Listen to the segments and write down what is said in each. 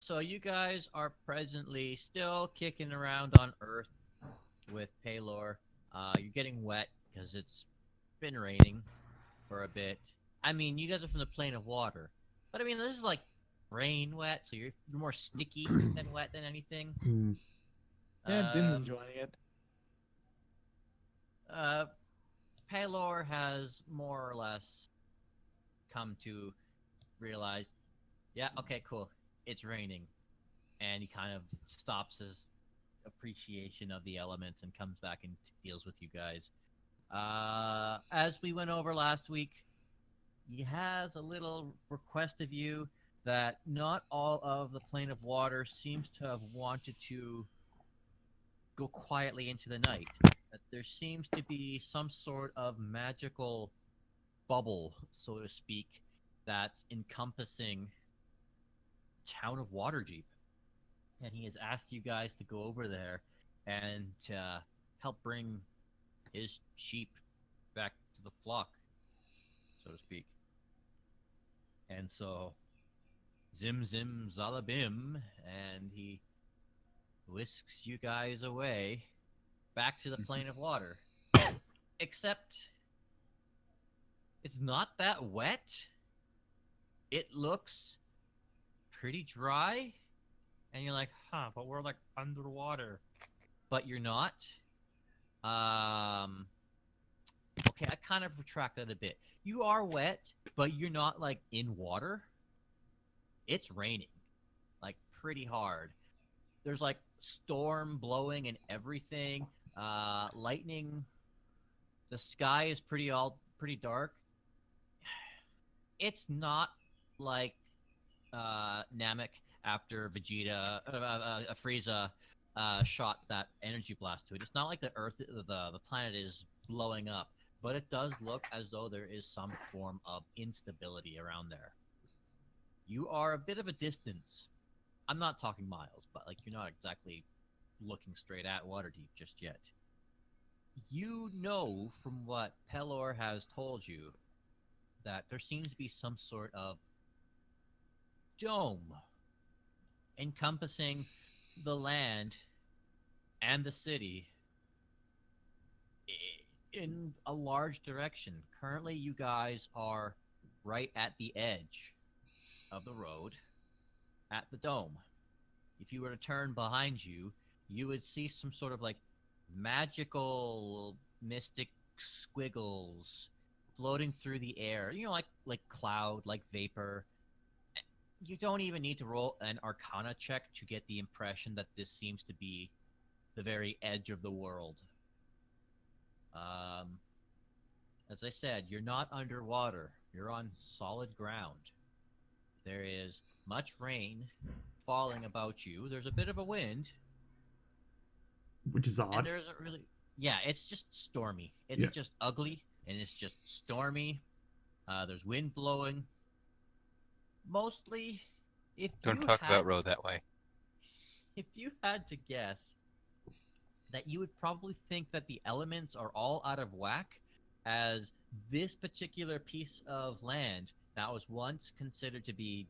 So you guys are presently still kicking around on Earth with Paylor. You're getting wet because it's been raining for a bit. I mean, you guys are from the plane of water, but I mean, this is like rain wet, so you're more sticky than wet than anything. Yeah, Dynn's enjoying it. Paylor has more or less come to realize, yeah, okay, cool, it's raining, and he kind of stops his appreciation of the elements and comes back and deals with you guys. As we went over last week, he has a little request of you that not all of the plane of water seems to have wanted to go quietly into the night. That there seems to be some sort of magical bubble, so to speak, that's encompassing town of Waterdeep. And he has asked you guys to go over there and help bring his sheep back to the flock, so to speak. And so, zim zim zalabim, and he whisks you guys away back to the plane of water. Except, it's not that wet. It looks pretty dry, and you're like, huh, but we're like underwater. But you're not. Okay, I kind of retract that a bit. You are wet, but you're not like in water. It's raining, like pretty hard. There's like storm blowing and everything. Lightning. The sky is pretty dark. It's not like Namek after Vegeta, Frieza shot that energy blast to it. It's not like the Earth, the planet is blowing up, but it does look as though there is some form of instability around there. You are a bit of a distance. I'm not talking miles, but like you're not exactly looking straight at Waterdeep just yet. You know from what Pelor has told you that there seems to be some sort of dome encompassing the land and the city in a large direction. Currently, you guys are right at the edge of the road at the dome. If you were to turn behind you, you would see some sort of like magical mystic squiggles floating through the air. You know, like cloud, like vapor. You don't even need to roll an Arcana check to get the impression that this seems to be the very edge of the world. As I said, you're not underwater. You're on solid ground. There is much rain falling about you. There's a bit of a wind. Which is odd. And there isn't really... Yeah, it's just stormy. It's just ugly, and it's just stormy. There's wind blowing. Mostly, Don't talk about road that way. If you had to guess, that you would probably think that the elements are all out of whack, as this particular piece of land that was once considered to be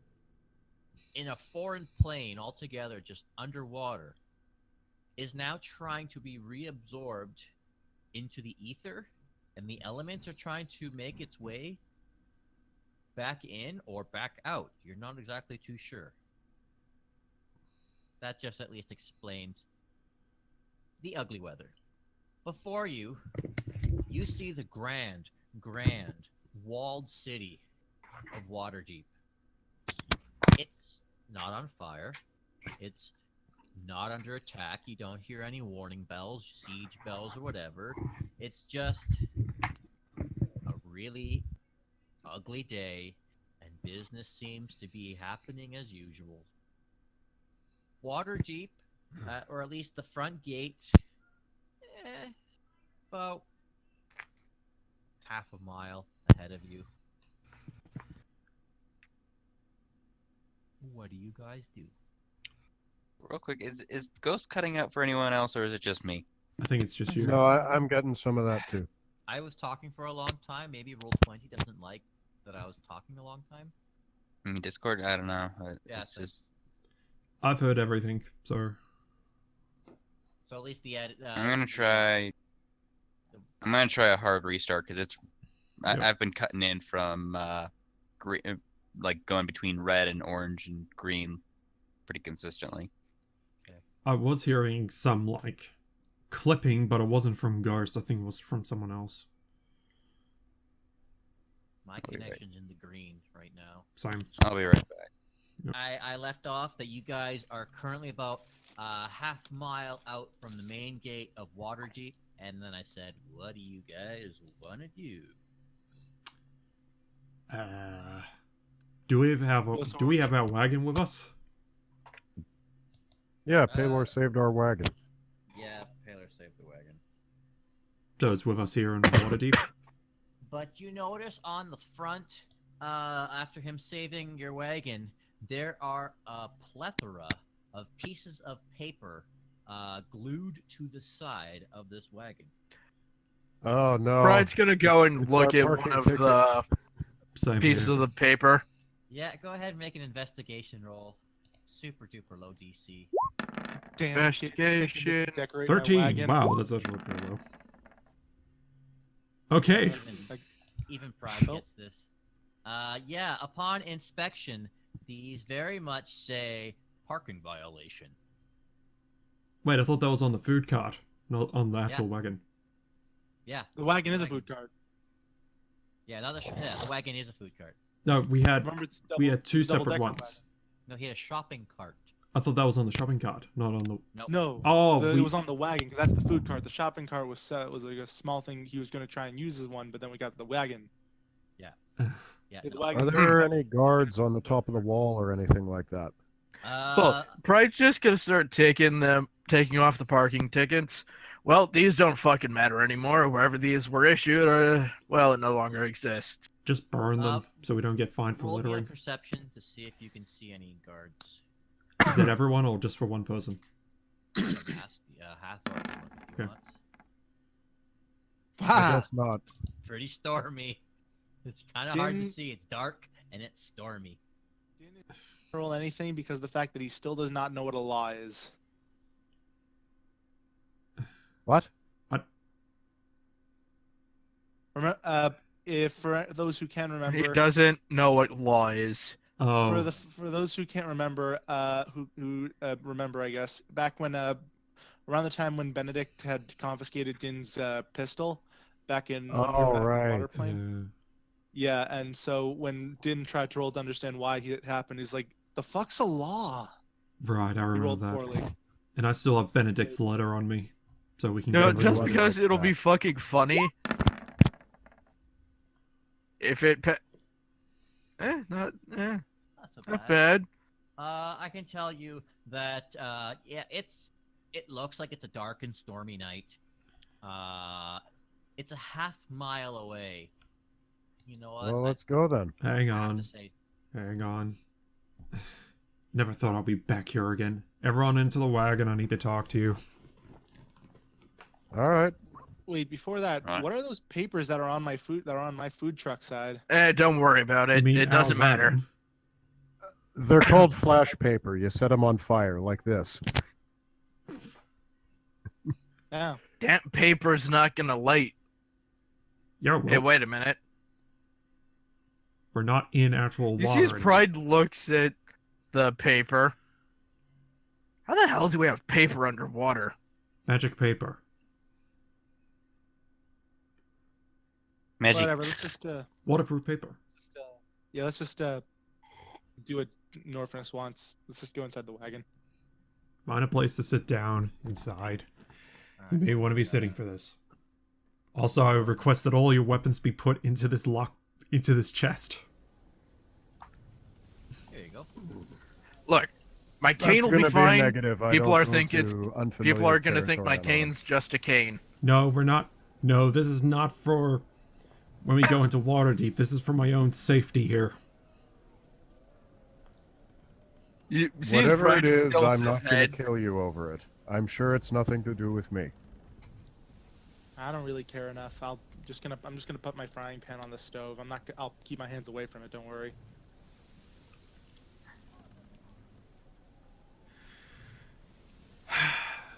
in a foreign plane altogether, just underwater, is now trying to be reabsorbed into the ether, and the elements are trying to make its way back in or back out. You're not exactly too sure. That just at least explains the ugly weather. Before you, you see the grand walled city of Waterdeep. It's not on fire. It's not under attack. You don't hear any warning bells, siege bells, or whatever. It's just a really ugly day, and business seems to be happening as usual. Waterdeep, or at least the front gate, about half a mile ahead of you. What do you guys do? Real quick, is Ghost cutting out for anyone else, or is it just me? I think it's just you. No, I'm getting some of that too. I was talking for a long time. Maybe Roll20 doesn't like that I was talking a long time. I mean, Discord, I don't know. Yeah, It's just... I've heard everything, so So at least I'm gonna try. I'm gonna try a hard restart because it's. Yep. I've been cutting in from green, like going between red and orange and green, pretty consistently. I was hearing some like clipping, but it wasn't from Ghost. I think it was from someone else. My be right. connection's in the green right now. Same. I'll be right back. I left off that you guys are currently about half mile out from the main gate of Waterdeep, and then I said, "What do you guys want to do?" Do we have our wagon with us? Yeah, Paylor saved our wagon. Yeah, Paylor saved the wagon. So it's with us here in Waterdeep. But you notice on the front, after him saving your wagon, there are a plethora of pieces of paper glued to the side of this wagon. Oh no! Bride's gonna go and It's look our at one parking of tickets. the Same pieces here. of the paper. Yeah, go ahead and make an investigation roll. Super duper low DC. Damn, Investigation. decorate my 13. wagon. Wow, that's actually pretty low. Okay. Even Pride gets this. Yeah, upon inspection, these very much say parking violation. Wait, I thought that was on the food cart, not on the actual wagon. Yeah. The wagon is a food cart. Yeah, the wagon is a food cart. No, we had Remember, it's two it's double separate decker ones. No, he had a shopping cart. I thought that was on the shopping cart, not on the. Nope. No. Oh, it was on the wagon because that's the food cart. The shopping cart was like a small thing he was going to try and use as one, but then we got the wagon. Yeah. The No. wagon. Are there any guards on the top of the wall or anything like that? Well, Bride's just gonna start taking off the parking tickets. Well, these don't fucking matter anymore. Wherever these were issued, well, it no longer exists. Just burn them so we don't get fined for roll me a littering. perception to see if you can see any guards. Is it everyone or just for one person? Ask Hathor if you Okay. want. I Ah, guess not. Pretty stormy. It's kind of hard to Didn't- see. It's dark and it's stormy. didn't roll anything because of the fact that he still does not know what a law is. What? Remember, if for those who can remember, He doesn't know what law is. Oh, for those who can't remember, who remember, I guess back when around the time when Benedict had confiscated Dynn's pistol, back in when we were Oh, back in right. Waterplane. Yeah, and so when Dynn tried to roll to understand why it happened, he's like, "The fuck's a law?" right, I He remember rolled that. poorly. And I still have Benedict's letter on me, so we can No, go everyone just through it. because likes it'll be that. fucking funny. If it, not Not so bad. not bad. I can tell you that yeah, it looks like it's a dark and stormy night. It's a half mile away. You know what? Well, let's go then. Hang I have on, to say, hang on. Never thought I'd be back here again. Everyone into the wagon, I need to talk to you. All right. Wait, before that, Right. what are those papers that are on my food truck side? Don't worry about You it. mean It doesn't our matter. wagon? They're called flash paper. You set them on fire like this. Yeah. Damp paper's not gonna light. Yeah, well, Hey, wait a minute. we're not in actual You water. see, as anymore. Pride looks at the paper. How the hell do we have paper underwater? Magic paper. Magic. Whatever. Let's just Waterproof paper. yeah, let's just do what Norfinas wants. Let's just go inside the wagon. Find a place to sit down inside. You alright. may want to be sitting for this. Also, I request that all your weapons be put into this chest. There you go. Look, my cane That's will be gonna fine. negative. I People don't are go think it's- to unfamiliar People are gonna think my territory on cane's just a cane. No, we're not. No, this is not for when we go into Waterdeep. This is for my own safety here. You see, Whatever Pride it is, tilts I'm his not going head. to kill you over it. I'm sure it's nothing to do with me. I don't really care enough. I'm just gonna put my frying pan on the stove. I'll keep my hands away from it. Don't worry.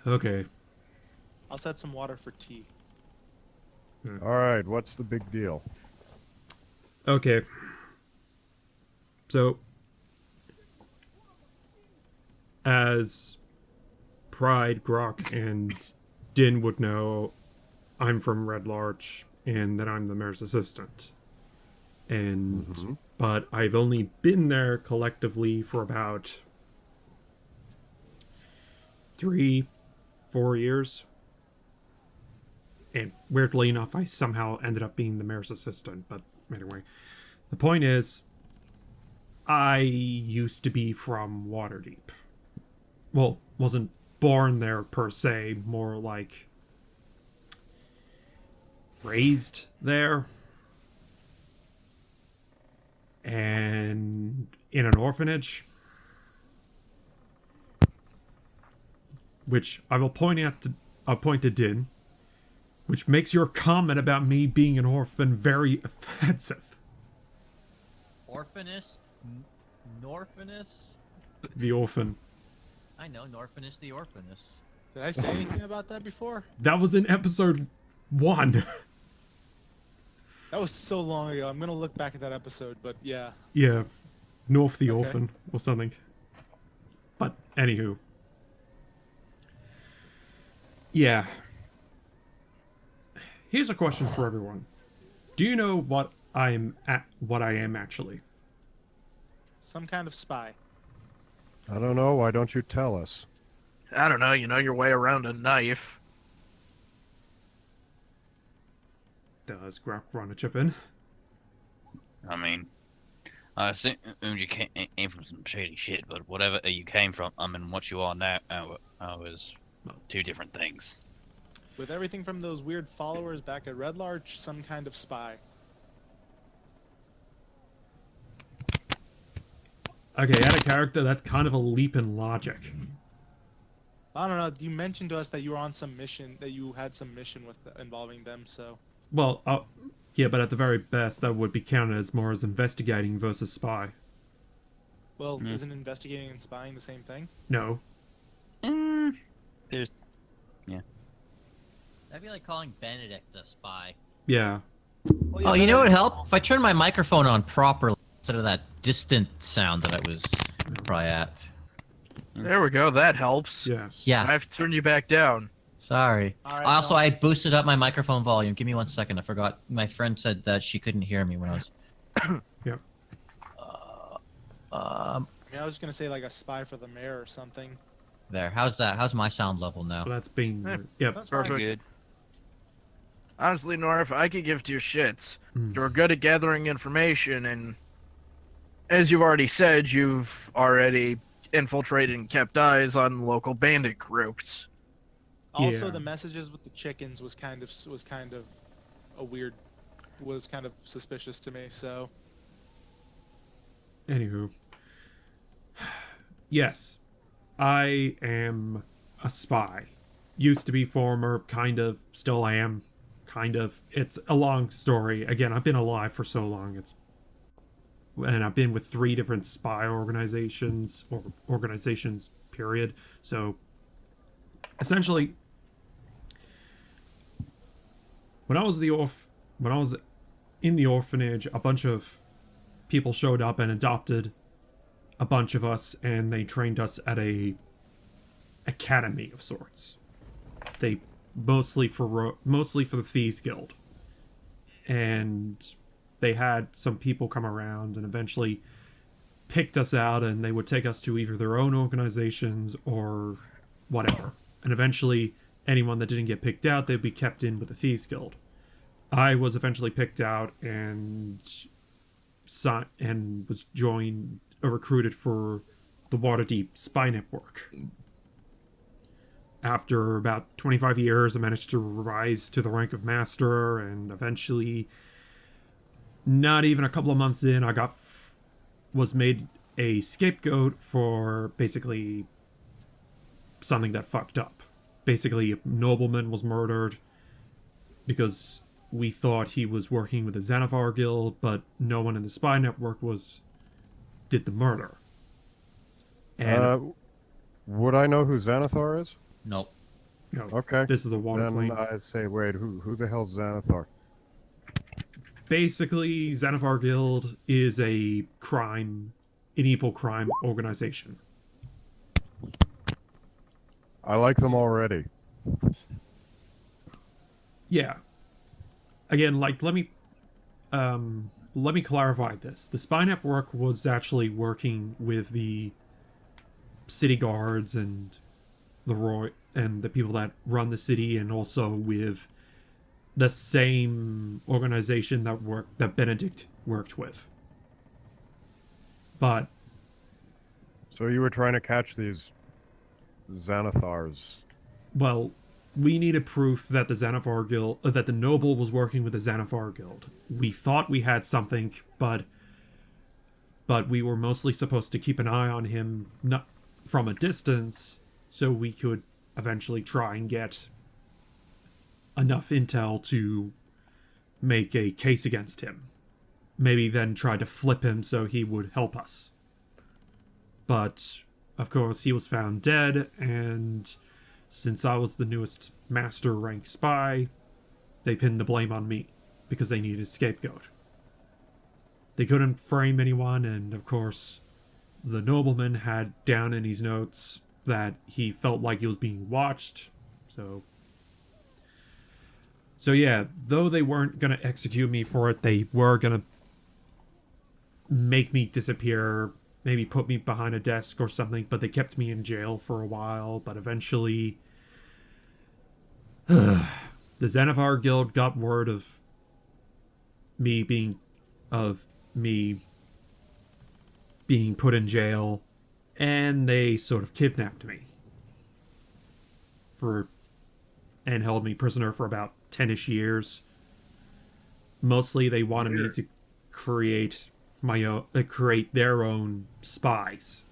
Okay. I'll set some water for tea. All right, what's the big deal? Okay. So, as Pride, Groc, and Dynn would know, I'm from Red Larch, and that I'm the mayor's assistant. And but I've only been there collectively for about 3-4 years. And weirdly enough, I somehow ended up being the mayor's assistant. But anyway, the point is, I used to be from Waterdeep. Well, wasn't born there per se, more like raised there. And in an orphanage. Which I will point to Dynn. Which makes your comment about me being an orphan very offensive. Orphanus? Norfinus? The orphan. I know, Norfinus the Orphanus. Did I say anything about that before? That was in episode 1. That was so long ago. I'm gonna look back at that episode, but yeah. Yeah. North the Okay. orphan or something. But anywho. Yeah. Here's a question for everyone. Do you know what I am actually? Some kind of spy. I don't know. Why don't you tell us? I don't know. You know your way around a knife. Does Groc want to chip in? I mean, I assumed you came from some shady shit, but whatever you came from, and what you are now, was two different things. With everything from those weird followers back at Red Larch, some kind of spy. Okay, add a character, that's kind of a leap in logic. I don't know. You mentioned to us that you were on some mission, that you had some mission with involving them, so. Well, yeah, but at the very best, that would be counted as more as investigating versus spy. Well, isn't investigating and spying the same thing? No. There's... That'd be like calling Benedict a spy. Yeah. Well, yeah, Oh, you know what Benedict- would help? If I turn my microphone on properly instead of that distant sound that I was probably at. There we go. That helps. Yeah. Yeah, I have to turn you back down. sorry. All right, Also, no. I boosted up my microphone volume. Give me 1 second. I forgot. My friend said that she couldn't hear me when I was. Yeah. I mean, I was gonna say like a spy for the mayor or something. There. How's that? How's my sound level now? So that's being... Eh, yeah. That's Perfect. fine. Good. Honestly, Norf, I could give two shits. Mm. You're good at gathering information, and as you've already said, you've already infiltrated and kept eyes on local bandit groups. Also, Yeah. the messages with the chickens was kind of suspicious to me. So Anywho. Yes. I am a spy. Used to be former, kind of, still am, kind of. It's a long story. Again, I've been alive for so long. And I've been with 3 different spy organizations, or organizations, period. So, essentially, when I was in the orphanage, a bunch of people showed up and adopted a bunch of us, and they trained us at a academy of sorts. They mostly for the Thieves Guild, and they had some people come around and eventually picked us out, and they would take us to either their own organizations or whatever. And eventually, anyone that didn't get picked out, they'd be kept in with the Thieves Guild. I was eventually picked out and was recruited for the Waterdeep spy network. After about 25 years, I managed to rise to the rank of master, and eventually, not even a couple of months in, was made a scapegoat for basically something that fucked up. Basically, a nobleman was murdered because we thought he was working with the Xanathar Guild, but no one in the spy network did the murder. And Would I know who Xanathar is? Nope. No, Okay. this is the Water Then Queen. I say, wait, who the hell's Xanathar? Basically, Xanathar Guild is an evil crime organization. I like them already. Yeah. Again, like, let me clarify this. The Spy Network was actually working with the city guards and the people that run the city, and also with the same organization that Benedict worked with. But So you were trying to catch these Xanathars. well, we needed proof that that the noble was working with the Xanathar Guild. We thought we had something, but we were mostly supposed to keep an eye on him, not from a distance, so we could eventually try and get enough intel to make a case against him. Maybe then try to flip him so he would help us. But, of course, he was found dead, and since I was the newest master rank spy, they pinned the blame on me, because they needed a scapegoat. They couldn't frame anyone, and of course, the nobleman had down in his notes that he felt like he was being watched, so yeah, though they weren't gonna execute me for it, they were gonna make me disappear, maybe put me behind a desk or something, but they kept me in jail for a while. But eventually the Xanathar Guild got word of me being put in jail, and they sort of kidnapped me and held me prisoner for about 10-ish years. Mostly they wanted me to create their own spies.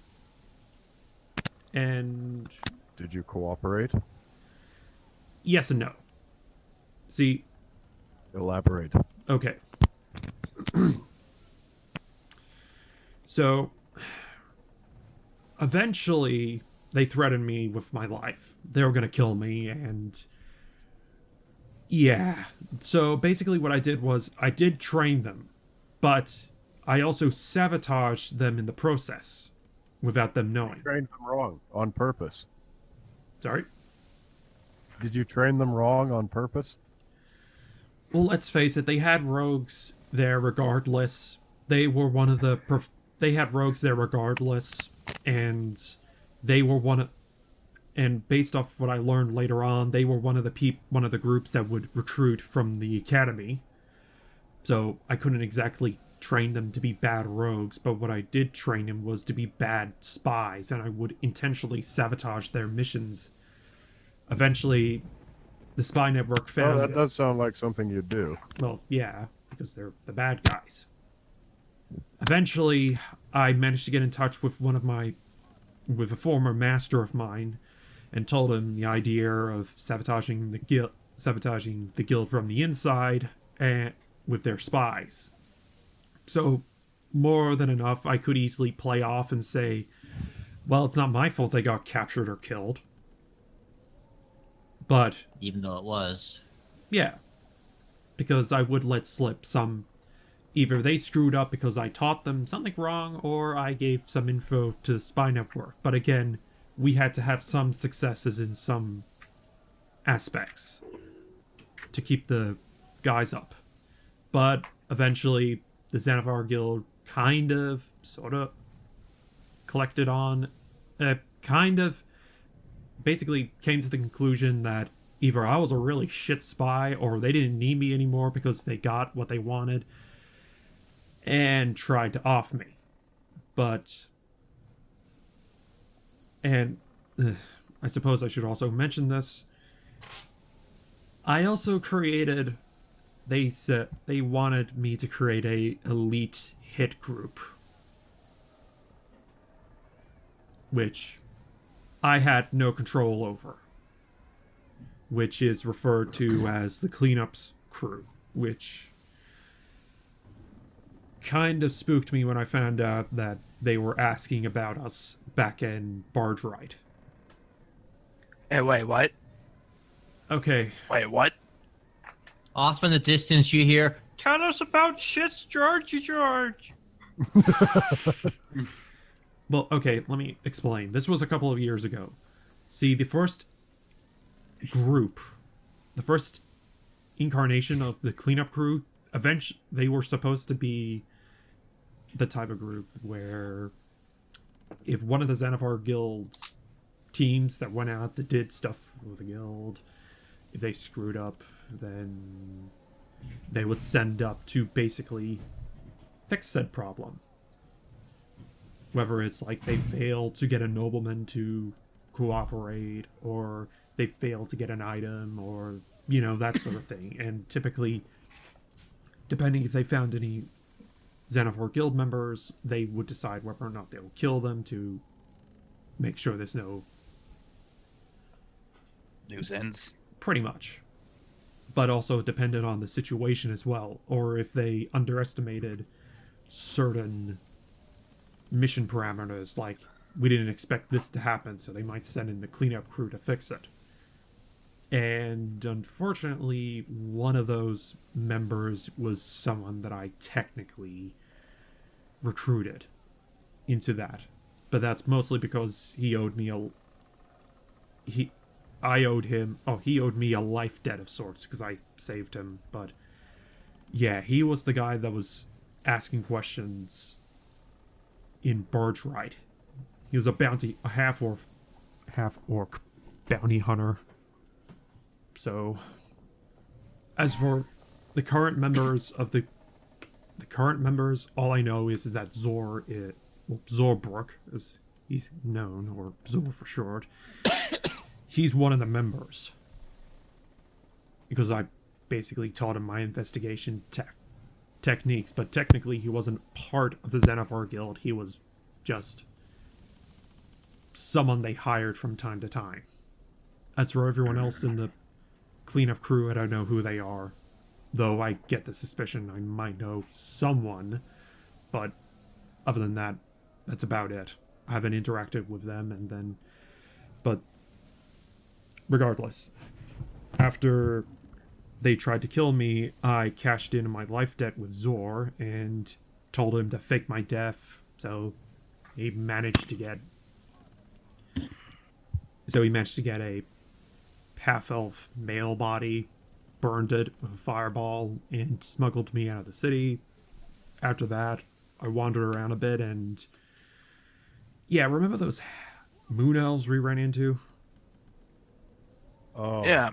And Did you cooperate? yes and no. See, Elaborate. okay. So eventually they threatened me with my life. They were going to kill me, and yeah. So basically what I did was I did train them, but I also sabotaged them in the process without them knowing. Trained them wrong on purpose. Sorry? Did you train them wrong on purpose? Well, let's face it, they had rogues there regardless. They were one of the... they had rogues there regardless, and they were and based off what I learned later on, they were one of the groups that would recruit from the academy. So I couldn't exactly train them to be bad rogues, but what I did train them was to be bad spies, and I would intentionally sabotage their missions. Eventually, the spy network found... Oh, that does sound like something you'd do. Well, yeah, because they're the bad guys. Eventually, I managed to get in touch with with a former master of mine, and told him the idea of sabotaging the guild from the inside and with their spies. So, more than enough, I could easily play off and say, well, it's not my fault they got captured or killed. But Even though it was. yeah, because I would let slip some... Either they screwed up because I taught them something wrong, or I gave some info to the spy network. But again, we had to have some successes in some aspects to keep the guys up. But eventually, the Xanathar Guild sort of collected on... basically came to the conclusion that either I was a really shit spy, or they didn't need me anymore because they got what they wanted, and tried to off me. But... And I suppose I should also mention this. I also created... They said they wanted me to create a elite hit group, which I had no control over, which is referred to as the cleanups crew, which kind of spooked me when I found out that they were asking about us back in Barge Right. Hey, wait, what? Okay. Wait, what? Off in the distance, you hear, "Tell us about shits, Georgie George." Well, okay, let me explain. This was a couple of years ago. See, the first group, the first incarnation of the cleanup crew, eventually they were supposed to be the type of group where if one of the Xanathar Guild's teams that went out that did stuff with the guild, if they screwed up, then they would send up to basically fix said problem. Whether it's like they failed to get a nobleman to cooperate, or they failed to get an item, or, you know, that sort of thing. And typically, depending if they found any Xanathar Guild members, they would decide whether or not they will kill them to make sure there's no... Loose ends. Pretty much. But also depended on the situation as well, or if they underestimated certain mission parameters, like we didn't expect this to happen, so they might send in the cleanup crew to fix it. And unfortunately, one of those members was someone that I technically recruited into that. But that's mostly because he owed me he owed me a life debt of sorts, because I saved him. But yeah, he was the guy that was asking questions in Birchright. He was a half-orc bounty hunter. So, as for the current members of the current members, all I know is that Zorbrook, as he's known, or Zor for short, he's one of the members. Because I basically taught him my investigation techniques, but technically he wasn't part of the Xanathar Guild. He was just someone they hired from time to time. As for everyone else in the cleanup crew, I don't know who they are, though I get the suspicion I might know someone, but other than that, that's about it. I haven't interacted with them, but regardless, after they tried to kill me, I cashed in my life debt with Zor and told him to fake my death, so he managed to get a half-elf male body, burned it with a fireball, and smuggled me out of the city. After that, I wandered around a bit, and yeah, remember those moon elves we ran into? Oh. Yeah.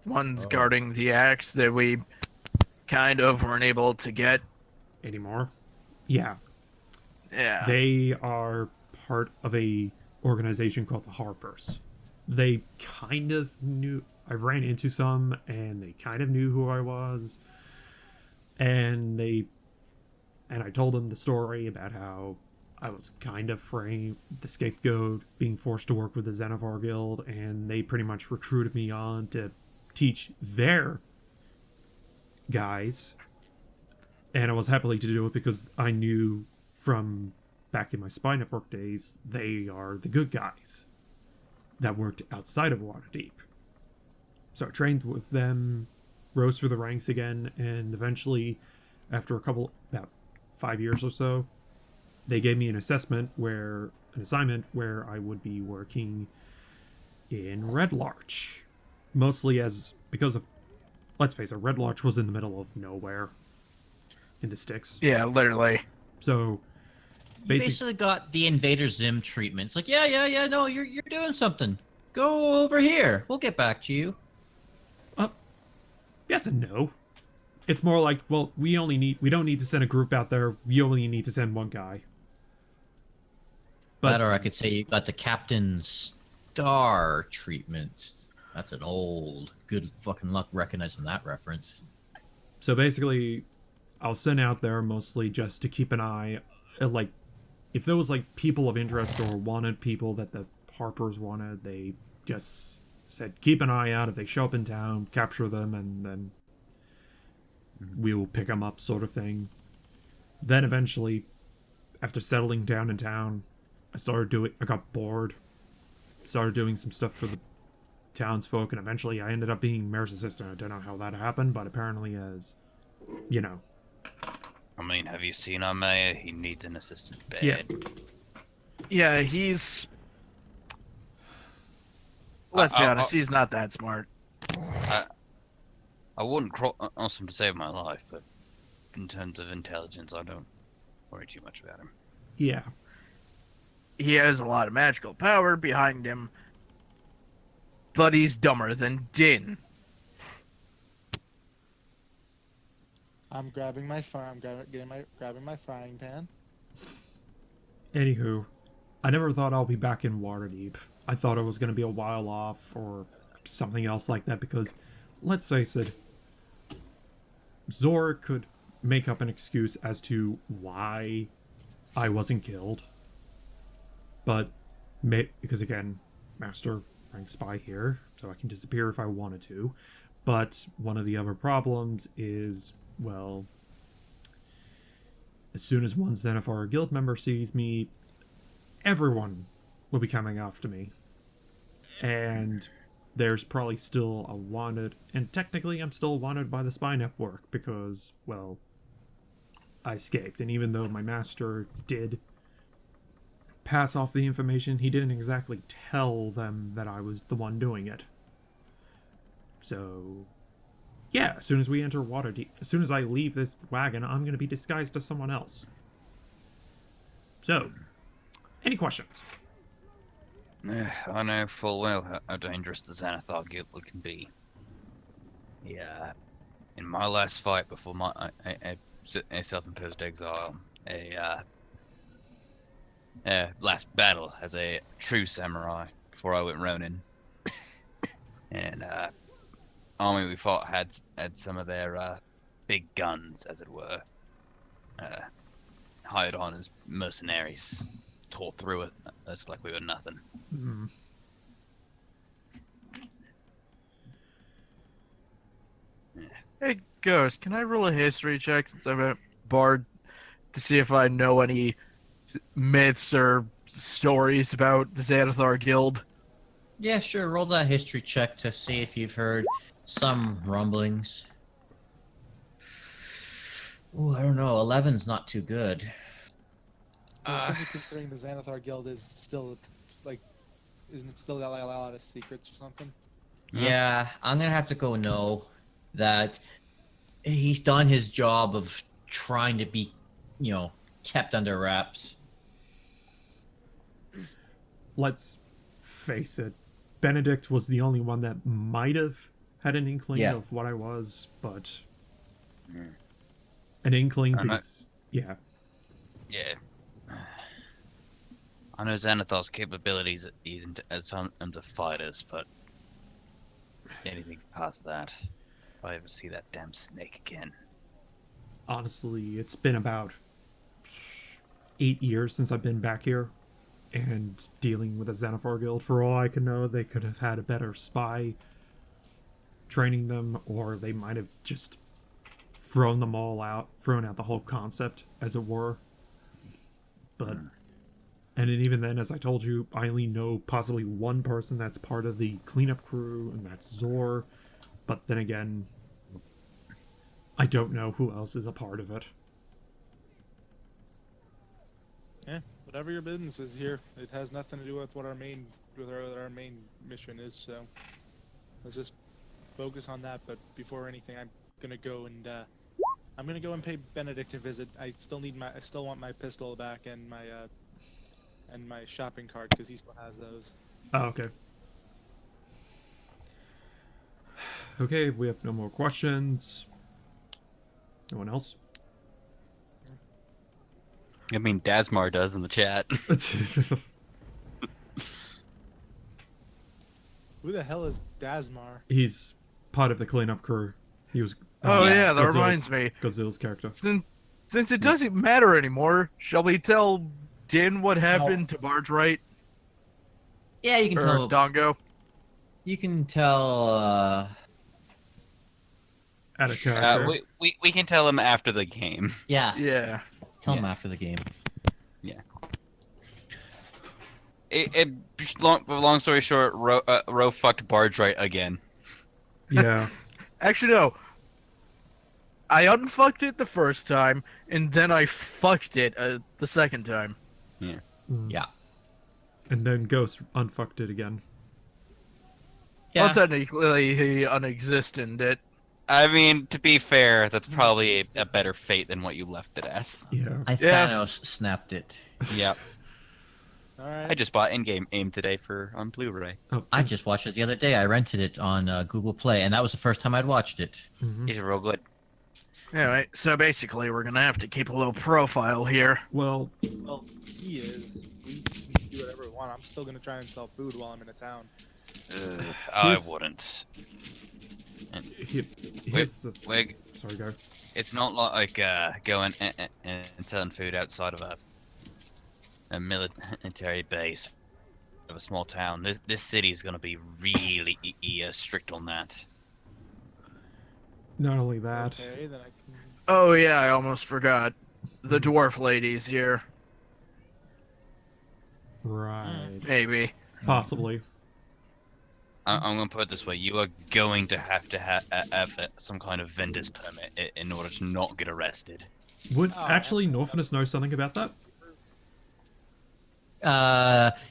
One's guarding the axe that we kind of weren't able to get Anymore? Yeah. Yeah. They are part of a organization called the Harpers. They kind of knew... I ran into some, and they kind of knew who I was. And I told them the story about how I was kind of framed, the scapegoat, being forced to work with the Xanathar Guild, and they pretty much recruited me on to teach their guys. And I was happily to do it because I knew from back in my Spy Network days, they are the good guys that worked outside of Waterdeep. So I trained with them, rose through the ranks again, and eventually, after about 5 years or so, they gave me an assignment where I would be working in Red Larch. Mostly because of, let's face it, Red Larch was in the middle of nowhere in the sticks. Yeah, literally. So You basically got the Invader Zim treatment. It's like, yeah, no, you're doing something. Go over here. We'll get back to you. Yes and no. It's more like, well, we don't need to send a group out there. We only need to send one guy. But or I could say you got the Captain Star treatment. That's an old, good fucking luck recognizing that reference. So basically, I'll send out there mostly just to keep an eye, like, if there was like people of interest or wanted people that the Harpers wanted, they just said keep an eye out. If they show up in town, capture them, and then we'll pick them up, sort of thing. Then eventually, after settling down in town, I got bored, started doing some stuff townsfolk, and eventually I ended up being mayor's assistant. I don't know how that happened, but apparently as, you know. I mean, have you seen our mayor? He needs an assistant bad. Yeah. Yeah, he's... Let's be honest, he's not that smart. I wouldn't ask him to save my life, but in terms of intelligence, I don't worry too much about him. Yeah. He has a lot of magical power behind him, but he's dumber than Dynn. I'm grabbing my grabbing my frying pan. Anywho, I never thought I'll be back in Waterdeep. I thought it was going to be a while off or something else like that because, let's face it, Zor could make up an excuse as to why I wasn't killed. But, because again, Master rank spy here, so I can disappear if I wanted to. But one of the other problems is, well, as soon as one Xanathar guild member sees me, everyone will be coming after me. And there's probably still a wanted, and technically I'm still wanted by the spy network because, well, I escaped. And even though my master did pass off the information, he didn't exactly tell them that I was the one doing it. So, yeah, as soon as we enter Waterdeep, as soon as I leave this wagon, I'm going to be disguised as someone else. So, any questions? I know full well how dangerous the Xanathar guild can be. Yeah, in my last fight before my a self-imposed exile, last battle as a true samurai before I went Ronin, and army we fought had some of their big guns, as it were, hired on as mercenaries, tore through it us like we were nothing. Mm. Hey, Ghost, can I roll a history check since I'm a bard to see if I know any myths or stories about the Xanathar Guild? Yeah, sure. Roll that history check to see if you've heard some rumblings. Ooh, I don't know. 11's not too good. Especially considering the Xanathar Guild is still, like, isn't it still got like a lot of secrets or something? Yeah, I'm gonna have to go no. That he's done his job of trying to be, kept under wraps. Let's face it, Benedict was the only one that might have had an inkling of what I was, but an inkling because, yeah. Yeah. I know Xanathar's capabilities as some to fighters, but anything past that, if I ever see that damn snake again. Honestly, it's been about 8 years since I've been back here and dealing with the Xanathar Guild. For all I can know, they could have had a better spy training them, or they might have just thrown out the whole concept, as it were. But, and even then, as I told you, I only know possibly one person that's part of the cleanup crew, and that's Zor. But then again, I don't know who else is a part of it. Yeah, whatever your business is here, it has nothing to do with what our main mission is. So let's just focus on that. But before anything, I'm gonna go and pay Benedict a visit. I still want my pistol back and my shopping cart because he still has those. Oh, okay. Okay, we have no more questions. No one else? I mean, Dasmar does in the chat. Who the hell is Dasmar? He's part of the cleanup crew. He was. That reminds me. Godzilla's character. Since it doesn't matter anymore, shall we tell Dynn what happened to Barge Right? Yeah, you can tell. Dongo. You can tell. Out of character. We can tell him after the game. Yeah. Yeah. Tell him after the game. Yeah. long story short, Ro fucked Barge right again. Yeah. Actually, no. I unfucked it the first time, and then I fucked it the second time. Mm. Yeah. And then Ghost unfucked it again. Well, technically, he unexisted it. I mean, to be fair, that's probably a better fate than what you left it as. Yeah. I Yeah. Thanos snapped it. Yep. All right. I just bought in-game aim today on Blu-ray. Oh, I just watched it the other day. I rented it on Google Play, and that was the first time I'd watched it. mhm. He's real good. Anyway, so basically, we're gonna have to keep a low profile here. Well, Well, he is. We can do whatever we want. I'm still gonna try and sell food while I'm in a town. I Here's- wouldn't. here's the... Wig, Sorry, go. it's not like going and selling food outside of a military base of a small town. This city is gonna be really strict on that. Not only that, Okay, then I can. Oh yeah, I almost forgot. The dwarf lady's here. right? Maybe. Possibly. I'm gonna put it this way: you are going to have some kind of vendor's permit in order to not get arrested. Would Oh, actually Norfinas know something about that?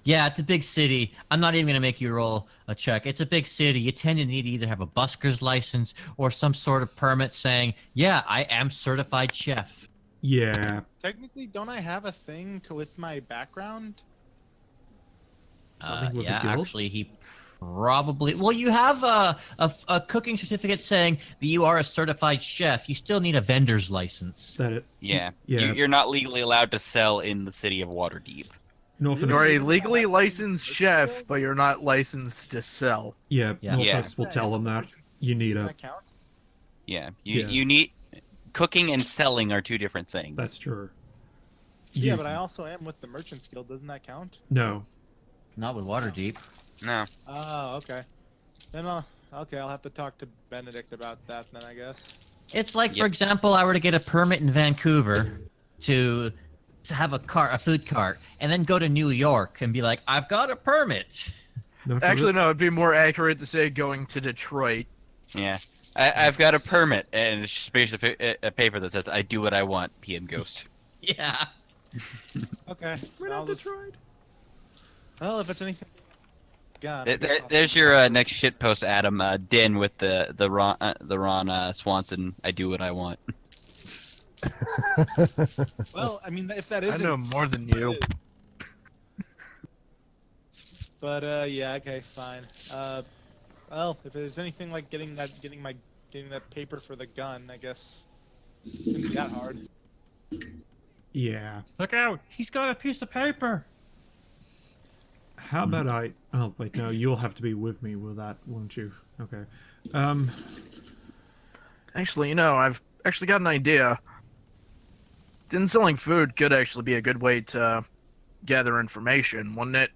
Yeah, it's a big city. I'm not even gonna make you roll a check. It's a big city. You tend to need to either have a busker's license or some sort of permit saying, "Yeah, I am certified chef." Yeah. Technically, don't I have a thing with my background? Something with Yeah, a guild? actually, he probably. Well, you have a cooking certificate saying that you are a certified chef. You still need a vendor's license. That it. Yeah. Yeah. You're not legally allowed to sell in the city of Waterdeep. Norfinas. You're a legally licensed chef, but you're not licensed to sell. Yeah. Yeah. Norfinas will tell them that you need Does a. that count? Yeah. Yeah. You need cooking and selling are two different things. That's true. Yeah, You- but I also am with the Merchants Guild. Doesn't that count? No. Not with Waterdeep. No. Oh, okay. Then I'll have to talk to Benedict about that then, I guess. It's like, for Yep. example, I were to get a permit in Vancouver to have a food cart, and then go to New York and be like, "I've got a permit." Norfinas? Actually, no, it'd be more accurate to say going to Detroit. Yeah. I've got a permit, and it's just basically a paper that says I do what I want. PM Ghost. Yeah. Okay. We're I'll not just- Detroit. Well, if it's anything. God. There's your next shit post, Adam. Dynn with the Ron Swanson. I do what I want. Well, I mean, if that I isn't. know more than you. But yeah, okay, fine. Well, if there's anything like getting that paper for the gun, I guess it couldn't be that hard. Yeah. Look out! He's got a piece of paper. How about I? Oh wait, no. You'll have to be with me with that, won't you? Okay. Actually, I've actually got an idea. Then selling food could actually be a good way to gather information, wouldn't it?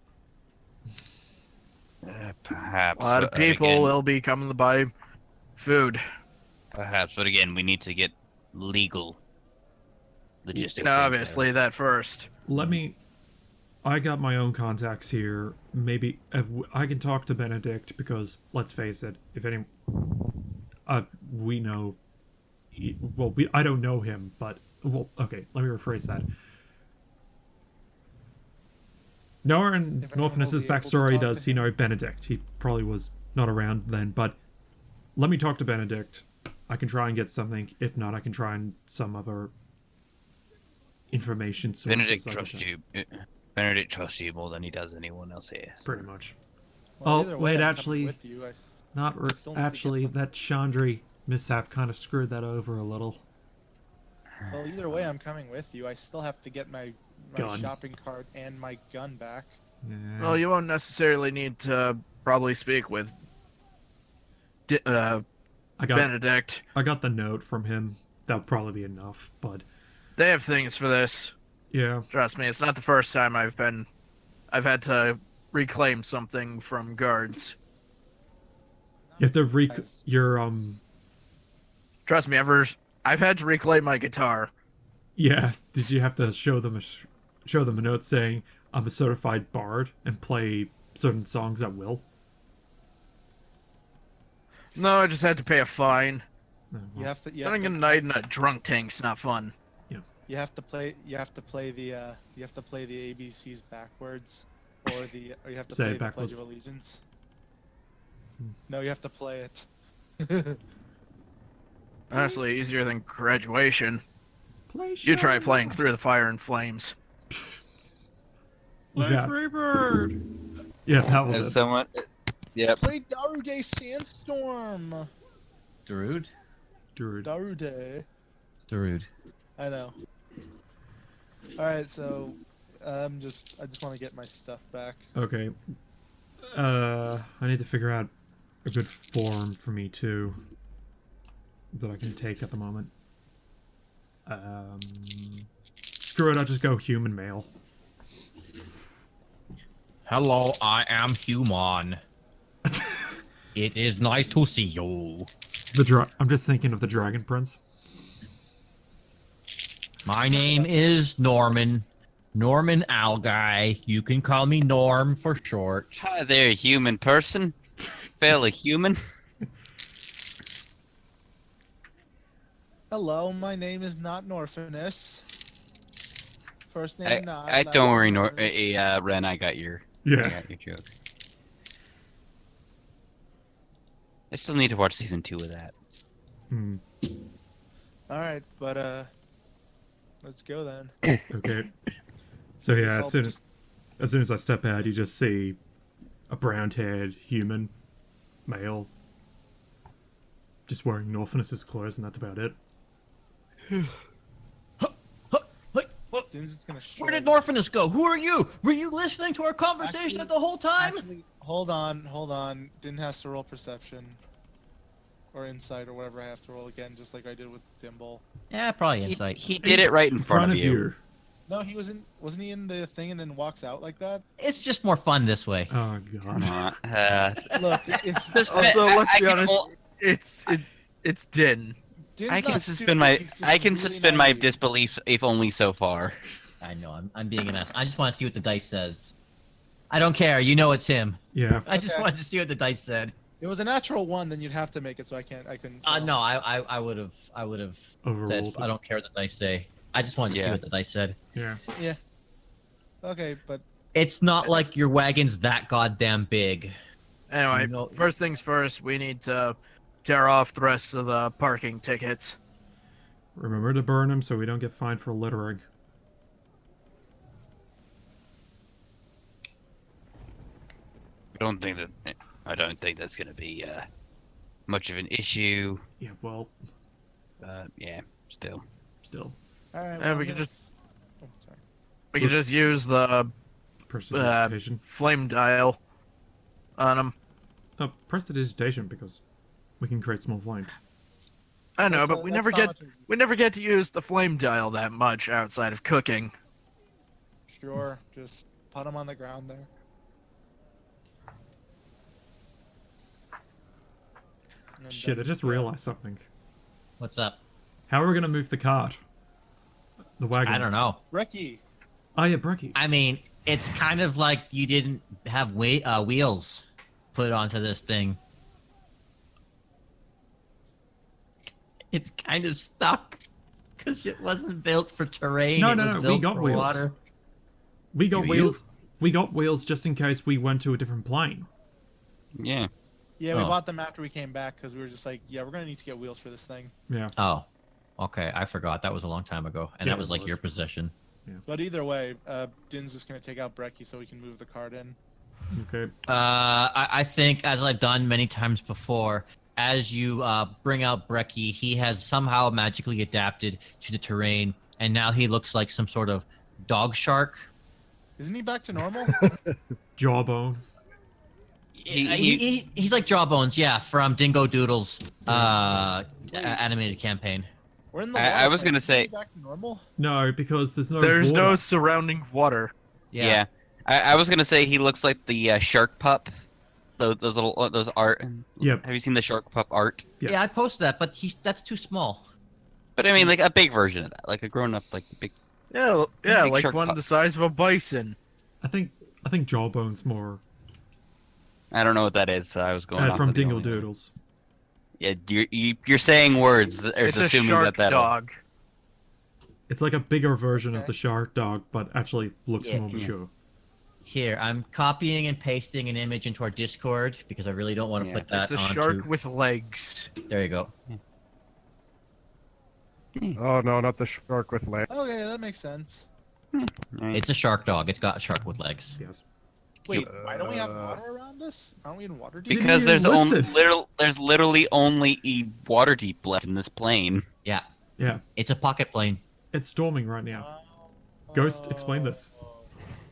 Perhaps. A lot of but, people again, will be coming to buy food. Perhaps, but again, we need to get legal logistics. No, taken obviously, that first. Let me. I got my own contacts here. Maybe I can talk to Benedict because let's face it. If any, we know. Well, I don't know him, but well, okay. Let me rephrase that. Knowing If anyone will Norfinus's be able to backstory, talk does to he know Benedict? He probably was not around then, but let me talk to Benedict. I can try and get something. If not, I can try and some other information sources. Benedict I can trusts try- you. Benedict trusts you more than he does anyone else here. so- Pretty much. Well, Oh, either way, wait, I'm coming actually- with you. Not Still need to get actually. them. That Chandri mishap kind of screwed that over a little. Well, either way, I'm coming with you. I still have to get my Gun. shopping cart and my gun back. Yeah. Well, you won't necessarily need to probably speak with I got Benedict. I got the note from him. That'll probably be enough. But They have things for this. yeah, Trust me, it's not the first time I've had to reclaim something from guards. you have to Nice. your Trust me, I've had to reclaim my guitar. Yeah. Did you have to show them a note saying I'm a certified bard and play certain songs at will? No, I just had to pay a fine. Oh, You well, have to. Spending a night in a drunk tank's not fun. You have to play. You have to play the. You have to play the ABCs backwards, or you have to Say play it the backwards. Pledge of Allegiance. No, you have to play it. Honestly, easier than graduation. play You try Shallow. playing Through the Fire and Flames. Yeah. Freebird! Yeah, that was As it. someone, yep. Play Darude Sandstorm. Darude? Druid. Darude. Darude. I know. All right, so I just want to get my stuff back. Okay. I need to figure out a good form for me too that I can take at the moment. Screw it, I'll just go human male. Hello, I am human. It is nice to see you. I'm just thinking of the Dragon Prince. My name is Norman. Norman Alguy. You can call me Norm for short. Hi there, human person. Fairly human. Hello, my name is not Norfinas. First name not. I last don't worry, name Norfinas. Ren. I got your Yeah. joke. I still need to watch season 2 of that. Hmm. All right, but let's go then. Okay. So yeah, Guess as I'll soon just- as soon as I step out, you just see a brown-haired human, male, just wearing Norfinus's clothes, and that's about it. Din's just gonna Where did shrug. Norfinus go? Who are you? Were you listening to our conversation Actually- the whole time? Actually, hold on. Din has to roll perception. Or insight, or whatever I have to roll again, just like I did with Dimble. Yeah, probably insight. He did it right in front of you. No, he wasn't he in the thing and then walks out like that? It's just more fun this way. Oh god. Look, if This- Also, I- let's I be can honest, al- it's Dynn. Din's I can not suspend stupid, my he's just I can really suspend my naive. disbelief if only so far. I know, I'm being an ass. I just want to see what the dice says. I don't care. You know it's him. Yeah. I just Okay. wanted to see what the dice said. It was a natural one, then you'd have to make it, so I couldn't. No, I would have said Overruled. I don't care what the dice say. I just wanted to see Yeah. what the dice said. Yeah. Okay, but It's not like your wagon's that goddamn big. Anyway, You know- first things first, we need to tear off the rest of the parking tickets. Remember to burn them so we don't get fined for littering. I don't think that's gonna be much of an issue. Yeah, well, Yeah, still. still. all right. Yeah, well, we I'm could gonna just- oh, sorry. We can just use the Prestidigitation. flame dial on them. No, prestidigitation because we can create small flames. I know, That's but a- we that's never not get much of- we never get to use the flame dial that much outside of cooking. Sure, just put them on the ground there. And then Shit, I just realized something. What's up? How are we gonna move the cart? The wagon. I don't know. Brekkie, Oh yeah, Brekkie. I mean, it's kind of like you didn't have wheels put onto this thing. It's kind of stuck because it wasn't built for terrain. No, it no, was no, we built got for wheels. water. We got Do you? wheels. We got wheels just in case we went to a different plane. Yeah. yeah, we Oh. bought them after we came back because we were just like, yeah, we're gonna need to get wheels for this thing. Yeah. Oh, okay. I forgot. That was a long time ago, and Yeah, that was it like was. your possession. But either way, Din's just gonna take out Brekkie so we can move the cart in. Okay. I think, as I've done many times before, as you bring out Brekkie, he has somehow magically adapted to the terrain, and now he looks like some sort of dog shark. Isn't he back to normal? Jawbone. He's like Jawbones, yeah, from Dingo Doodle's animated campaign. We're in the I water was plane. gonna Isn't he say- back to normal. No, because there's no. There's water. no surrounding water. Yeah. I was gonna say he looks like the shark pup. Those art. Yep. Have you seen the shark pup art? Yes. Yeah, I posted that, but that's too small. But I mean, like a big version of that, like a grown-up, like big. Yeah, Big like shark one pup. the size of a bison. I think Jawbone's more I don't know what that is. So I was going off from of the Dingle only one. Doodles. Yeah, you're saying words. There's It's a assuming shark that dog. It's like a bigger version of Okay. the shark dog, but actually looks Yeah. more mature. Here, I'm copying and pasting an image into our Discord because I really don't want to Yeah. put that It's a onto. shark with legs. There you go. Oh no, not the shark with legs. Okay, that makes sense. Right. It's a shark dog. It's got a shark with legs. Yes. Wait, why don't we have water around us? Aren't we in Waterdeep? Because Didn't there's you only listen? there's literally only Waterdeep left in this plane. Yeah, Yeah. it's a pocket plane. It's storming right now. Ghost, explain this.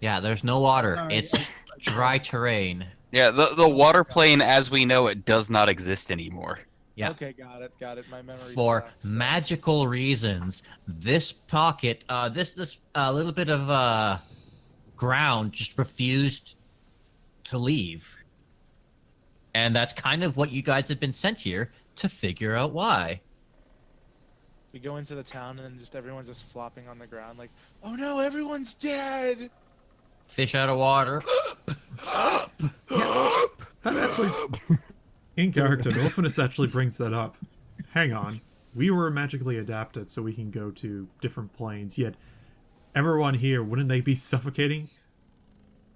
Yeah, there's no water. Sorry. It's dry terrain. Yeah, the water plane as we know it does not exist anymore. Yeah. Okay, got it. My memory For sucks. magical reasons, this pocket, this little bit of ground just refused to leave, and that's kind of what you guys have been sent here to figure out why. We go into the town and just everyone's just flopping on the ground like, oh no, everyone's dead. Fish out of water. That actually, in character, Norfinas actually brings that up. Hang on. We were magically adapted so we can go to different planes, yet everyone here, wouldn't they be suffocating?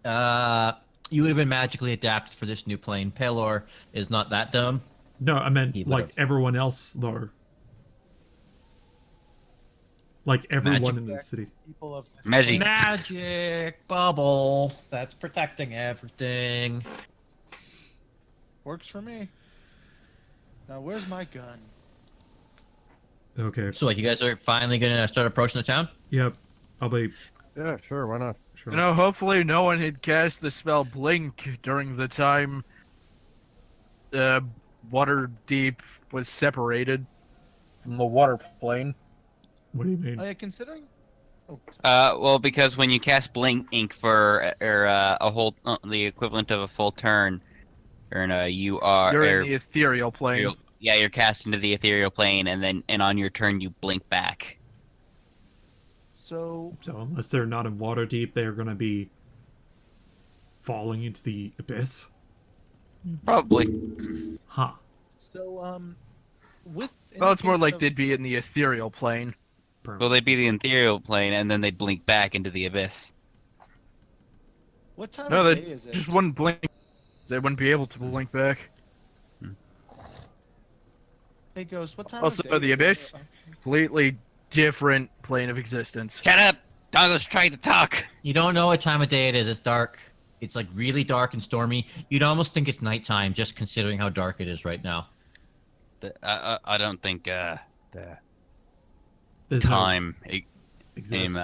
You would have been magically adapted for this new plane. Pelor is not that dumb. No, I meant He like would've. everyone else, though. Like everyone Magic in the city. People of this Magic. Magic bubble. That's protecting everything. works for me. Now where's my gun? Okay. So, like, you guys are finally gonna start approaching the town? Yep. I'll be Yeah, sure, why not? sure. You know, hopefully no one had cast the spell Blink during the time Waterdeep was separated from the water plane. What do you mean? Oh yeah, considering. Oh, Well, because when you cast Blink Ink for a whole the equivalent of a full turn, you are You're in the ethereal plane. you're cast into the ethereal plane, and on your turn you blink back. so So unless they're not in Waterdeep, they're gonna be falling into the abyss. Probably. Huh. with. in Well, the it's more case like of- they'd be in the ethereal plane. Well, they'd be the ethereal plane, and then they'd blink back into the abyss. What time No, of they day is it? just wouldn't blink. They wouldn't be able to blink back. Hey, Ghost, what time Also, of day the is it? abyss? Completely different plane of existence. Shut up! Dongo's trying to talk. You don't know what time of day it is. It's dark. It's like really dark and stormy. You'd almost think it's nighttime, just considering how dark it is right now. I don't think the There's time no exists.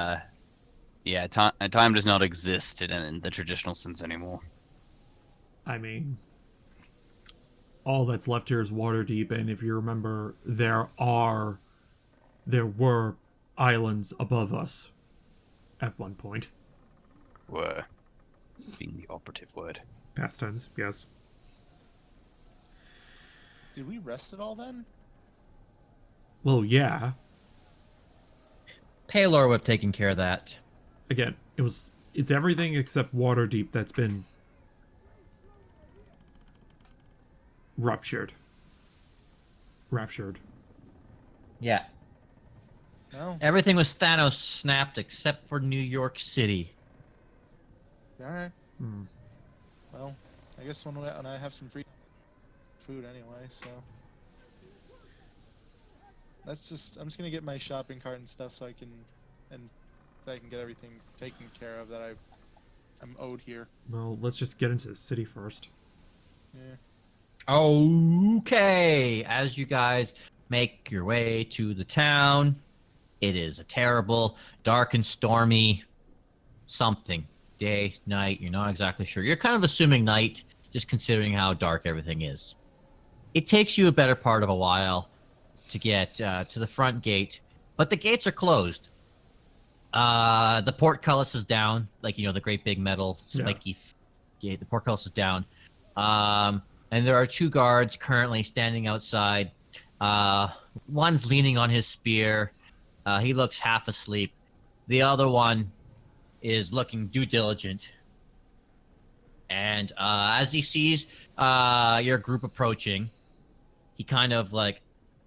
time does not exist in the traditional sense anymore. I mean, all that's left here is Waterdeep, and if you remember, there were islands above us at one point. Were being the operative word. Past tense, yes. Did we rest at all then? Well, yeah. Pelor would have taken care of that. Again, it's everything except Waterdeep that's been raptured. Yeah. No. Everything was Thanos snapped except for New York City. All right. Hmm. Well, I guess when I have some free food anyway, so I'm just gonna get my shopping cart and stuff so I can get everything taken care of that I'm owed here. Well, let's just get into the city first. Yeah. Okay, as you guys make your way to the town, it is a terrible, dark and stormy something. Day, night, you're not exactly sure. You're kind of assuming night, just considering how dark everything is. It takes you a better part of a while to get to the front gate, but the gates are closed. The portcullis is down, like, the great big metal spiky gate. The portcullis is down. And there are two guards currently standing outside. One's leaning on his spear. He looks half asleep. The other one is looking due diligent. And as he sees your group approaching, he kind of like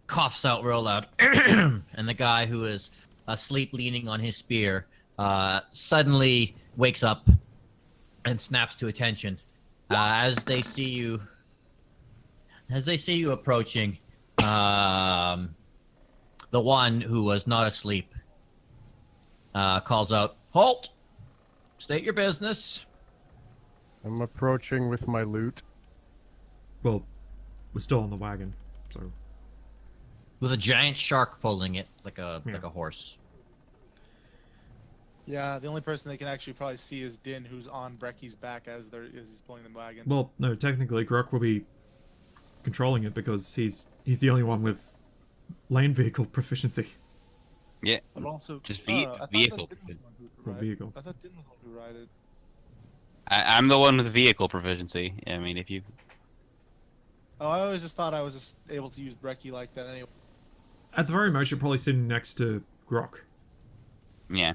coughs out real loud, and the guy who is asleep leaning on his spear suddenly wakes up and snaps to attention as they see you approaching. The one who was not asleep calls out, "Halt! State your business." I'm approaching with my loot. Well, we're still on the wagon, so With a giant shark pulling it like a Yeah. like a horse. Yeah, the only person they can actually probably see is Dynn, who's on Brecky's back as he's pulling the wagon. well, no, technically Groc will be controlling it because he's the only one with land vehicle proficiency. Yeah. But also, Just I thought that vehicle. Dynn was the one who Or ride- vehicle. I thought Dynn was the one who ride it. I'm the one with vehicle proficiency. I mean, if you. Oh, I always just thought I was just able to use Brecky like that anyway. At the very most, you're probably sitting next to Groc. Yeah.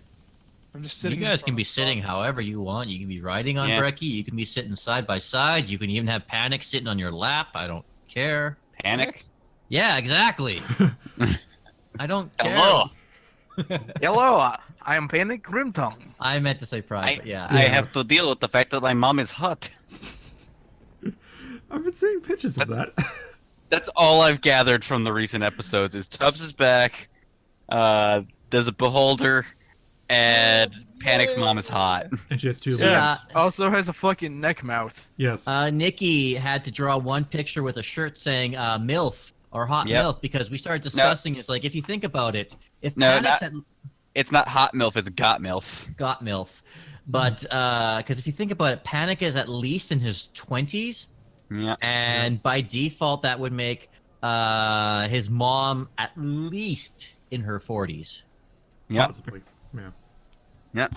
I'm just You sitting. in guys front can of be the sitting truck. however you want. You can be riding on Yeah. Brecky. You can be sitting side by side. You can even have Panic sitting on your lap. I don't care. Panic? Yeah, exactly. I don't care. Hello! Hello, I am Panic Grimtongue. I meant to say pride, but yeah. I have to deal with the fact that my mom is hot. I've been seeing pictures of that. That's all I've gathered from the recent episodes is Tubbs is back, there's a beholder, and Panic's mom is hot. And she has two See, legs. Also has a fucking neck mouth. Yes. Nikki had to draw one picture with a shirt saying MILF or hot Yep. MILF because we started discussing it's like if you think about it, if No, Panic's at It's not hot MILF, it's got MILF. got MILF, but because if you think about it, Panic is at least in his 20s, Yeah. and by default that would make his mom at least in her 40s. Yep. Possibly. Yeah. Yep.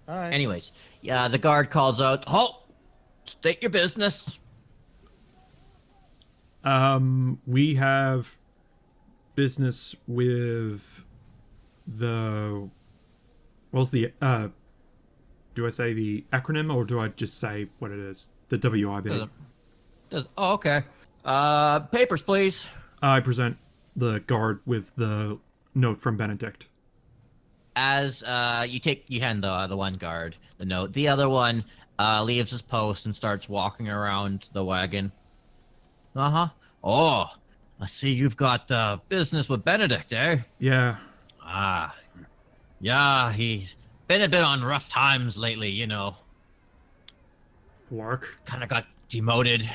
All right. Anyways, the guard calls out, "Halt! State your business." We have business with the. What's the do I say the acronym or do I just say what it is? The WIB. Oh, okay. Papers, please. I present the guard with the note from Benedict. As you hand the one guard the note, the other one leaves his post and starts walking around the wagon. Oh, I see you've got business with Benedict, eh? Yeah. Ah, yeah, he's been a bit on rough times lately, you know. Work. Kind of got demoted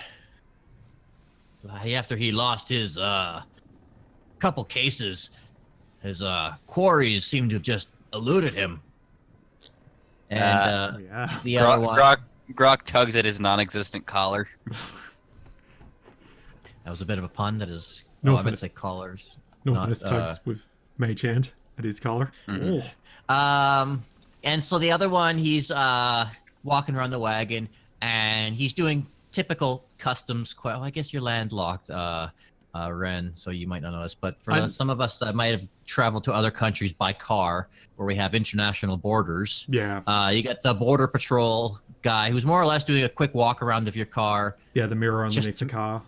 after he lost his couple cases. His quarries seem to have just eluded him. And Yeah. the other one. Groc tugs at his non-existent collar. That was a bit of a pun. That is. No I meant to offense. say collars. Norfinas not, tugs with mage hand at his collar. Mhm. Oh. And so the other one, he's walking around the wagon, and he's doing typical customs. Well, I guess you're landlocked, Ren, so you might not know this. But for some of us that might have traveled to other countries by car, where we have international borders, Yeah. you got the border patrol guy who's more or less doing a quick walk around of your car. Yeah, the mirror Just underneath the car.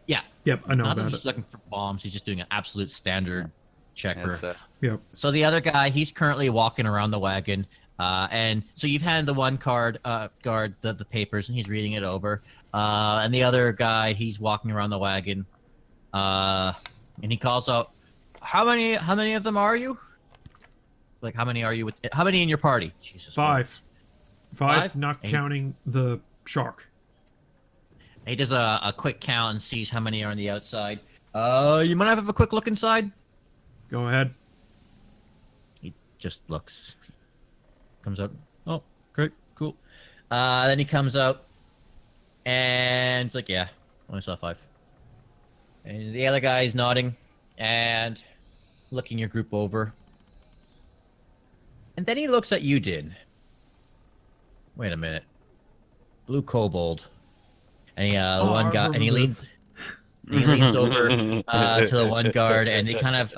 Yeah, Yep, I know not that about he's it. looking for bombs. He's just doing an absolute standard checker. That's, Yep. So the other guy, he's currently walking around the wagon, and so you've handed the one guard the papers, and he's reading it over. And the other guy, he's walking around the wagon, and he calls out, "How many of them are you? Like, how many are you with? How many in your party?" Jesus. Five. Christ. Five, Five? not Eight. counting the shark. He does a quick count and sees how many are on the outside. You might have a quick look inside. Go ahead. He just looks. Comes out. Oh, great, cool. Then he comes out, and it's like, yeah, only saw 5. And the other guy is nodding and looking your group over. And then he looks at you, Dynn. Wait a minute. Blue kobold. And he, the Oh, one I guy, and he remember leans. this. And he leans over to the one guard, and they kind of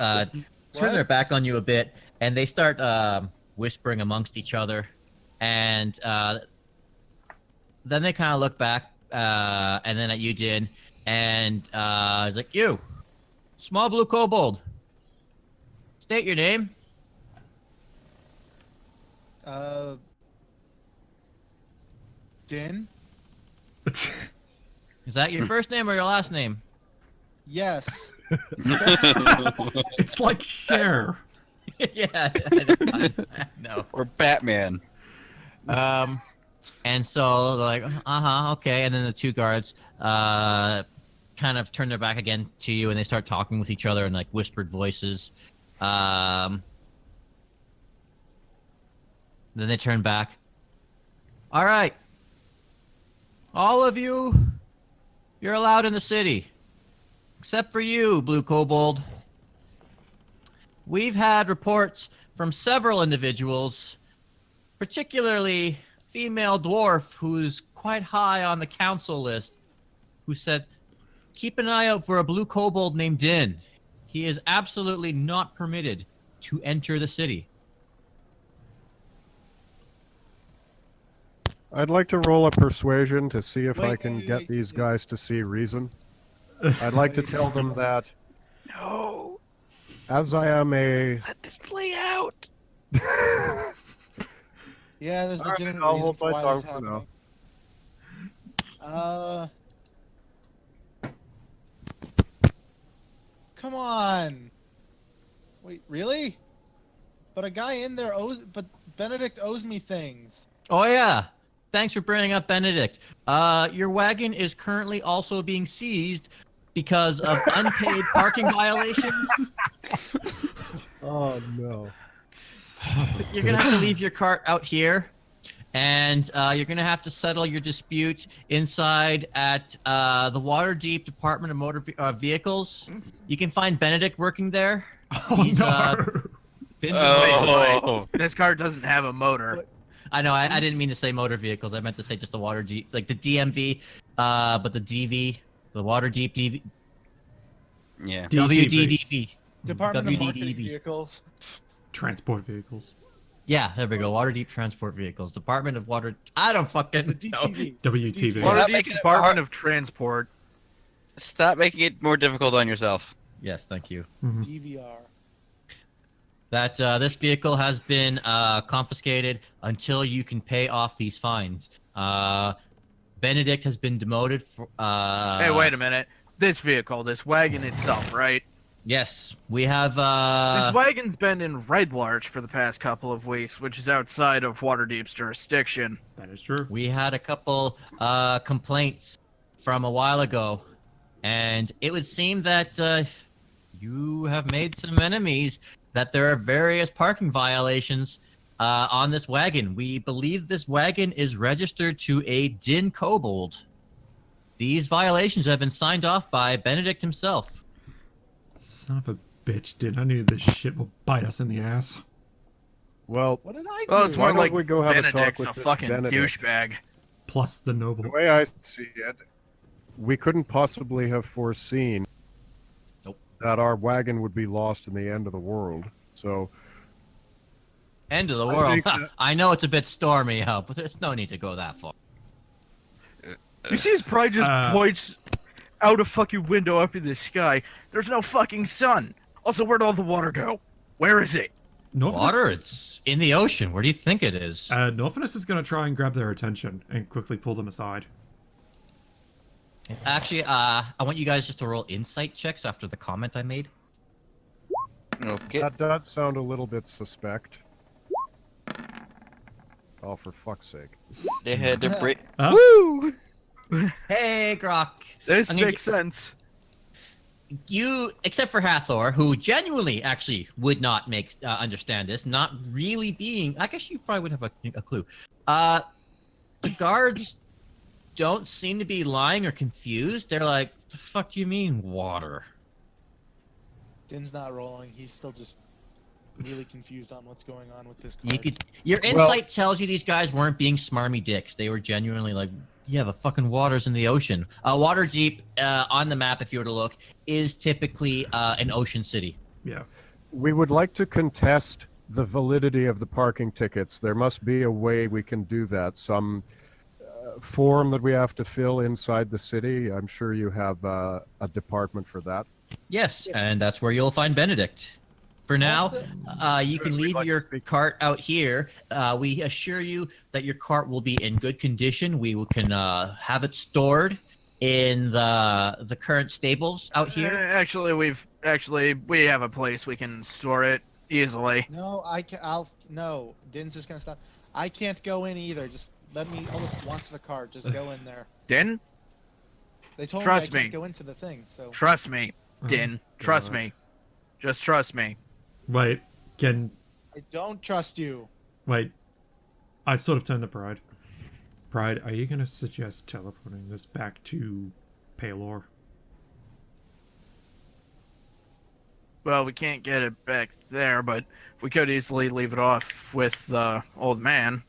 turn their back on you a bit, and they start whispering amongst each other. And then they kind of look back, and then at you, Dynn, and he's like, "You, small blue kobold. State your name." Dynn? Is that your first name or your last name? Yes. It's like Cher. Yeah, no. Or Batman. And so they're like, okay. And then the two guards kind of turn their back again to you, and they start talking with each other in like whispered voices. Then they turn back. All right, all of you, you're allowed in the city, except for you, Blue Kobold. We've had reports from several individuals, particularly female dwarf who's quite high on the council list, who said, keep an eye out for a blue kobold named Dynn. He is absolutely not permitted to enter the city. I'd like to roll a persuasion to see if I can get wait. these guys to see reason. I'd like to tell them that No, as I am a... let this play out. Yeah, there's Alright, legitimate I'll reason hold for my why tongue this for happening. Come on. Wait, really? But a guy in there owes. But Benedict owes me things. Oh yeah, thanks for bringing up Benedict. Your wagon is currently also being seized because of unpaid parking violations. Oh, no. You're gonna have to leave your cart out here, and you're gonna have to settle your dispute inside at the Waterdeep Department of Motor Vehicles. You can find Benedict working there. Oh, He's, no. been Oh, This car doesn't have a motor. I know. I didn't mean to say motor vehicles. I meant to say just the Waterdeep, like the DMV, but the DV, the Waterdeep DV, yeah. WDDV. Department of Marketing WDDV. Vehicles. Transport vehicles. Yeah, there we go. Waterdeep Transport Vehicles. Department of Water. I don't fucking The know. DTV. WTV. Stop Waterdeep making it Department hard. of Transport. Stop making it more difficult on yourself. Yes, thank you. DVR. That this vehicle has been confiscated until you can pay off these fines. Benedict has been demoted for. Hey, wait a minute. This vehicle, this wagon itself, right? Yes, we have. This wagon's been in Red Larch for the past couple of weeks, which is outside of Waterdeep's jurisdiction. That is true. We had a couple complaints from a while ago, and it would seem that you have made some enemies. That there are various parking violations on this wagon. We believe this wagon is registered to a Dynn kobold. These violations have been signed off by Benedict himself. Son of a bitch, dude. I knew this shit will bite us in the ass. Well, What did I do? Well, it's Why more don't like we go have a talk Benedict's with a this fucking Benedict? douchebag. Plus the noble. the way I see it, we couldn't possibly have foreseen Nope. that our wagon would be lost in the end of the world. So, End of the I world. think that- I know it's a bit stormy out, but there's no need to go that far. You see his pride just points out a fucking window up in the sky. There's no fucking sun. Also, where'd all the water go? Where is it? Norfinas, Water? It's in the ocean. Where do you think it is? Norfinas is going to try and grab their attention and quickly pull them aside. Actually, I want you guys just to roll insight checks after the comment I made. Okay. that does sound a little bit suspect. Oh, for fuck's sake. They had to break. Huh? Woo! Hey, Groc. This I'm gonna makes sense. You, except for Hathor, who genuinely actually would not make understand this, not really being. I guess you probably would have a clue. The guards don't seem to be lying or confused. They're like, "The fuck do you mean water?" Din's not rolling. He's still just really confused on what's going on with this You card. could. Your insight tells you these guys weren't being smarmy dicks. They were genuinely like, yeah, the fucking water's in the ocean. Waterdeep, on the map, if you were to look, is typically an ocean city. Yeah. We would like to contest the validity of the parking tickets. There must be a way we can do that. Some form that we have to fill inside the city? I'm sure you have a department for that. Yes, and that's where you'll find Benedict. For now, Also- you can leave your cart out here. We assure you that your cart will be in good condition. We can have it stored in the current stables out here. Actually, we have a place we can store it easily. No, no. Dinn's just gonna stop. I can't go in either. Just let me. I'll just walk to the cart. Just go in there. Dynn, They told Trust me I me. can't go into the thing. So trust me. Dynn, trust me. Just trust me. Wait, I don't trust you. wait. I sort of turned to Pride. Pride, are you going to suggest teleporting this back to Palor? Well, we can't get it back there, but we could easily leave it off with the old man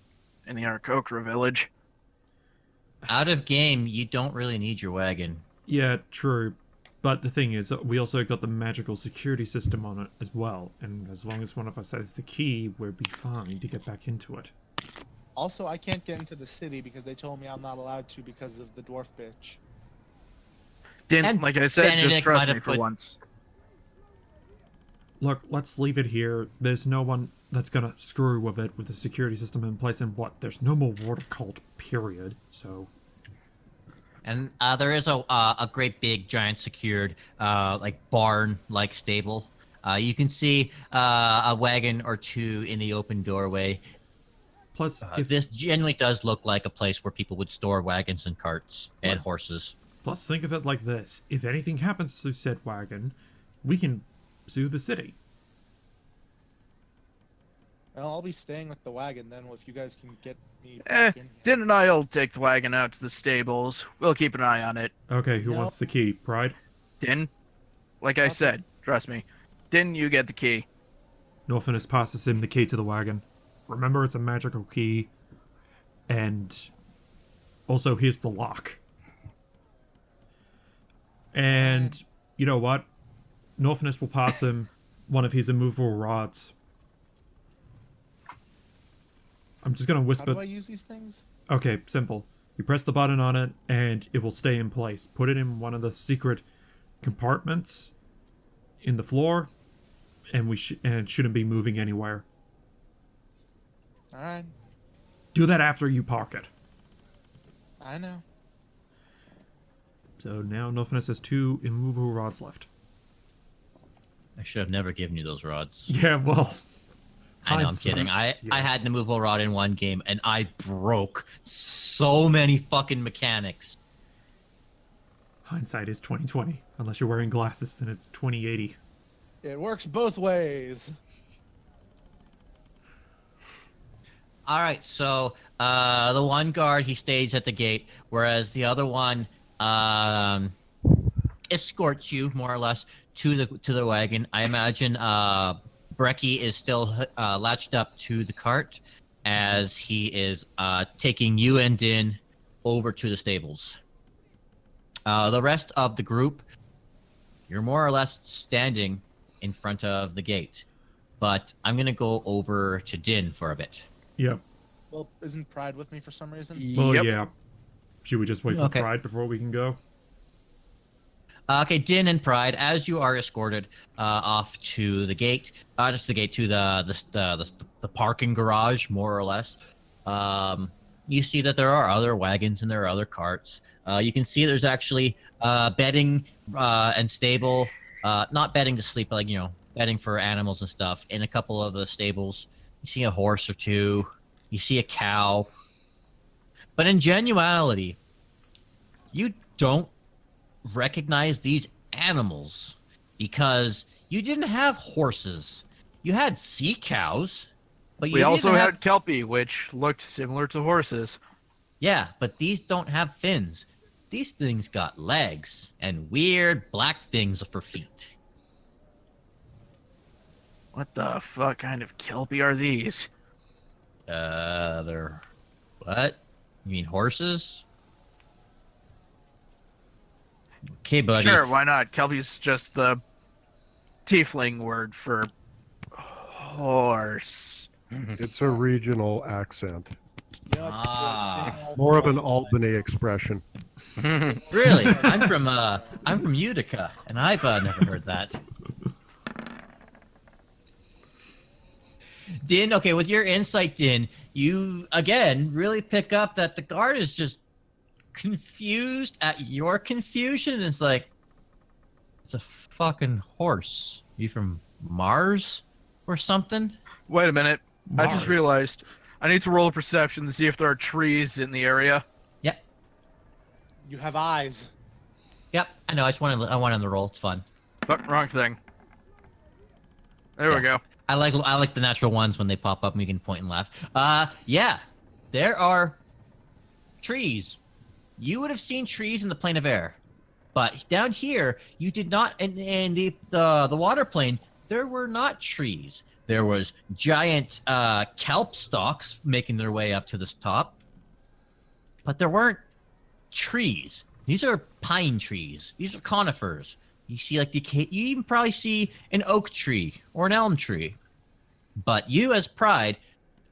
in the Arakokra village. Out of game, you don't really need your wagon. Yeah, true. But the thing is, we also got the magical security system on it as well, and as long as one of us has the key, we'll be fine to get back into it. Also, I can't get into the city because they told me I'm not allowed to because of the dwarf bitch. Dynn, And like I said, Benedict just trust might me have for put- once. Look, let's leave it here. There's no one that's gonna screw with it with the security system in place, and what? There's no more water cult, period, so... And there is a great big giant secured like barn-like stable. You can see a wagon or two in the open doorway. Plus, if This generally does look like a place where people would store wagons and carts and horses. Plus, think of it like this. If anything happens to said wagon, we can sue the city. Well, I'll be staying with the wagon then. If you guys can get me Eh, back in here. Dynn and I'll take the wagon out to the stables. We'll keep an eye on it. Okay, who No. wants the key? Pride? Dynn, like I Okay. said, trust me. Dynn, you get the key. Norfinas passes him the key to the wagon. Remember, it's a magical key. And also, here's the lock. And you know what? Norfinas will pass him one of his immovable rods. I'm just gonna How whisper. do I use these things? Okay, simple. You press the button on it, and it will stay in place. Put it in one of the secret compartments in the floor, and it shouldn't be moving anywhere. All right, Do that after you park it. I know. So now Norfinas has 2 immovable rods left. I should have never given you those rods. Yeah, well... I know, I'm hindsight. kidding. I Yeah. had an immovable rod in one game, and I broke so many fucking mechanics. Hindsight is 2020. Unless you're wearing glasses, and it's 2080. It works both ways. All right, so the one guard, he stays at the gate, whereas the other one escorts you more or less to the wagon. I imagine Brecky is still latched up to the cart as he is taking you and Dynn over to the stables. The rest of the group, you're more or less standing in front of the gate, but I'm gonna go over to Dynn for a bit. Yep. Well, isn't Pride with me for some reason? Well, Yep. yeah. Should we just wait for Okay. Pride before we can go? Okay, Dynn and Pride, as you are escorted off to the gate, just the gate to the parking garage, more or less. You see that there are other wagons and there are other carts. You can see there's actually bedding and stable, not bedding to sleep, but like bedding for animals and stuff in a couple of the stables. You see a horse or two. You see a cow. But in genuality, you don't recognize these animals because you didn't have horses. You had sea cows, but you We didn't also have... had Kelpie, which looked similar to horses. Yeah, but these don't have fins. These things got legs and weird black things for feet. What the fuck kind of Kelpie are these? They're... What? You mean horses? Okay, buddy. Sure, why not? Kelpie's just the tiefling word for horse. It's a regional accent. You know, it's Ah. More of an Albany expression. Really? I'm from Utica, and I've never heard that. Dynn, okay, with your insight, Dynn, you again really pick up that the guard is just confused at your confusion. It's like, it's a fucking horse. You from Mars or something? Wait a minute. I just Mars. realized I need to roll a perception to see if there are trees in the area. Yep. You have eyes. Yep. I know. I wanted to roll. It's fun. Fuck, wrong thing. There we go. I like the natural ones when they pop up and you can point and laugh. Yeah. There are trees. You would have seen trees in the plane of air. But down here, you did not, in the water plane, there were not trees. There was giant kelp stalks making their way up to the top. But there weren't trees. These are pine trees. These are conifers. You see, like, you even probably see an oak tree or an elm tree. But you, as Pride,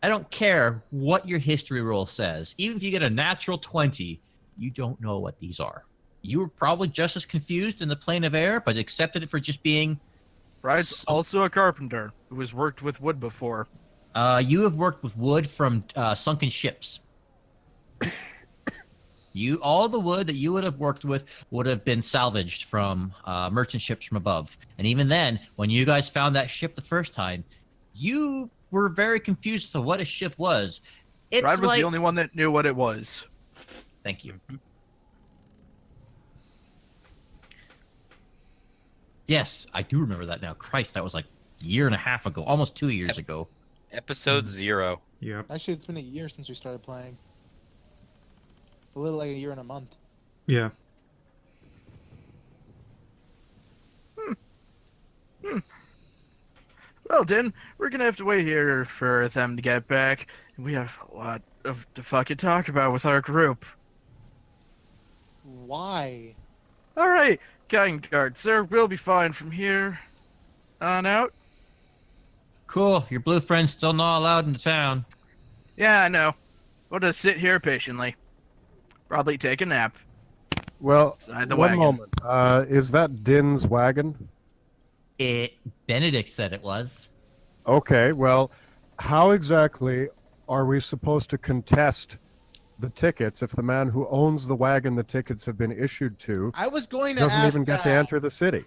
I don't care what your history roll says. Even if you get a natural 20, you don't know what these are. You were probably just as confused in the plane of air, but accepted it for just being... Bride's also a carpenter who has worked with wood before. You have worked with wood from sunken ships. All the wood that you would have worked with would have been salvaged from merchant ships from above. And even then, when you guys found that ship the first time, you were very confused as to what a ship was. It's Bride was like... the only one that knew what it was. Thank you. Yes, I do remember that now. Christ, that was like a year and a half ago, almost 2 years ago. Episode 0. Yep. Actually, it's been a year since we started playing. A little like a year and a month. Yeah. Well, Dynn, we're gonna have to wait here for them to get back. We have a lot to fucking talk about with our group. Why? All right, Gang Guard, sir, we'll be fine from here on out. Cool. Your blue friend's still not allowed in the town. Yeah, I know. We'll just sit here patiently. Probably take a nap. Well, Inside the one wagon. moment. Is that Dynn's wagon? Benedict said it was. Okay, well, how exactly are we supposed to contest the tickets if the man who owns the wagon the tickets have been issued to I was going to doesn't ask even get to that. enter the city?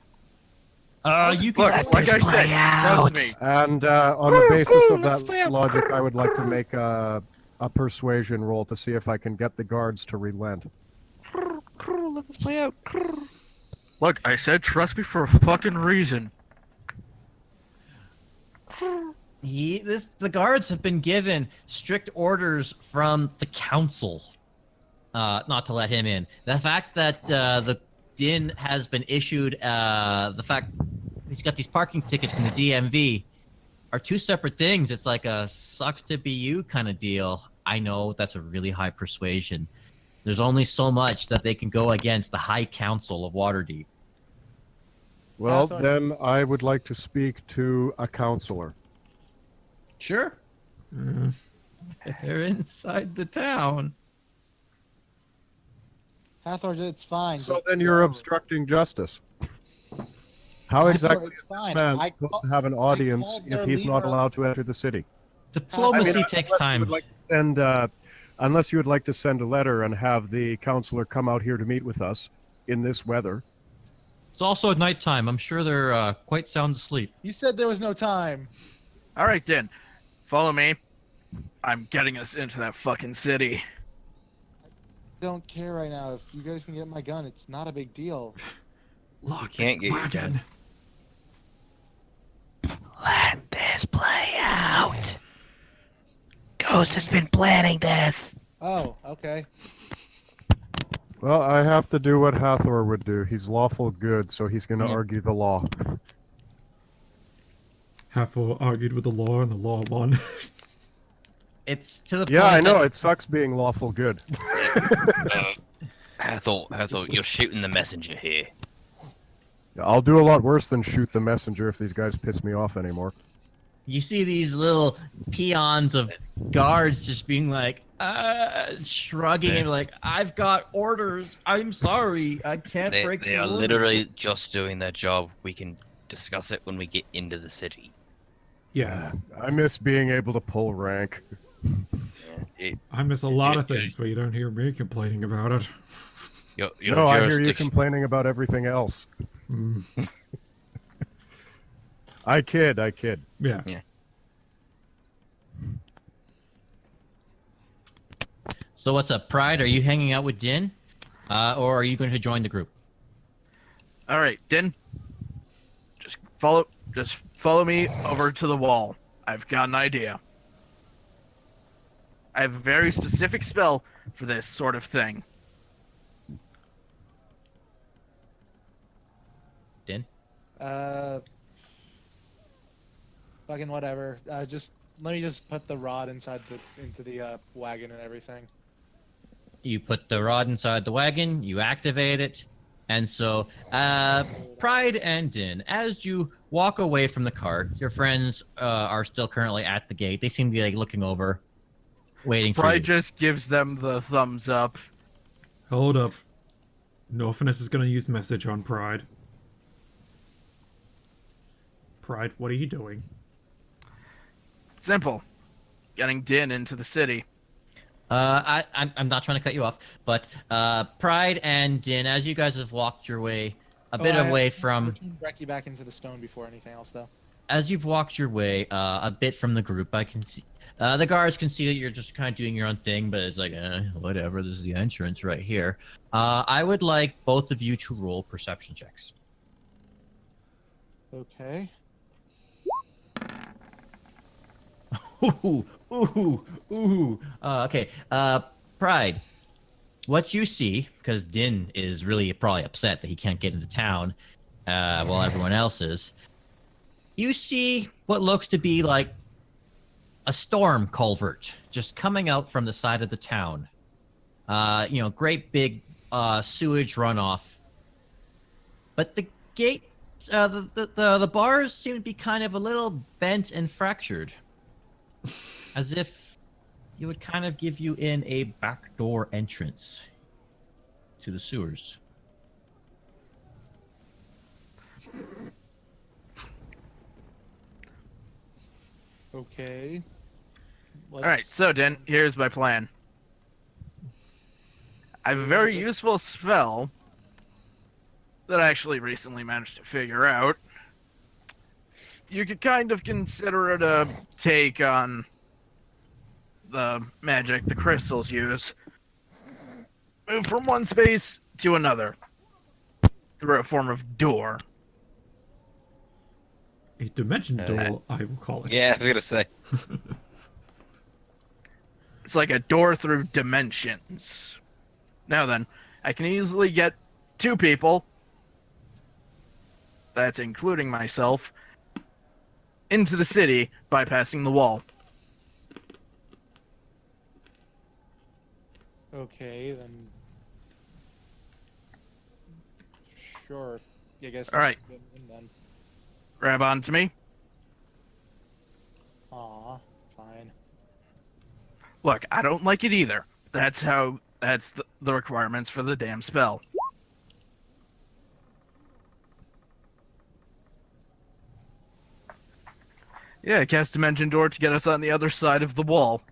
You can Look, like I said, trust me. And on the basis of that logic, I would like to make a persuasion roll to see if I can get the guards to relent. Let this play out. Look, I said trust me for a fucking reason. The guards have been given strict orders from the council not to let him in. The fact that the Dynn has been issued the fact he's got these parking tickets from the DMV are two separate things. It's like a sucks to be you kind of deal. I know that's a really high persuasion. There's only so much that they can go against the High Council of Waterdeep. Well, Hathor. then I would like to speak to a counselor. Sure. They're inside the town. Hathor, it's fine. So just then you're go. obstructing justice. How Hathor, exactly it's is this fine. man I supposed call- to have an audience called if their he's not leader. allowed to enter the city? Diplomacy takes unless you time. would like to send, unless you would like to send a letter and have the counselor come out here to meet with us in this weather. It's also nighttime. I'm sure they're quite sound asleep. You said there was no time. All right, Dynn, follow me. I'm getting us into that fucking city. I don't care right now. If you guys can get my gun, it's not a big deal. Look, can't get your wagon. Let this play out. Ghost has been planning this. Oh, okay. Well, I have to do what Hathor would do. He's lawful good, so he's going to Yeah. argue the law. Hathor argued with the law, and the law won. It's to the Yeah, point I know. that- It sucks being lawful good. Hathor, you're shooting the messenger here. I'll do a lot worse than shoot the messenger if these guys piss me off anymore. You see these little peons of guards just being like, Shrugging and like, I've got orders. I'm sorry. I can't break They the are order. literally just doing their job. We can discuss it when we get into the city. Yeah, I miss being able to pull rank. I miss a lot of things, but you don't hear me complaining about it. Your No, I hear you jurisdiction- complaining about everything else. I kid. Yeah. So what's up, Pride? Are you hanging out with Dynn? Or are you going to join the group? All right, Dynn. Just follow me over to the wall. I've got an idea. I have a very specific spell for this sort of thing. Dynn? Fucking whatever. Just let me just put the rod into the wagon and everything. You put the rod inside the wagon, you activate it, and so Pride and Dynn, as you walk away from the cart, your friends are still currently at the gate. They seem to be like looking over, waiting for you. Pride just gives them the thumbs up. Hold up. Norfinas is going to use message on Pride. Pride, what are you doing? Simple. Getting Dynn into the city. I'm not trying to cut you off, but Pride and Dynn, as you guys have walked your way a bit away from... Brecky back into the stone before anything else, though. As you've walked your way a bit from the group, I can see... the guards can see that you're just kind of doing your own thing, but it's like, whatever, this is the entrance right here. I would like both of you to roll perception checks. Okay. Ooh. Okay. Pride. What you see, because Dynn is really probably upset that he can't get into town while everyone else is, you see what looks to be like a storm culvert just coming out from the side of the town. Great big sewage runoff. But the gate, the bars seem to be kind of a little bent and fractured. As if it would kind of give you in a backdoor entrance to the sewers. Okay. All right, so Dynn, here's my plan. I have a very useful spell that I actually recently managed to figure out. You could kind of consider it a take on the magic the crystals use. Move from one space to another through a form of door. A dimension door, I will call it. Yeah, I was gonna say. It's like a door through dimensions. Now then, I can easily get 2 people, that's including myself, into the city bypassing the wall. Okay, then. Sure. I guess. All right. Then. Grab onto me. Aw, fine. Look, I don't like it either. That's the requirements for the damn spell. Yeah, cast Dimension Door to get us on the other side of the wall.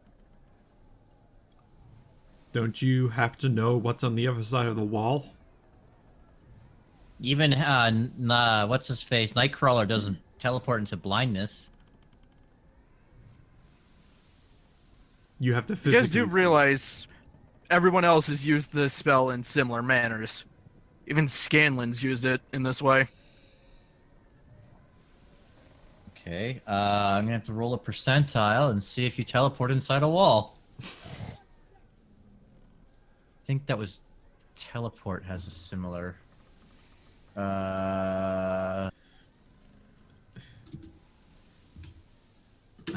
Don't you have to know what's on the other side of the wall? Even, what's his face? Nightcrawler doesn't teleport into blindness. You have to You physically... guys do realize everyone else has used this spell in similar manners. Even Scanlan's used it in this way. Okay, I'm gonna have to roll a percentile and see if you teleport inside a wall. I think that was teleport has a similar. I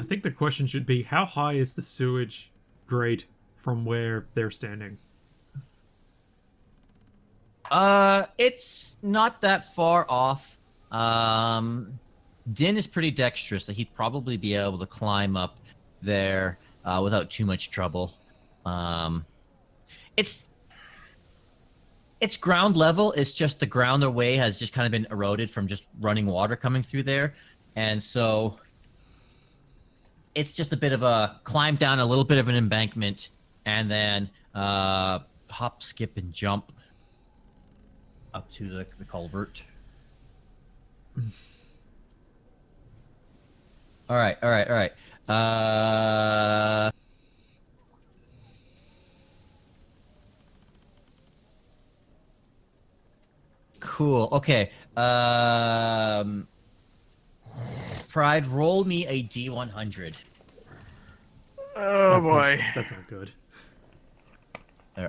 think the question should be, how high is the sewage grade from where they're standing? It's not that far off. Dynn is pretty dexterous that he'd probably be able to climb up there without too much trouble. It's ground level. It's just the ground away has just kind of been eroded from just running water coming through there, and so it's just a bit of a climb down a little bit of an embankment, and then hop, skip, and jump up to the culvert. All right. Cool. Okay. Pride, roll me a D100. Oh boy. That's not good.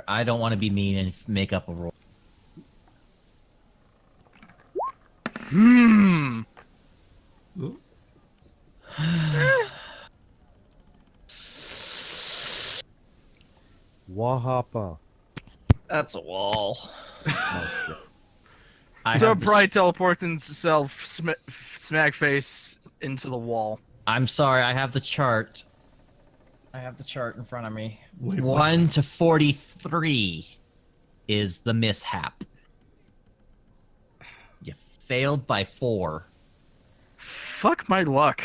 I don't want to be mean and make up a roll. Ooh. Wahapa. That's a wall. Oh, shit. So Pride teleports himself smack face into the wall. I'm sorry, I have the chart. I have the chart in front of me. Wait, what? 1 to 43 is the mishap. You failed by 4. Fuck my luck.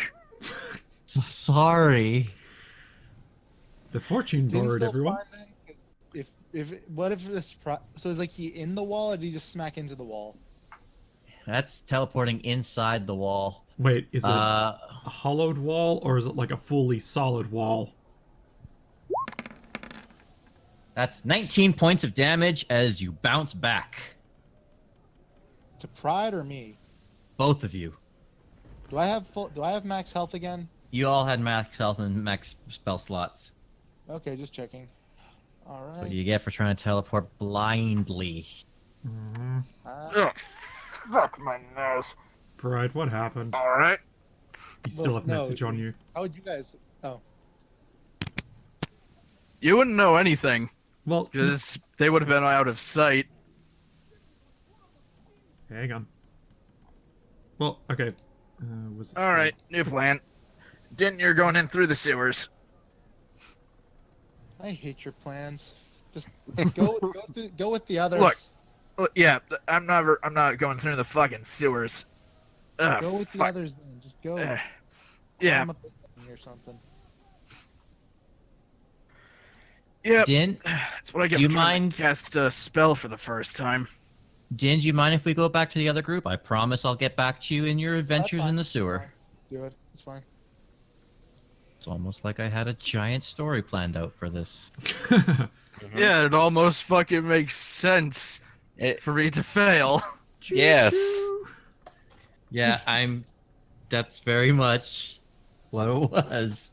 Sorry. The fortune Didn't board, still everyone. fine then? What if this so is like he in the wall or did he just smack into the wall? That's teleporting inside the wall. Wait, is it a hollowed wall or is it like a fully solid wall? That's 19 points of damage as you bounce back. To Pride or me? Both of you. Do I have max health again? You all had max health and max spell slots. Okay, just checking. All That's right. what you get for trying to teleport blindly. Ugh, fuck my nose. Pride, what happened? All right. You still Well, have no, message on you. How would you guys? Oh, You wouldn't know anything Well, because they would have been out of sight. hang on. Well, okay. Was this All right, new plan. Didn't you're going in through the sewers? I hate your plans. Just go with the others. Look. Well, yeah, I'm not going through the fucking sewers. Ugh, Go with the fuck. others then. Just go. Yeah, Climb up this thing or something. yeah. Dynn, That's what I get do you for trying mind- to cast a spell for the first time. do you mind if we go back to the other group? I promise I'll get back to you in your adventures fine. in the sewer. Do it. It's fine. It's almost like I had a giant story planned out for this. Yeah, it almost fucking makes sense for me to fail. Yes. Yeah, that's very much what it was.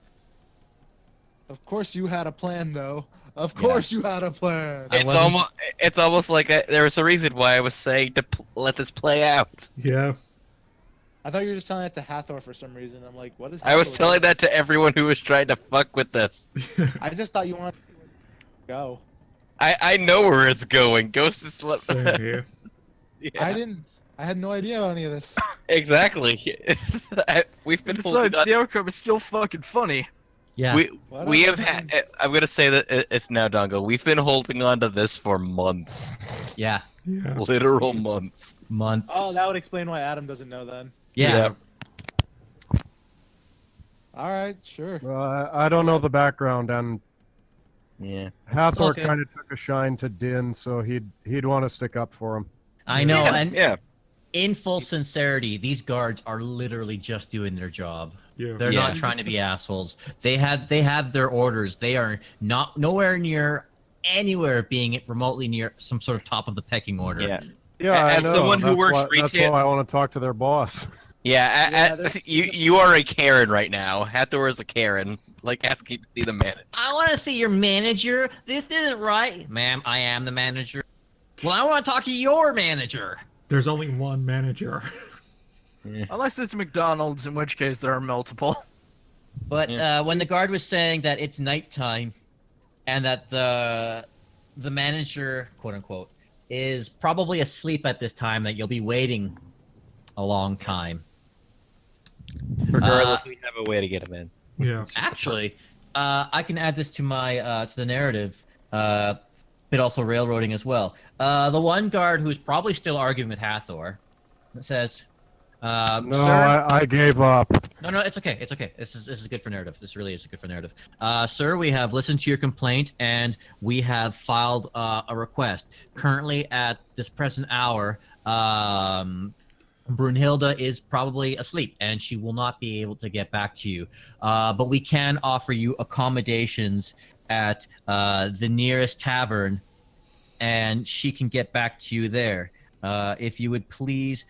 Of course you had a plan, though. Of course you had a plan. I It's wasn't- almost like there was a reason why I was saying to let this play out. Yeah. I thought you were just telling that to Hathor for some reason. I'm like, what is? I was Hathor telling doing? that to everyone who was trying to fuck with this. I just thought you wanted to see where you go. I know where it's going. Ghost is what. Same here. Yeah, I didn't. I had no idea about any of this. exactly. We've been holding Besides, on. the outcome is still fucking funny. Yeah. We have had. I'm gonna say that it's now, Dongo. We've been holding on to this for months, Yeah. Yeah. literal months. Months. Oh, that would explain why Adam doesn't know then. yeah. All right, sure. Well, I don't know the background, and Yeah. Hathor Okay. kind of took a shine to Dynn, so he'd want to stick up for him. I know, Yeah, and yeah. in full sincerity, these guards are literally just doing their job. Yeah. They're Yeah. not trying to be assholes. They have their orders. They are not nowhere near anywhere being remotely near some sort of top of the pecking order. Yeah. Yeah, I As know. someone who that's works why, That's retail- why I want to talk to their boss. Yeah, Yeah, there's- you are a Karen right now. Hathor is a Karen. Like, asking to see the manager. I want to see your manager. This isn't right, ma'am. I am the manager. Well, I want to talk to your manager. There's only one manager. Unless it's McDonald's, in which case there are multiple. But when the guard was saying that it's nighttime, and that the manager, quote unquote, is probably asleep at this time, that you'll be waiting a long time. Regardless, we have a way to get him in. Yeah. Actually, I can add this to my to the narrative, but also railroading as well. The one guard who's probably still arguing with Hathor says, No, "Sir, I gave up. no, it's okay, it's okay. This is good for narrative. This really is good for narrative. Sir, we have listened to your complaint and we have filed a request. Currently, at this present hour, Brunhilde is probably asleep and she will not be able to get back to you. But we can offer you accommodations at the nearest tavern, and she can get back to you there. If you would please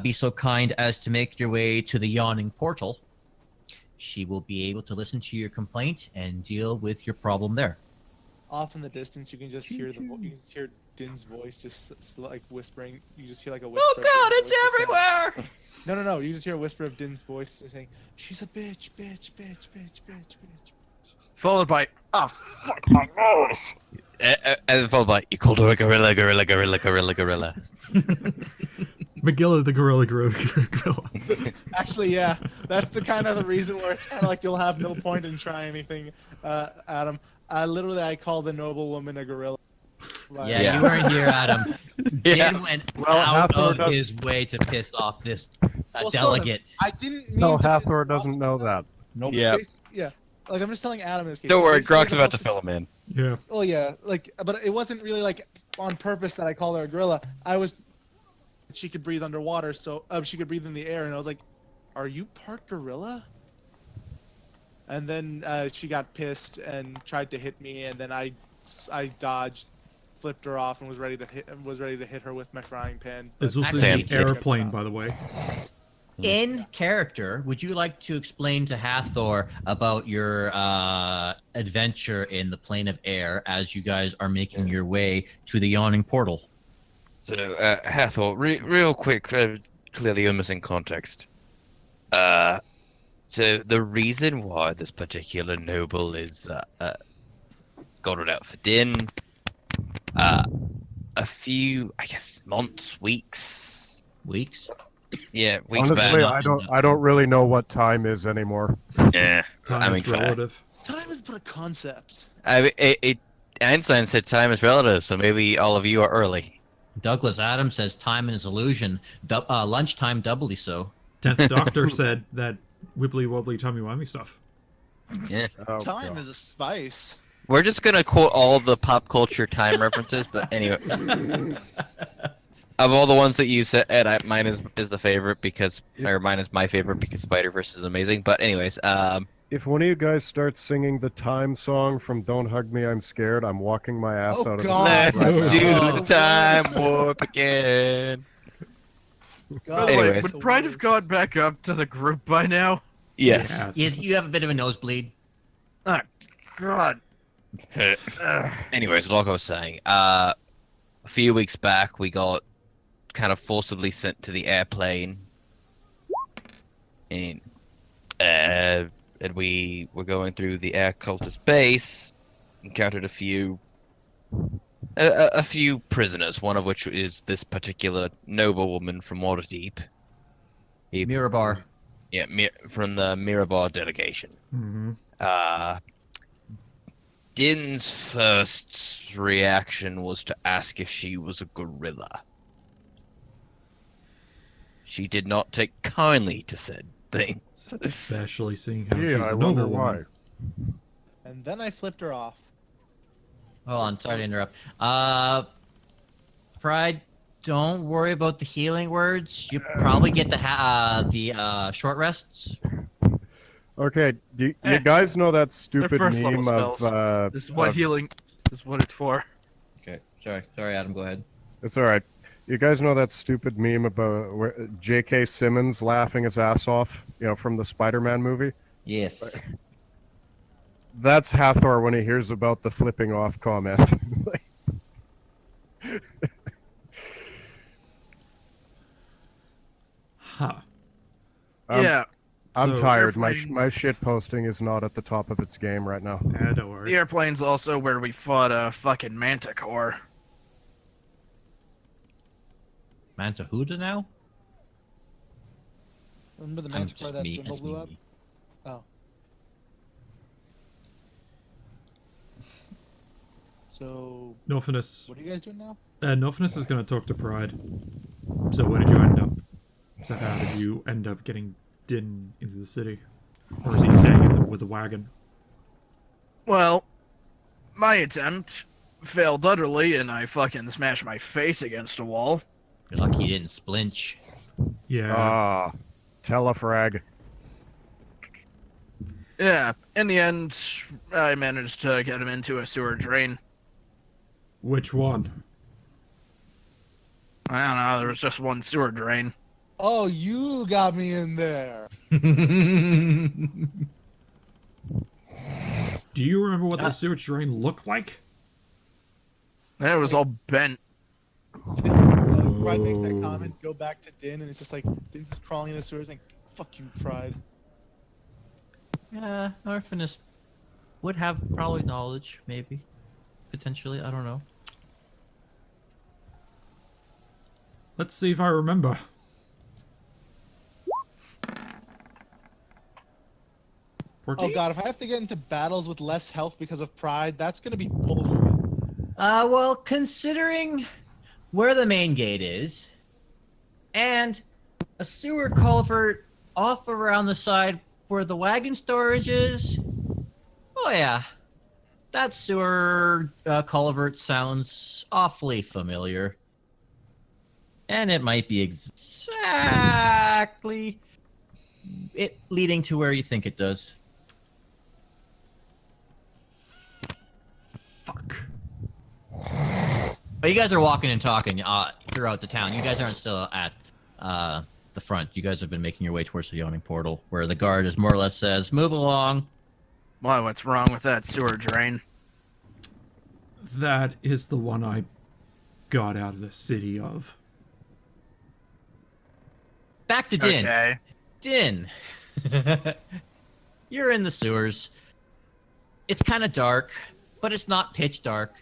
be so kind as to make your way to the yawning portal, she will be able to listen to your complaint and deal with your problem there." Off in the distance, you can just hear you can just hear Dynn's voice just like whispering. You just hear like a whisper. Oh of God, Dynn's it's voice just everywhere! No. You just hear a whisper of Dynn's voice just saying, "She's a bitch, bitch, bitch, bitch, bitch, bitch." Followed by, oh, fuck my nose. And then followed by, you called her a gorilla. Magilla the gorilla. Actually, yeah, that's the kind of the reason where it's kind of like you'll have no point in trying anything, Adam. Literally, I called the noble woman a gorilla. Yeah, you weren't here, Adam. Dynn went out Hathor of his way to piss off this Well, delegate. I didn't mean No, to Hathor doesn't know that. Nope. Yeah. Yeah. Like I'm just telling Adam in this case. Don't worry, Basically, Groc's the about to most- fill him in. Yeah. Oh yeah, like, but it wasn't really like on purpose that I called her a gorilla. I was, she could breathe underwater, so she could breathe in the air, and I was like, "Are you part gorilla?" And then she got pissed and tried to hit me, and then I dodged, flipped her off, and was ready to hit her with my frying pan. This was Actually, an airplane, by the way. In character, would you like to explain to Hathor about your adventure in the plane of air as you guys are making your way to the yawning portal? So, Hathor, real quick, clearly you're missing context. So the reason why this particular noble is got it out for Dynn, a few, I guess, months, weeks. Yeah, weeks Honestly, back. I don't really know what time is anymore. Yeah, Time is fair. relative. Time is but a concept. Einstein said time is relative, so maybe all of you are early. Douglas Adams says time is illusion. Lunchtime doubly so. 10th Doctor said that wibbly wobbly tummy wummy stuff. Yeah. Oh, Time God. is a spice. We're just gonna quote all the pop culture time references, but anyway. Of all the ones that you said, Ed, mine is the favorite because, or mine is my favorite because Spider-Verse is amazing. But anyways, If one of you guys starts singing the time song from Don't Hug Me, I'm Scared, I'm walking my ass Oh, out of God. the seat let's right do now. the time warp again. God, Wait, Anyways. would Pride have gone back up to the group by now? Yes. You have a bit of a nosebleed. Oh, God. Anyways, like I was saying, a few weeks back we got kind of forcibly sent to the airplane, and we were going through the air cultist base, encountered a few prisoners, one of which is this particular noble woman from Waterdeep. Mirabar. Yeah, from the Mirabar delegation. Mm-hmm. Dynn's first reaction was to ask if she was a gorilla. She did not take kindly to said thing. Especially seeing how Gee, she's I a wonder noble why. woman. And then I flipped her off. Hold on, sorry to interrupt. Pride, don't worry about the healing words. You probably get the short rests. Okay, do you guys know that stupid first level meme of spells. This is what healing. This is what it's for. Okay, sorry, Adam, go ahead. It's all right. You guys know that stupid meme about J.K. Simmons laughing his ass off, from the Spider-Man movie? Yes. That's Hathor when he hears about the flipping off comment. Huh. Yeah, I'm So- tired. My Airplane. shit posting is not at the top of its game right now. Yeah, don't worry. the airplane's also where we fought a fucking manticore. Mantahuda now? Remember the I'm manticore just that me Dwindle as blew up? me. Oh. So, Norfinas. what are you guys doing now? Norfinas is going to talk to Pride. So where did you end up? So how did you end up getting Dynn into the city? Or is he staying with the wagon? Well, my attempt failed utterly, and I fucking smashed my face against a wall. You're lucky you didn't splinch. Yeah. Ah, telefrag. Yeah, in the end, I managed to get him into a sewer drain. Which one? I don't know, there was just one sewer drain. Oh, you got me in there. Do you remember what the sewage drain looked like? It was all bent. Pride makes that comment, go back to Dynn, and it's just like, Dynn's just crawling in the sewers like, fuck you, Pride. Yeah, Norfinas would have probably knowledge, maybe. Potentially, I don't know. Let's see if I remember. Oh god, if I have to get into battles with less health because of Pride, that's gonna be bullshit. Well, considering where the main gate is, and a sewer culvert off around the side where the wagon storage is, oh yeah, that sewer culvert sounds awfully familiar. And it might be exactly it leading to where you think it does. Fuck. But you guys are walking and talking throughout the town. You guys aren't still at the front. You guys have been making your way towards the yawning portal, where the guard is more or less says, "Move along." Why, what's wrong with that sewer drain? That is the one I got out of the city of. Back to Dynn. Okay. Dynn. You're in the sewers. It's kind of dark, but it's not pitch dark.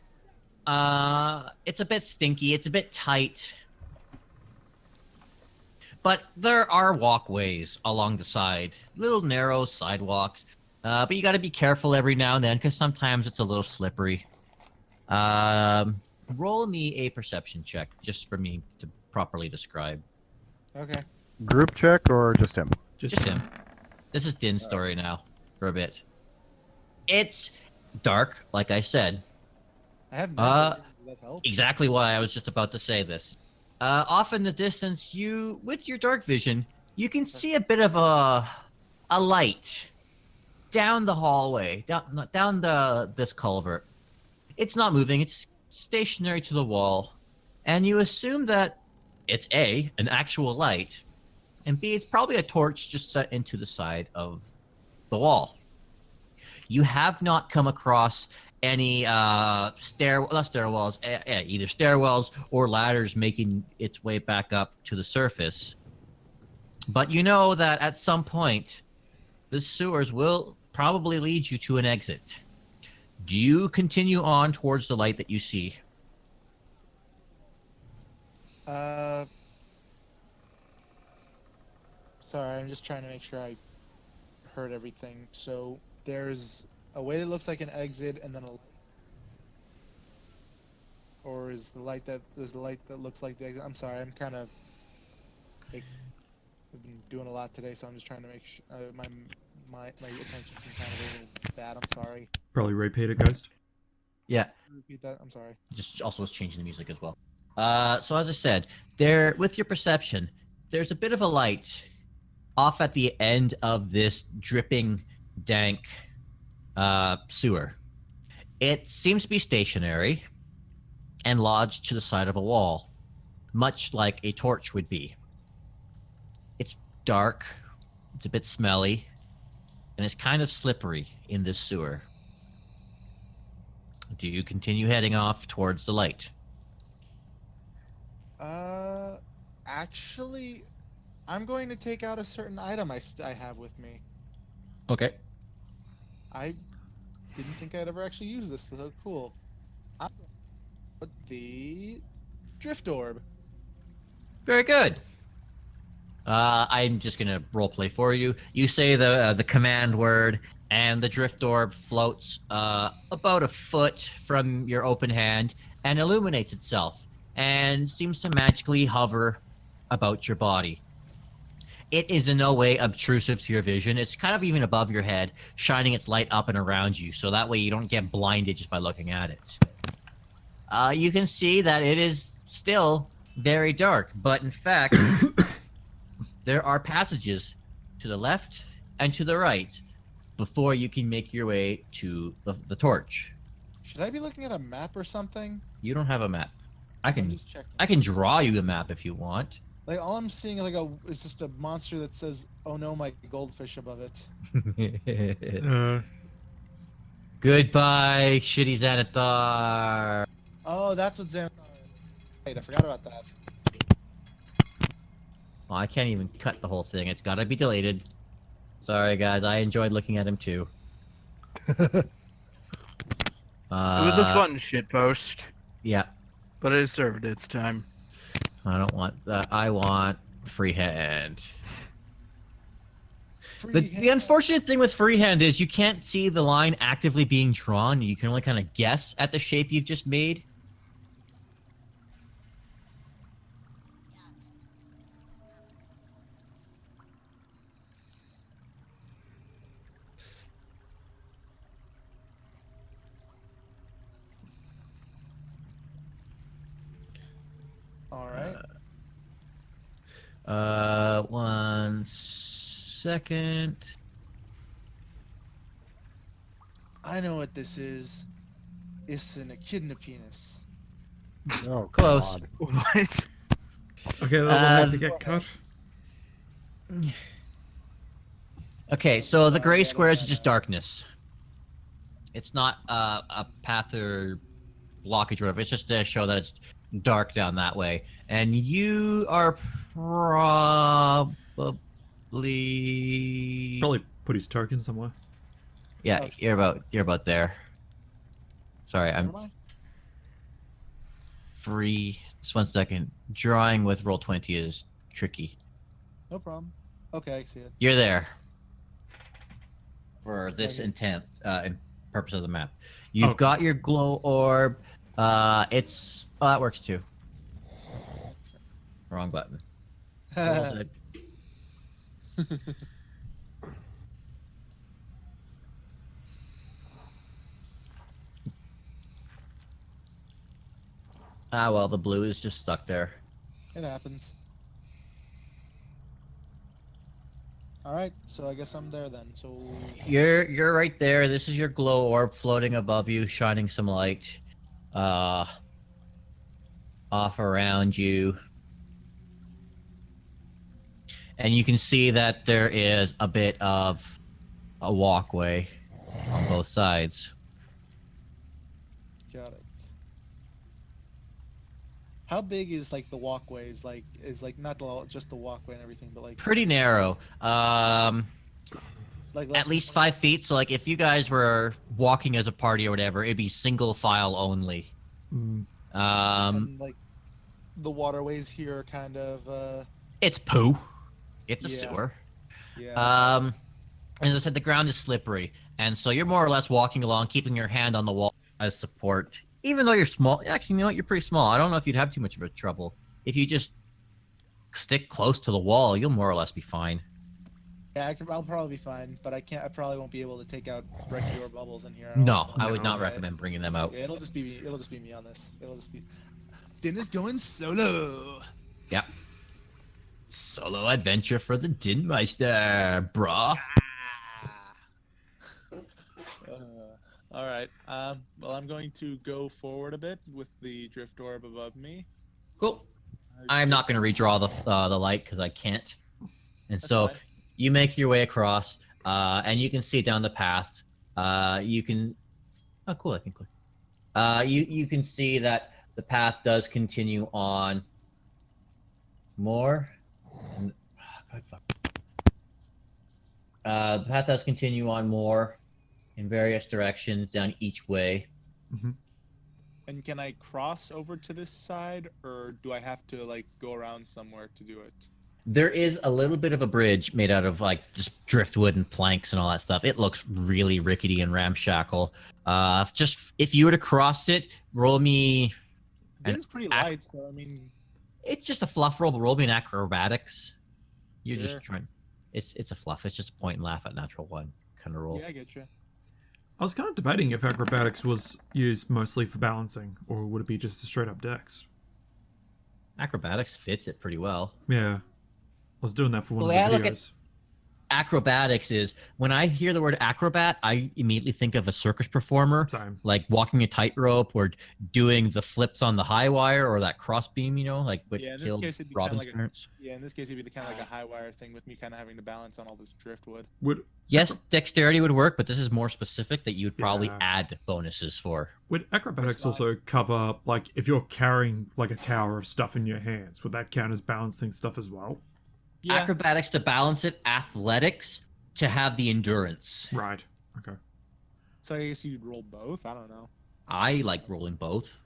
It's a bit stinky. It's a bit tight. But there are walkways along the side. Little narrow sidewalks. But you got to be careful every now and then because sometimes it's a little slippery. Roll me a perception check just for me to properly describe. Okay. Group check or just him? Just him. This is Dynn's story now for a bit. It's dark, like I said. I have no idea if that helps. Exactly why I was just about to say this. Off in the distance, with your dark vision, you can see a bit of a light down the hallway, down this culvert. It's not moving. It's stationary to the wall, and you assume that it's A, an actual light, and B, it's probably a torch just set into the side of the wall. You have not come across any either stairwells or ladders making its way back up to the surface. But you know that at some point, the sewers will probably lead you to an exit. Do you continue on towards the light that you see? Sorry, I'm just trying to make sure I heard everything. So there's a way that looks like an exit, and then a light. Or is the light that looks like the exit? I'm sorry, I'm kind of like, I've been doing a lot today, so I'm just trying to make sure my attention's been kind of a little bad. I'm sorry. Probably repeat it, Ghost. Yeah. Repeat that. I'm sorry. Just also was changing the music as well. So as I said, with your perception, there's a bit of a light off at the end of this dripping, dank sewer. It seems to be stationary and lodged to the side of a wall, much like a torch would be. It's dark, it's a bit smelly, and it's kind of slippery in this sewer. Do you continue heading off towards the light? Actually, I'm going to take out a certain item I have with me. Okay. I didn't think I'd ever actually use this, but so cool. I'm going to put the drift orb. Very good. I'm just gonna roleplay for you. You say the command word, and the drift orb floats about a foot from your open hand and illuminates itself, and seems to magically hover about your body. It is in no way obtrusive to your vision. It's kind of even above your head, shining its light up and around you, so that way you don't get blinded just by looking at it. You can see that it is still very dark, but in fact, there are passages to the left and to the right before you can make your way to the torch. Should I be looking at a map or something? You don't have a map. I I'm can just checking. I can draw you a map if you want. Like all I'm seeing is just a monster that says, "Oh no, my goldfish" above it. Goodbye, shitty Xanathar. Oh, that's what Xanathar is. Wait, I forgot about that. Oh, I can't even cut the whole thing. It's gotta be deleted. Sorry, guys. I enjoyed looking at him too. It was a fun shitpost, Yeah, but it served its time. I don't want that. I want freehand. The unfortunate thing with freehand is you can't see the line actively being drawn. You can only kind of guess at the shape you've just made. All right. 1 second. I know what this is. It's an echidna penis. Oh, Close. God. What? Okay, that one had to get cut. Okay, so the gray squares are just darkness. It's not a path or blockage or whatever. It's just to show that it's dark down that way. And you are probably Probably put his token somewhere. yeah, you're about there. Sorry, I'm Am I? free. Just 1 second. Drawing with Roll20 is tricky. No problem. Okay, I see it. You're there for this Okay. intent, in purpose of the map. You've Okay. got your glow orb. It's that works too. Wrong button. Roll said. Ah, well, the blue is just stuck there. It happens. All right, so I guess I'm there then. So You're right there. This is your glow orb floating above you, shining some light off around you. And you can see that there is a bit of a walkway on both sides. got it. How big is like the walkways? Like not just the walkway and everything, but like Pretty narrow. like At least 5 feet. So, like, if you guys were walking as a party or whatever, it'd be single file only. and, like the waterways here are kind of It's poo. It's a Yeah. sewer. yeah. As I said, the ground is slippery, and so you're more or less walking along, keeping your hand on the wall as support. Even though you're small, actually, you know what? You're pretty small. I don't know if you'd have too much of a trouble. If you just stick close to the wall, you'll more or less be fine. Yeah, I'll probably be fine, but I probably won't be able to take out Brecky or Bubbles in here. No, I would No, not right? recommend bringing them out. Yeah, it'll just be me on this. It'll just be. Dynn is going solo. Yep. Solo adventure for the Dinmeister, brah. All right. Well, I'm going to go forward a bit with the drift orb above me. Cool. I'm not going to redraw the light because I can't. And so fine. you make your way across, and you can see down the path. You can. Oh, cool! I can click. You can see that the path does continue on. More. The path does continue on more in various directions down each way. And can I cross over to this side, or do I have to like go around somewhere to do it? There is a little bit of a bridge made out of like just driftwood and planks and all that stuff. It looks really rickety and ramshackle. Just if you were to cross it, roll me. Dinn's pretty light, so I mean, It's just a fluff roll, but roll me an acrobatics. You're Sure. just trying. It's a fluff. It's just a point and laugh at natural one kind of roll. yeah, I get you. I was kind of debating if acrobatics was used mostly for balancing, or would it be just a straight up dex? Acrobatics fits it pretty well. Yeah. I was doing that for one The of way I the look at videos. acrobatics is when I hear the word acrobat, I immediately think of a circus performer, Same. like walking a tightrope or doing the flips on the high wire or that cross beam, you know, like what Yeah, in this killed case, it'd be kinda Robin's like a- parents. Yeah, in this case, it'd be the kind of like a high wire thing with me kind of having to balance on all this driftwood. Would Yes, dexterity would work, but this is more specific that you would probably Yeah. add bonuses for. would acrobatics That's also cover, like, if you're carrying like a tower of stuff in your hands, would that count as balancing stuff as well? Yeah, Acrobatics to balance it, athletics to have the endurance. Right. Okay. so I guess you'd roll both. I don't know. I like rolling both.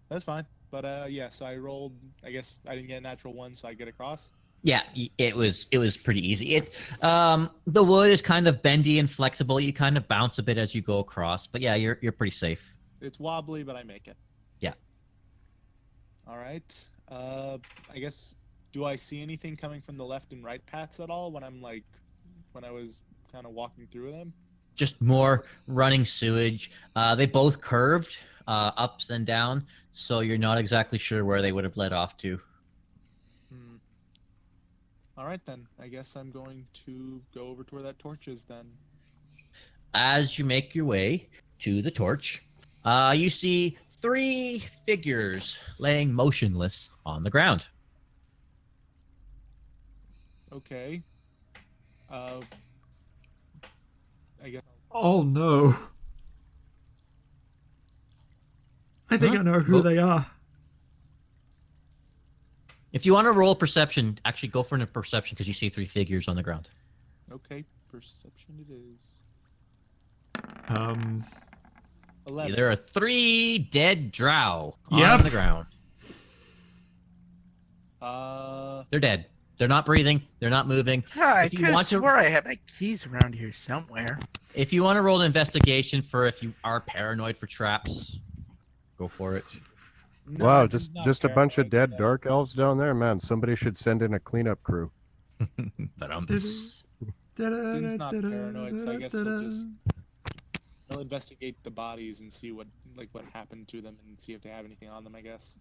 That's fine. But yeah, so I rolled. I guess I didn't get a natural one, so I get across. Yeah, it was pretty easy. The wood is kind of bendy and flexible. You kind of bounce a bit as you go across, but yeah, you're pretty safe. It's wobbly, but I make it. Yeah. All right. I guess. Do I see anything coming from the left and right paths at all when I was kind of walking through them? Just more running sewage. They both curved, ups and down, so you're not exactly sure where they would have led off to. All right then. I guess I'm going to go over to where that torch is then. As you make your way to the torch, you see 3 figures laying motionless on the ground. Okay. I guess. Oh no. I think Huh? I know who Oh. they are. If you want to roll perception, actually go for a perception because you see 3 figures on the ground. Okay. Perception it is. 11. There are 3 dead drow Yep. on the ground. They're dead. They're not breathing. They're not moving. I If you could want to- swear I have my keys around here somewhere. If you want to roll an investigation for if you are paranoid for traps, go for it. No, Wow, I'm not just a bunch of paranoid, dead dark elves down there, man. Somebody should send in a cleanup crew. But Dinn's not paranoid, so I guess he'll investigate the bodies and see what happened to them and see if they have anything on them. I guess.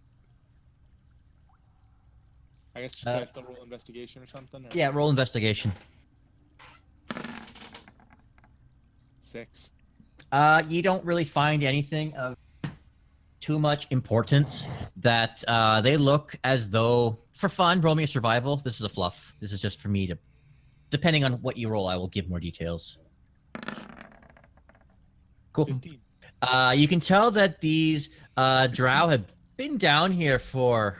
Should I still roll investigation or something? Or? Yeah, roll investigation. 6. You don't really find anything of too much importance. That they look as though, for fun, roll me a survival. This is a fluff. This is just for me to, depending on what you roll, I will give more details. Cool. 15. You can tell that these drow have been down here for,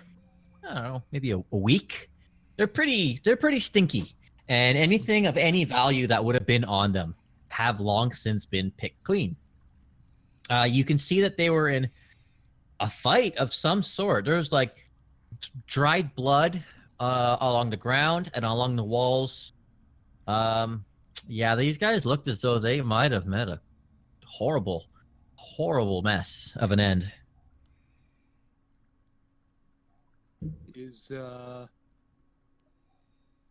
I don't know, maybe a week. They're pretty stinky, and anything of any value that would have been on them have long since been picked clean. You can see that they were in a fight of some sort. There's like dried blood along the ground and along the walls. Yeah, these guys looked as though they might have met a horrible mess of an end.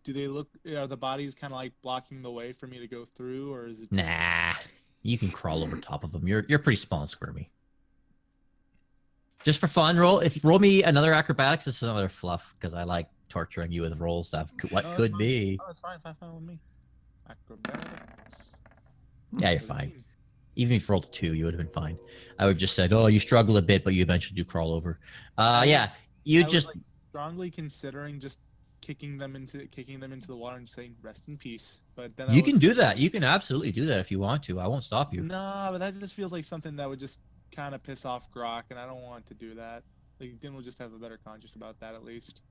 Do they look? Are the bodies kind of like blocking the way for me to go through, or is it? Just, Nah, you can crawl over top of them. You're pretty small and squirmy. Just for fun, roll me another acrobatics. This is another fluff because I like torturing you with rolls of what Oh, could that's be. Oh, it's fine with me. Acrobatics. Yeah, you're fine. Even if you rolled a 2, you would have been fine. I would have just said, "Oh, you struggle a bit, but you eventually do crawl over." Yeah, you I was, just like, strongly considering just kicking them into the water and saying "rest in peace." But then you can do that. You can absolutely do that if you want to. I won't stop you. Nah, but that just feels like something that would just kind of piss off Groc, and I don't want to do that. Like, Dynn will just have a better conscience about that at least.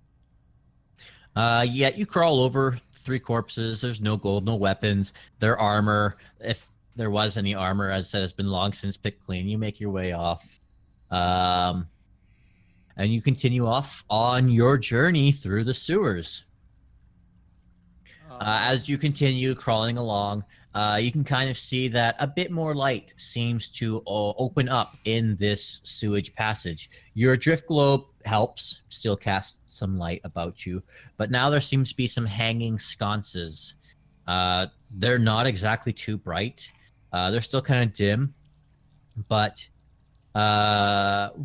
Yeah, you crawl over 3 corpses. There's no gold, no weapons. Their armor, if there was any armor, as I said, has been long since picked clean. You make your way off. And you continue off on your journey through the sewers. As you continue crawling along, you can kind of see that a bit more light seems to open up in this sewage passage. Your drift globe helps, still casts some light about you, but now there seems to be some hanging sconces. They're not exactly too bright. They're still kind of dim, but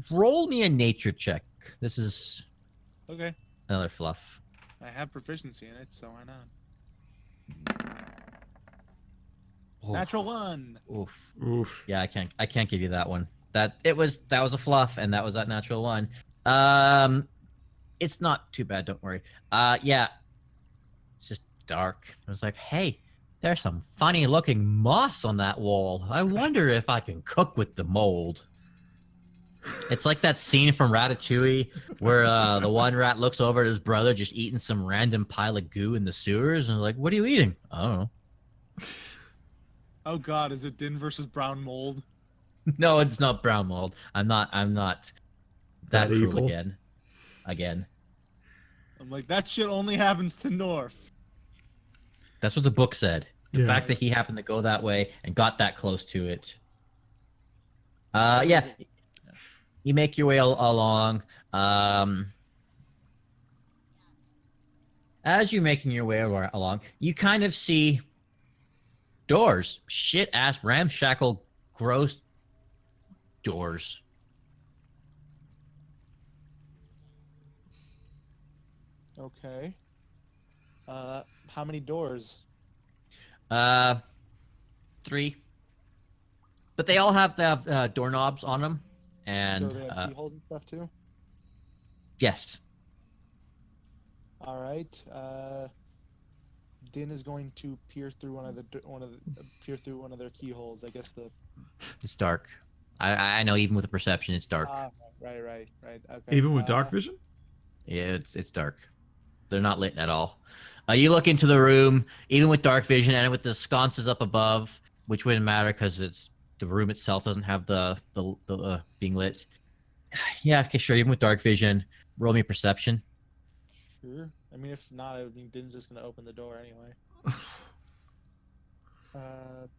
roll me a nature check. This is Okay. another fluff. I have proficiency in it, so why not? Oof. Natural 1. Oof. Oof. Yeah, I can't give you that one. That was a fluff, and that was that natural 1. It's not too bad, don't worry. Yeah. It's just dark. I was like, hey, there's some funny looking moss on that wall. I wonder if I can cook with the mold. It's like that scene from Ratatouille where the one rat looks over at his brother just eating some random pile of goo in the sewers and like, what are you eating? I don't know. Oh god, is it Dynn versus brown mold? No, it's not brown mold. I'm not that That cruel evil. again. I'm like, that shit only happens to North. That's what the book said. The Yeah. fact that he happened to go that way and got that close to it. Yeah. You make your way along. As you're making your way along, you kind of see doors. Shit-ass, ramshackle, gross doors. Okay. How many doors? 3. But they all have doorknobs on them. And So they have keyholes and stuff too? yes. All right. Dynn is going to peer through one of their keyholes. I guess the. It's dark. I know even with the perception, it's dark. Right. Okay. Even with dark vision? Yeah, it's dark. They're not lit at all. You look into the room, even with dark vision and with the sconces up above, which wouldn't matter because it's the room itself doesn't have the being lit. Yeah, okay, sure. Even with dark vision, roll me perception. Sure. I mean, if not, Dynn's just gonna open the door anyway.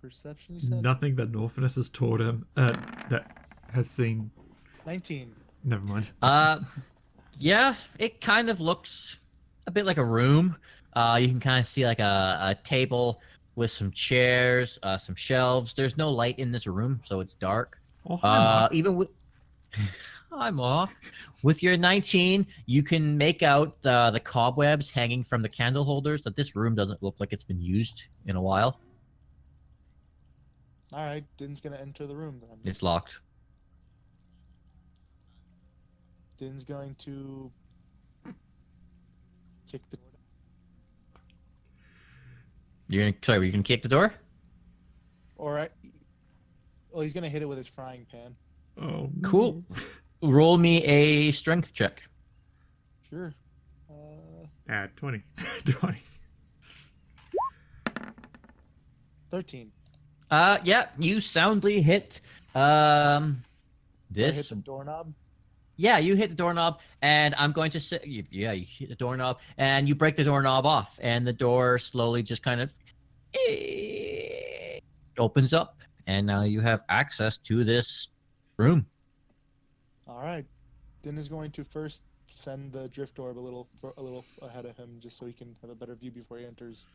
Perception, you said? Nothing that Norfinas has taught him that has seen. 19. Never mind. Yeah, it kind of looks a bit like a room. You can kind of see like a table with some chairs, some shelves. There's no light in this room, so it's dark. Oh, hi, Mark. Even with hi, Mark. With your 19, you can make out the cobwebs hanging from the candle holders. That this room doesn't look like it's been used in a while. All right, Dynn's gonna enter the room then. It's locked. Dynn's going to kick the door. Were you gonna kick the door? Well, he's gonna hit it with his frying pan. Oh, Cool. Roll me a strength check. Sure. 20. 20. 13. Yeah, you soundly hit Did I this. hit the doorknob. Yeah, you hit the doorknob, and I'm going to say, yeah, you hit the doorknob, and you break the doorknob off, and the door slowly just kind of opens up, and now you have access to this room. All right. Dynn is going to first send the drift orb a little ahead of him, just so he can have a better view before he enters.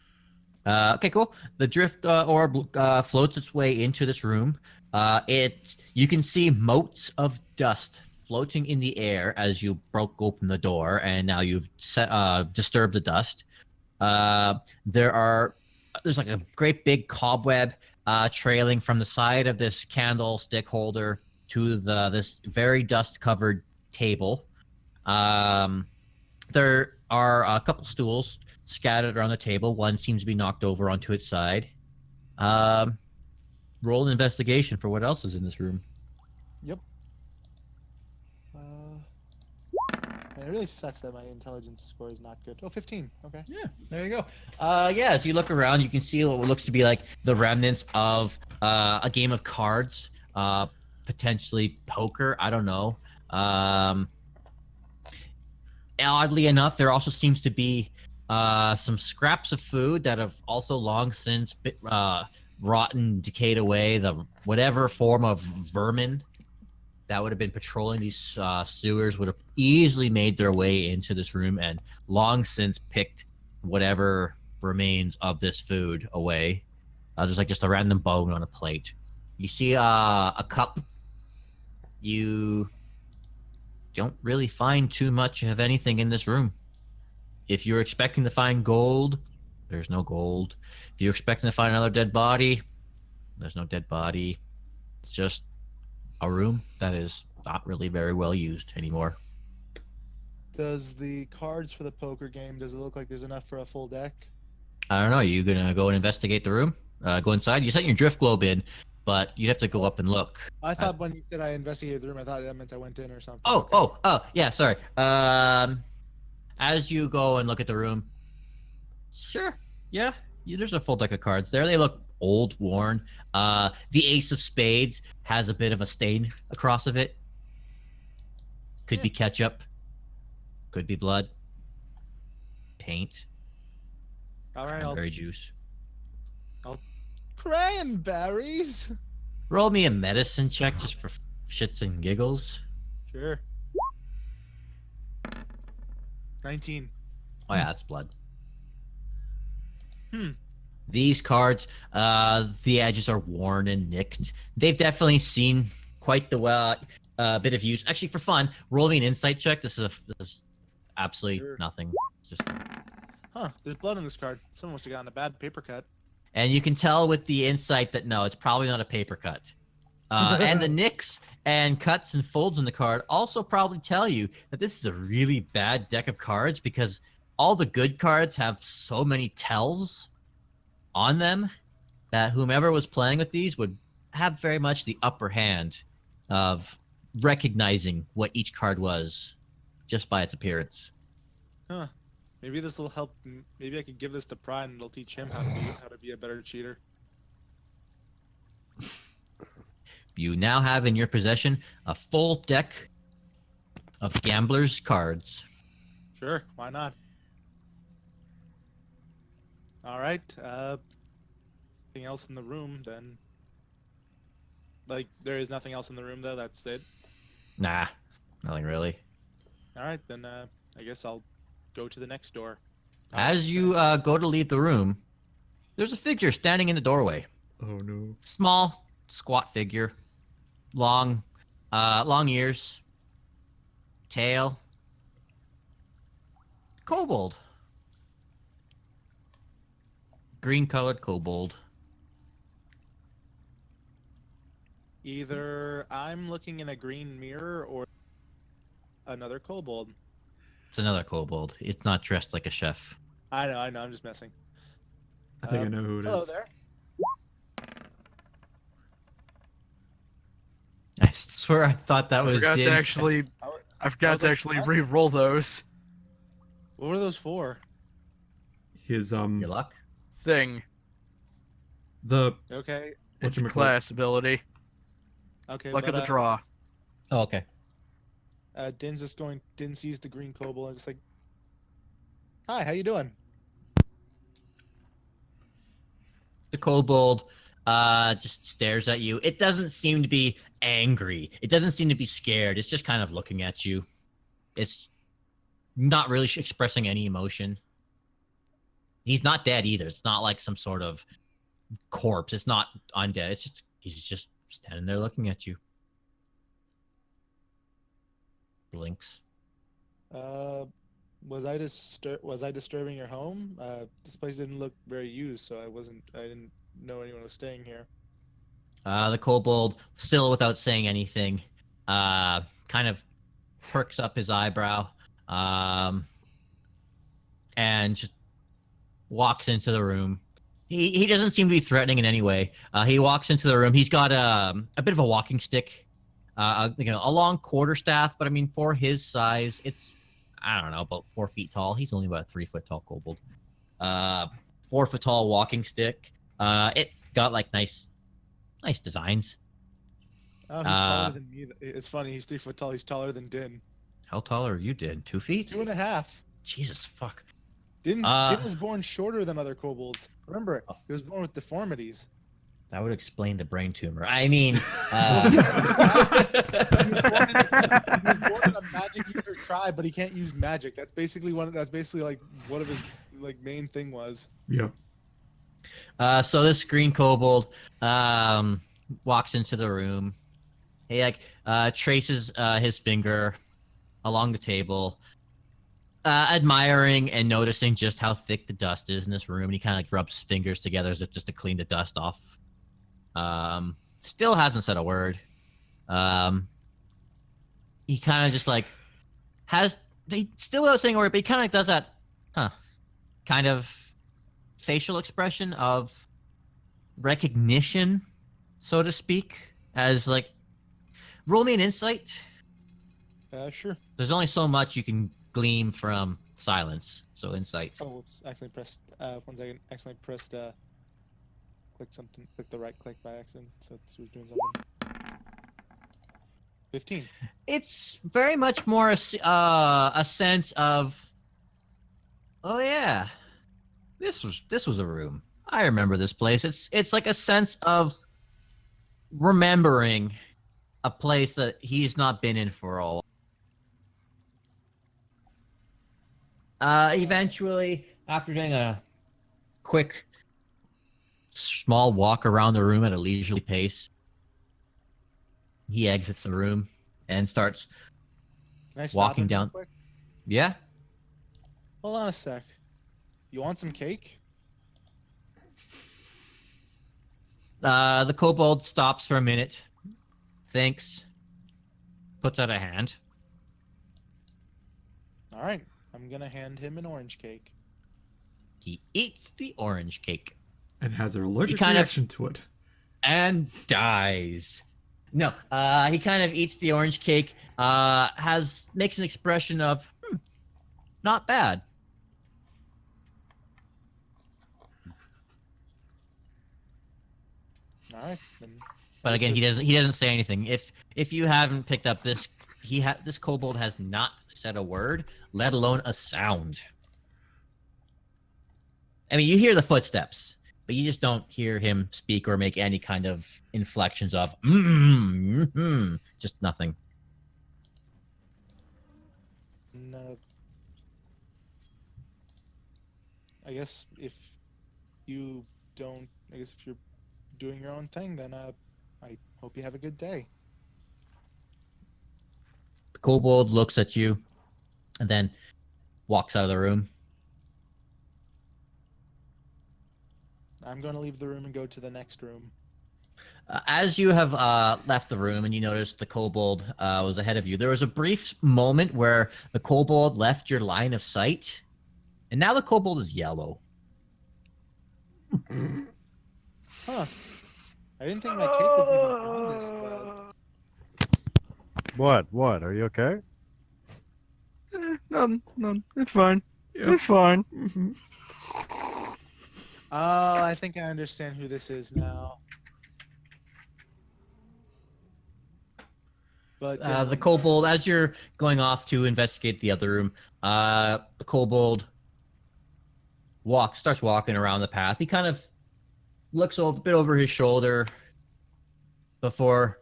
Okay, cool. The drift orb floats its way into this room. You can see motes of dust floating in the air as you broke open the door, and now you've disturbed the dust. There's like a great big cobweb trailing from the side of this candlestick holder to this very dust-covered table. There are a couple stools scattered around the table. One seems to be knocked over onto its side. Roll an investigation for what else is in this room. Yep. It really sucks that my intelligence score is not good. Oh, 15. Okay. Yeah, there you go. Yeah, as you look around, you can see what looks to be like the remnants of a game of cards, potentially poker. I don't know. Oddly enough, there also seems to be some scraps of food that have also long since rotten, decayed away. The whatever form of vermin that would have been patrolling these sewers would have easily made their way into this room and long since picked whatever remains of this food away. There's like just a random bone on a plate. You see a cup. You don't really find too much of anything in this room. If you're expecting to find gold, there's no gold. If you're expecting to find another dead body, there's no dead body. It's just a room that is not really very well used anymore. Does the cards for the poker game, does it look like there's enough for a full deck? I don't know. You gonna go and investigate the room? Go inside? You sent your drift globe in, but you'd have to go up and look. I thought when you said I investigated the room, I thought that meant I went in or something. Oh, yeah, sorry. As you go and look at the room, sure, yeah, there's a full deck of cards there. They look old, worn. The ace of spades has a bit of a stain across of it. Could be ketchup. Could be blood. Paint. All right, Cranberry juice. Cranberries. Roll me a medicine check just for shits and giggles. Sure. 19. Oh yeah, that's blood. These cards, the edges are worn and nicked. They've definitely seen quite the bit of use. Actually, for fun, roll me an insight check. This is absolutely nothing. It's just. There's blood on this card. Someone must have gotten a bad paper cut. And you can tell with the insight that no, it's probably not a paper cut. And the nicks and cuts and folds in the card also probably tell you that this is a really bad deck of cards because all the good cards have so many tells on them that whomever was playing with these would have very much the upper hand of recognizing what each card was just by its appearance. Huh. Maybe this will help. Maybe I could give this to Pride and it'll teach him how to be a better cheater. You now have in your possession a full deck of gambler's cards. Sure, why not? All right. Anything else in the room then? Like, there is nothing else in the room though. That's it. Nah, nothing really. All right, then. I guess I'll go to the next door. As you go to leave the room, there's a figure standing in the doorway. Oh no. Small, squat figure. Long ears. Tail. Kobold. Green-colored kobold. Either I'm looking in a green mirror or another kobold. It's another kobold. It's not dressed like a chef. I know. I'm just messing. I think I know who it is. Hello there. I swear I thought that was I Dynn. forgot to actually re-roll those. What were those for? His Your luck? Thing. the Okay. It's a whatchamacallit? class ability. Okay. Look but, at the draw. Oh, okay. Dynn sees the green kobold and just like, hi, how you doing? The kobold just stares at you. It doesn't seem to be angry. It doesn't seem to be scared. It's just kind of looking at you. It's not really expressing any emotion. He's not dead either. It's not like some sort of corpse. It's not undead. He's just standing there looking at you. Blinks. Was I disturbing your home? This place didn't look very used, so I didn't know anyone was staying here. The kobold, still without saying anything, kind of perks up his eyebrow, and just walks into the room. He doesn't seem to be threatening in any way. He walks into the room. He's got a bit of a walking stick, a long quarterstaff, but I mean, for his size, it's, I don't know, about 4 feet tall. He's only about a 3 foot tall kobold. 4 foot tall walking stick. It's got like nice designs. Oh, he's taller than me. It's funny. He's 3 foot tall. He's taller than Dynn. How tall are you, Dynn? 2 feet? 2.5. Jesus fuck. Dynn was born shorter than other kobolds. Remember, he was born with deformities. That would explain the brain tumor. I mean, He was born in a magic user tribe, but he can't use magic. That's basically like one of his like main thing was. Yeah. so this green kobold walks into the room. He like traces his finger along the table, admiring and noticing just how thick the dust is in this room. And he kind of like rubs his fingers together as if just to clean the dust off. Still hasn't said a word. He kind of just like still without saying a word, but he kind of does that, kind of facial expression of recognition, so to speak, as like, roll me an insight. Sure. There's only so much you can glean from silence, so insight. Oh, whoops! Accidentally pressed. 1 second. Accidentally pressed. Click the right click by accident. So it was doing something. 15. It's very much more a sense of, oh yeah, this was a room. I remember this place. It's like a sense of remembering a place that he's not been in for a while. Eventually, after doing a quick, small walk around the room at a leisurely pace, he exits the room and starts Can I stop walking him real down. quick? Yeah. Hold on a sec. You want some cake? The kobold stops for a minute, thinks, puts out a hand. All right. I'm gonna hand him an orange cake. He eats the orange cake And has an allergic kind of- reaction to it. and dies. No, he kind of eats the orange cake, makes an expression of, not bad. All right. Then But again, This he doesn't say anything. If you haven't picked up this, this kobold has not said a word, let alone a sound. I mean, you hear the footsteps, but you just don't hear him speak or make any kind of inflections of just nothing. No. I guess if you don't, I guess if you're doing your own thing, then I hope you have a good day. The kobold looks at you and then walks out of the room. I'm going to leave the room and go to the next room. As you have left the room and you notice the kobold was ahead of you, there was a brief moment where the kobold left your line of sight, and now the kobold is yellow. Huh. I didn't think my cake would be on this, but... What? Are you okay? None. It's fine. Yeah. It's fine. Mm-hmm. Oh, I think I understand who this is now. But The kobold, as you're going off to investigate the other room, the kobold starts walking around the path. He kind of looks a bit over his shoulder before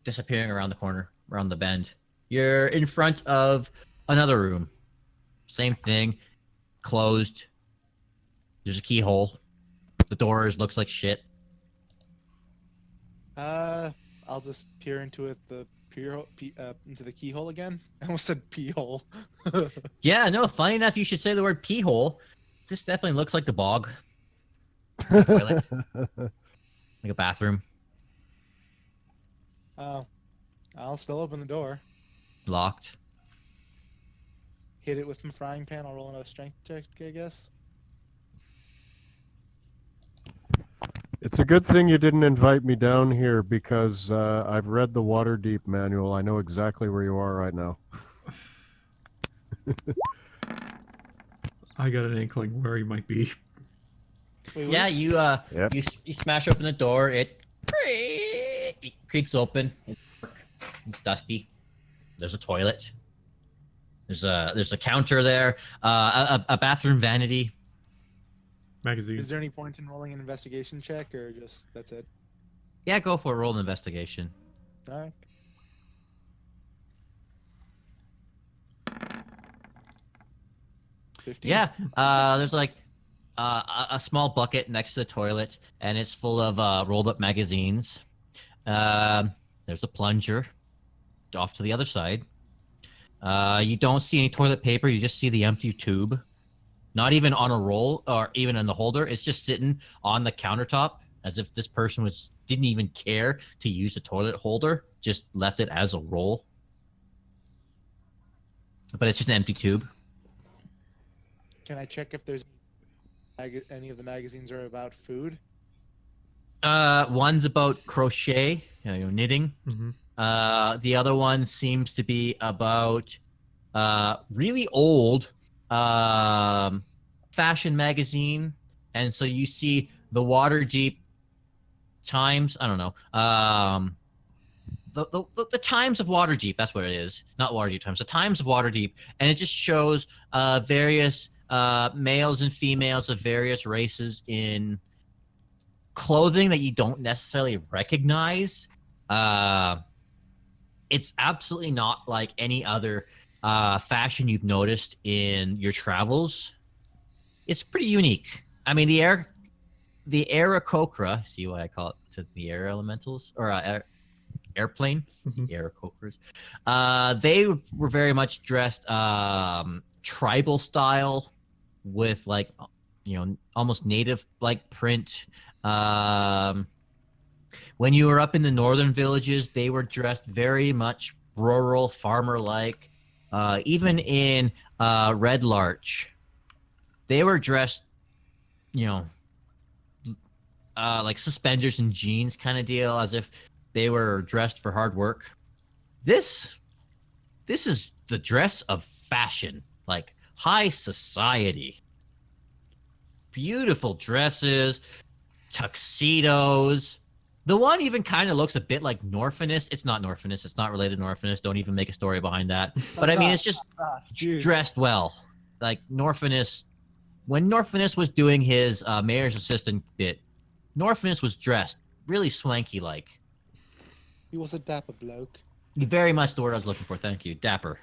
disappearing around the corner, around the bend. You're in front of another room. Same thing, closed. There's a keyhole. The door looks like shit. I'll just peer into it. Into the keyhole again. I almost said pee hole. Yeah, no, funny enough, you should say the word pee hole. This definitely looks like the bog. Toilet. Like a bathroom. Oh, I'll still open the door. Locked. Hit it with my frying pan. I'll roll another strength check, I guess. It's a good thing you didn't invite me down here because I've read the Waterdeep manual. I know exactly where you are right now. I got an inkling where he might be. Wait, Yeah, what? you smash open the door. It creaks open. It's dusty. There's a toilet. There's a counter there, a bathroom vanity. Magazine. Is there any point in rolling an investigation check, or just that's it? Yeah, go for a roll an investigation. All right. Yeah, there's like a small bucket next to the toilet, and it's full of rolled up magazines. There's a plunger off to the other side. You don't see any toilet paper. You just see the empty tube. Not even on a roll or even in the holder. It's just sitting on the countertop as if this person didn't even care to use the toilet holder. Just left it as a roll. But it's just an empty tube. Can I check if there's any of the magazines are about food? One's about crochet, knitting. Mm-hmm. The other one seems to be about really old fashion magazine, and so you see the Waterdeep Times. I don't know. The Times of Waterdeep. That's what it is. Not Waterdeep Times. The Times of Waterdeep, and it just shows various males and females of various races in clothing that you don't necessarily recognize. It's absolutely not like any other fashion you've noticed in your travels. It's pretty unique. I mean, the Aarakocra, see why I call it the air elementals or airplane, Mm-hmm. the Aarakocras. They were very much dressed tribal style with like almost native like print. When you were up in the northern villages, they were dressed very much rural, farmer-like. Even in Red Larch, they were dressed, like suspenders and jeans kind of deal, as if they were dressed for hard work. This is the dress of fashion, like high society. Beautiful dresses, tuxedos. The one even kind of looks a bit like Norfinas. It's not Norfinas. It's not related to Norfinas. Don't even make a story behind that. But I mean, it's just dressed well. Like Norfinas, when Norfinas was doing his mayor's assistant bit, Norfinas was dressed really swanky like. He was a dapper bloke. Very much the word I was looking for. Thank you. Dapper.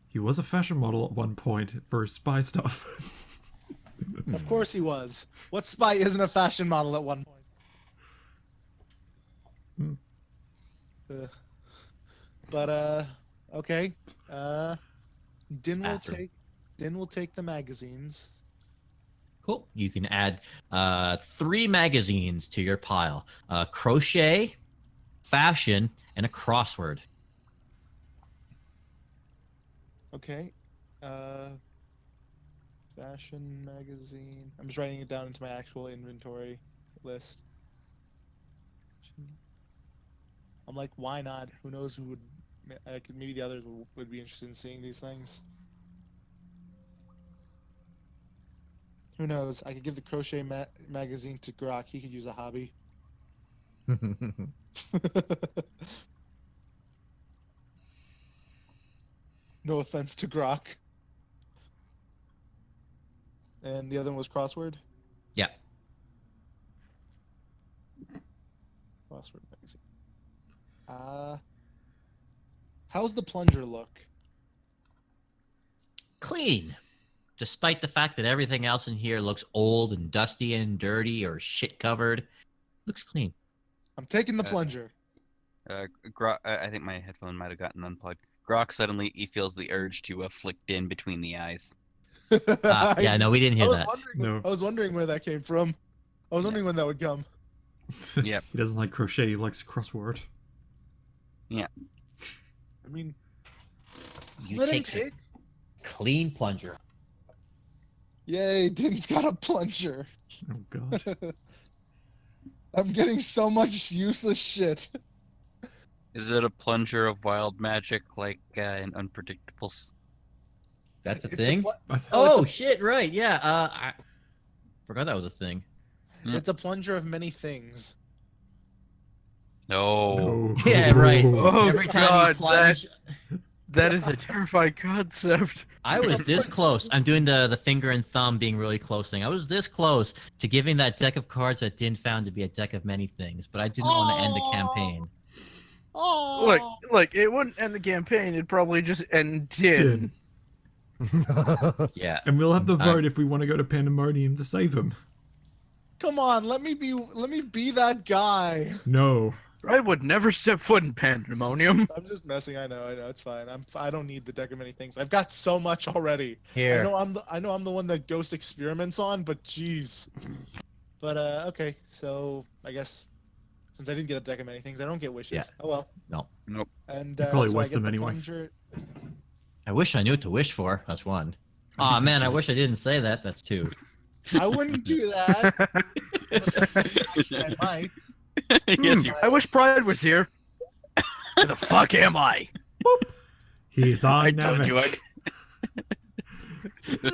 He was a fashion model at one point for spy stuff. Of course he was. What spy isn't a fashion model at one point? Okay. Dynn will take the magazines. Cool. You can add 3 magazines to your pile. Crochet, fashion, and a crossword. Okay. Fashion magazine. I'm just writing it down into my actual inventory list. I'm like, why not? Who knows who would... maybe the others would be interested in seeing these things. Who knows? I could give the crochet magazine to Groc. He could use a hobby. No offense to Groc. And the other one was crossword? Yeah. Crossword magazine. How's the plunger look? Clean. Despite the fact that everything else in here looks old and dusty and dirty or shit covered, looks clean. I'm taking the plunger. Groc, I think my headphone might have gotten unplugged. Groc suddenly he feels the urge to flick Dynn between the eyes. Yeah, no, we didn't hear that. No. I was wondering where that came from. I was wondering when that would come. Yep. He doesn't like crochet, he likes crossword. Yeah. I mean, You let him take the pick. clean plunger. Yay, Dynn's got a plunger. Oh god. I'm getting so much useless shit. Is it a plunger of wild magic like in Unpredictables? That's a It's thing? I th- Oh, shit, right, yeah. I forgot that was a thing. It's a plunger of many things. No. No. Yeah, right. Oh, Every time God, you plunge... That is a terrifying concept. I was this close. I'm doing the finger and thumb being really close thing. I was this close to giving that deck of cards that Dynn found to be a deck of many things, but I didn't want to end the campaign. Oh, Look, it wouldn't end the campaign. It'd probably just end Dynn. Yeah. And we'll have to vote if we want to go to Pandemonium to save him. come on, let me be that guy. No. I would never step foot in Pandemonium. I'm just messing. I know, it's fine. I don't need the deck of many things. I've got so much already. Here. I know I'm the one that Ghost experiments on, but jeez. But okay, so I guess since I didn't get a deck of many things, I don't get wishes. Yeah. Oh well. No. Nope. And You probably so waste I get them the anyway. plunger. I wish I knew what to wish for. That's one. Aw, man, I wish I didn't say that. That's two. I wouldn't do that. I might. Yes, you. I wish Pride was here. Where the fuck am I? He's on I told you.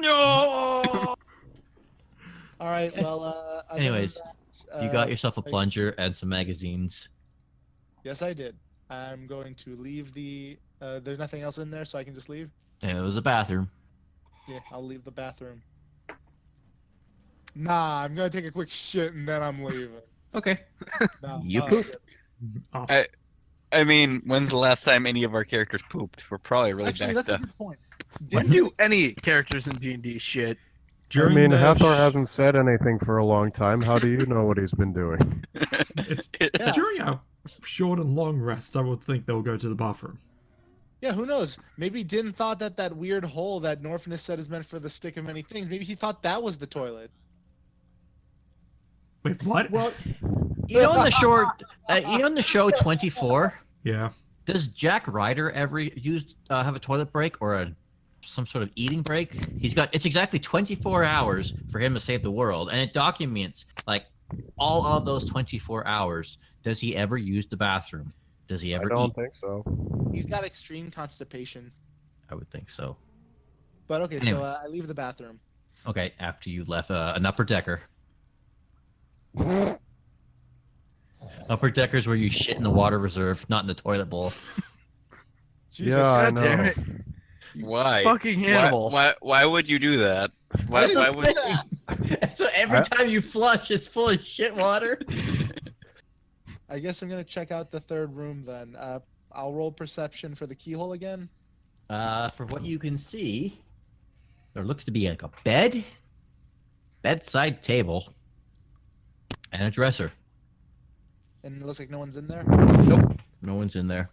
No. All right. Well. Other than Anyways, that, You got yourself a plunger and some magazines. Yes, I did. I'm going to leave the. There's nothing else in there, so I can just leave. And it was a bathroom. Yeah, I'll leave the bathroom. Nah, I'm gonna take a quick shit and then I'm leaving. Okay. No, You oh, poop. shit. I mean, when's the last time any of our characters pooped? We're probably really Actually, backed that's a up. good point. When do any characters in D&D shit? During I mean, the Hathor hasn't said anything for a long time. How do you know what he's been doing? It's Yeah. during our short and long rests. I would think they'll go to the bathroom. Yeah, who knows? Maybe Dynn thought that weird hole that Norfinas said is meant for the stick of many things. Maybe he thought that was the toilet. Wait, what? Well, you know in the short, in the show 24, Yeah. does Jack Ryder ever have a toilet break or some sort of eating break? It's exactly 24 hours for him to save the world, and it documents like all of those 24 hours. Does he ever use the bathroom? Does he I ever don't eat? think so. He's got extreme constipation. I would think so. But okay, so Anyway. I leave the bathroom. Okay, after you left an upper decker. Upper deckers where you shit in the water reserve, not in the toilet bowl. Jesus. Yeah, I God damn know. it. Why? Fucking Hannibal. Why would you do that? Why That's a would? thing. So every time you flush, it's full of shit water. I guess I'm gonna check out the third room then. I'll roll perception for the keyhole again. For what you can see, there looks to be like a bedside table, and a dresser. And it looks like no one's in there. Nope, no one's in there.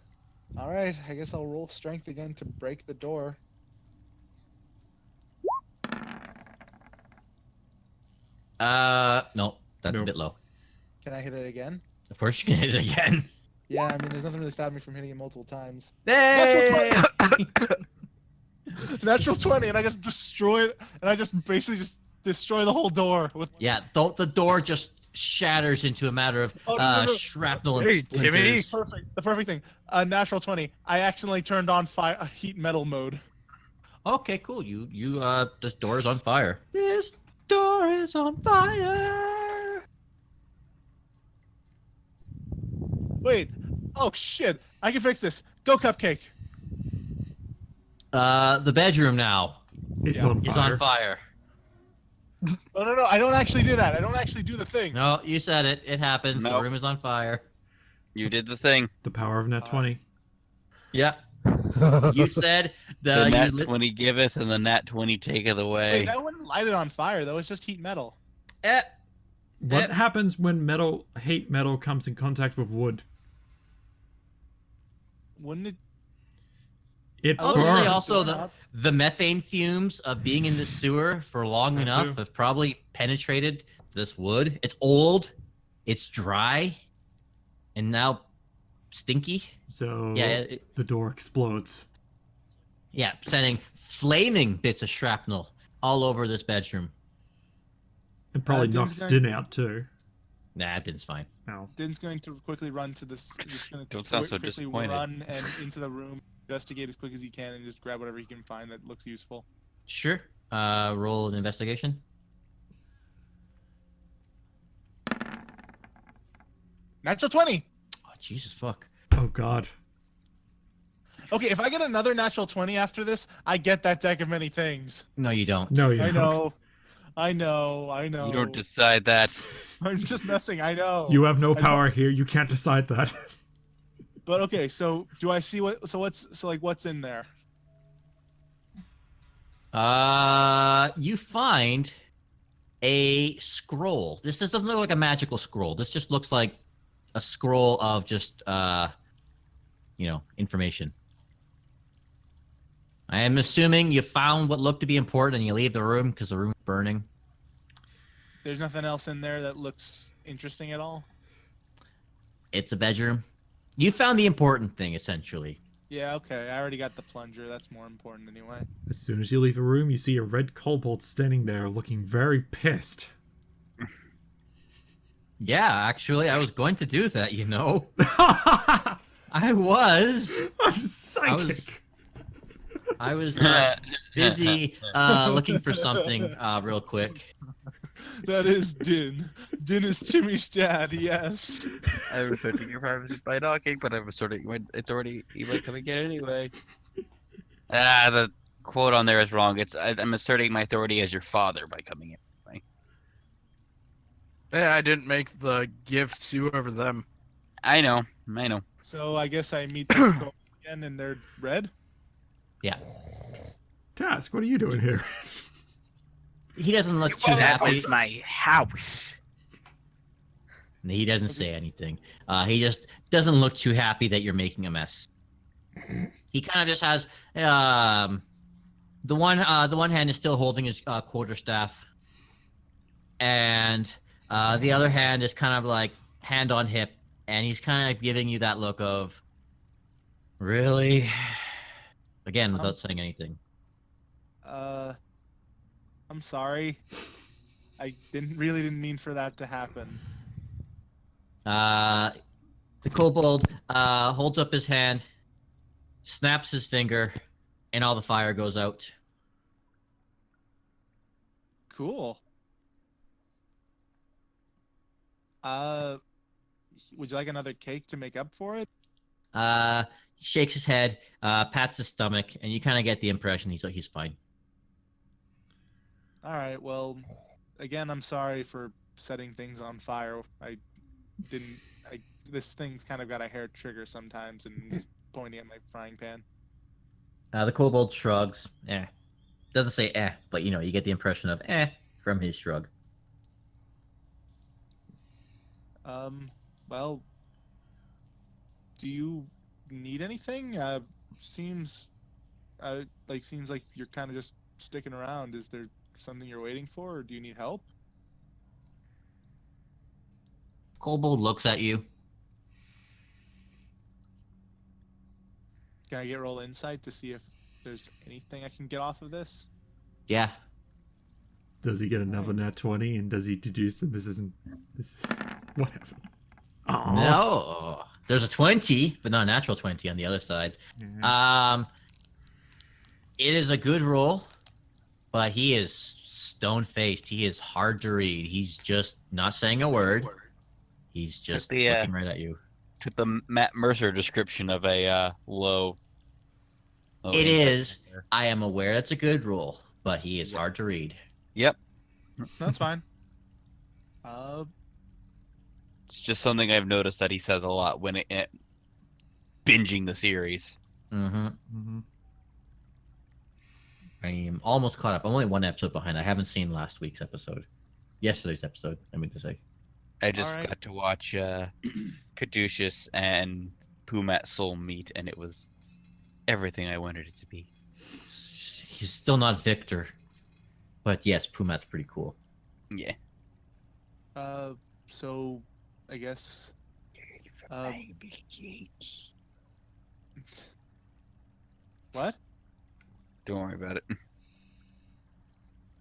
All right, I guess I'll roll strength again to break the door. No, that's a Nope. bit low. Can I hit it again? Of course you can hit it again. Yeah, I mean, there's nothing really stopping me from hitting it multiple times. Hey! Natural 20, and I just basically just destroy the whole door with. Yeah, the door just shatters into a matter of Oh, no. shrapnel and Hey, Timmy. splinters. Perfect. The perfect thing. Natural 20. I accidentally turned on heat metal mode. Okay, cool. This door is on fire. This door is on fire. Wait. Oh shit! I can fix this. Go, Cupcake. The bedroom now It's Yeah. on fire. is on fire. Oh no! I don't actually do that. I don't actually do the thing. No, you said it. It happens. The Nope. room is on fire. You did the thing. The power of net 20. Yeah. You said The nat you lit- 20 giveth and the nat 20 taketh away. Wait, that wouldn't light it on fire though. It's just heat metal. What happens when heat metal comes in contact with wood? Wouldn't it? It I'll just say burns. also the methane fumes of being in the sewer for long That enough too. have probably penetrated this wood. It's old, it's dry, and now stinky. So Yeah, the door explodes. yeah, sending flaming bits of shrapnel all over this bedroom. And probably Dynn's knocks going- Dynn out too. Nah, it's fine. No. Dynn's going to quickly run to this. He's going to Don't sound so quickly disappointed. run and into the room, investigate as quick as he can, and just grab whatever he can find that looks useful. Sure. Roll an investigation. Natural 20. Oh, Jesus fuck. Oh god. Okay, if I get another natural 20 after this, I get that deck of many things. No, you don't. No, you I don't. know. You don't decide that. I'm just messing. I know. You have no I know. power here. You can't decide that. But okay, so do I see what? So what's in there? You find a scroll. This doesn't look like a magical scroll. This just looks like a scroll of just information. I am assuming you found what looked to be important and you leave the room because the room's burning. There's nothing else in there that looks interesting at all. It's a bedroom. You found the important thing, essentially. Yeah, okay. I already got the plunger. That's more important anyway. As soon as you leave the room, you see a red kobold standing there looking very pissed. Yeah, actually, I was going to do that, you know. I was. I'm psychic. I was busy looking for something real quick. That is Dynn. Dynn is Jimmy's dad, yes. I was protecting your privacy by knocking, but I'm asserting my authority. You might come again anyway. The quote on there is wrong. I'm asserting my authority as your father by coming in. Anyway. Yeah, I didn't make the gifts to over them. I know. So I guess I meet them again and they're red? Yeah. Task, what are you doing here? He doesn't look too That happy. was my house. He doesn't say anything. He just doesn't look too happy that you're making a mess. He kind of just has the one hand is still holding his quarterstaff, and the other hand is kind of like hand on hip, and he's kind of giving you that look of, really? Again, without saying anything. I'm sorry. I didn't mean for that to happen. The kobold holds up his hand, snaps his finger, and all the fire goes out. Cool. Would you like another cake to make up for it? He shakes his head, pats his stomach, and you kind of get the impression he's fine. All right. Well, again, I'm sorry for setting things on fire. This thing's kind of got a hair trigger sometimes, and he's pointing at my frying pan. The kobold shrugs. Doesn't say but you get the impression of from his shrug. Well, do you need anything? Seems like you're kind of just sticking around. Is there something you're waiting for, or do you need help? Kobold looks at you. Can I roll insight to see if there's anything I can get off of this? Yeah. Does he get another nat 20, and does he deduce that this is what happens? Aww. No. There's a 20, but not a natural 20 on the other side. Mm-hmm. It is a good roll, but he is stone-faced. He is hard to read. He's just not saying a word. He's just looking right at you. Took the Matt Mercer description of a low. It is. I am aware it's a good roll, but he is hard to read. Yep. That's fine. It's just something I've noticed that he says a lot when binging the series. Mm-hmm. Mm-hmm. I am almost caught up. I'm only one episode behind. I haven't seen yesterday's episode, I mean to say. I just got to watch Caduceus and Pumat Soul meet, and it was everything I wanted it to be. He's still not Victor, but yes, Pumat's pretty cool. Yeah. So, I guess. What? Don't worry about it.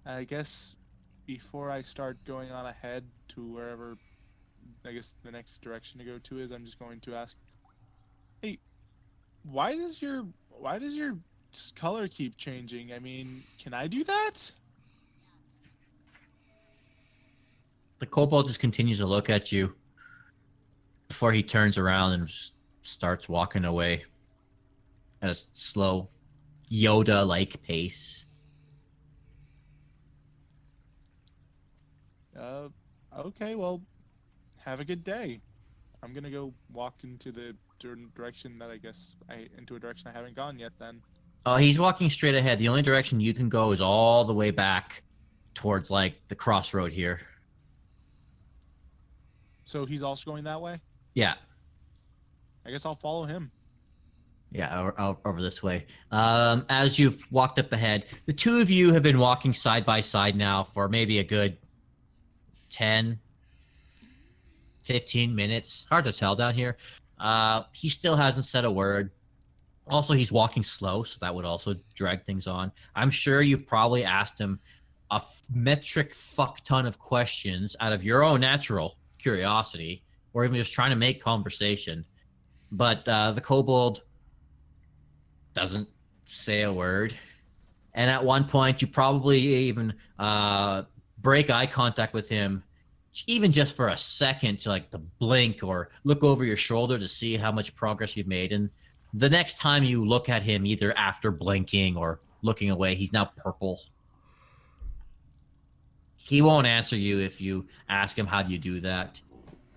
I guess before I start going on ahead to wherever, I guess the next direction to go to is, I'm just going to ask, hey, why does your color keep changing? I mean, can I do that? The kobold just continues to look at you before he turns around and starts walking away. at a slow, Yoda-like pace. Okay, well, have a good day. I'm gonna go walk into the direction that into a direction I haven't gone yet then. Oh, he's walking straight ahead. The only direction you can go is all the way back towards, like, the crossroad here. So he's also going that way? Yeah. I guess I'll follow him. Yeah, over this way. As you've walked up ahead, the two of you have been walking side by side now for maybe a good 10, 15 minutes. Hard to tell down here. He still hasn't said a word. Also, he's walking slow, so that would also drag things on. I'm sure you've probably asked him a metric fuck ton of questions out of your own natural curiosity, or even just trying to make conversation. But the kobold doesn't say a word. And at one point, you probably even break eye contact with him, even just for a second, to like to blink or look over your shoulder to see how much progress you've made. And the next time you look at him, either after blinking or looking away, he's now purple. He won't answer you if you ask him how do you do that.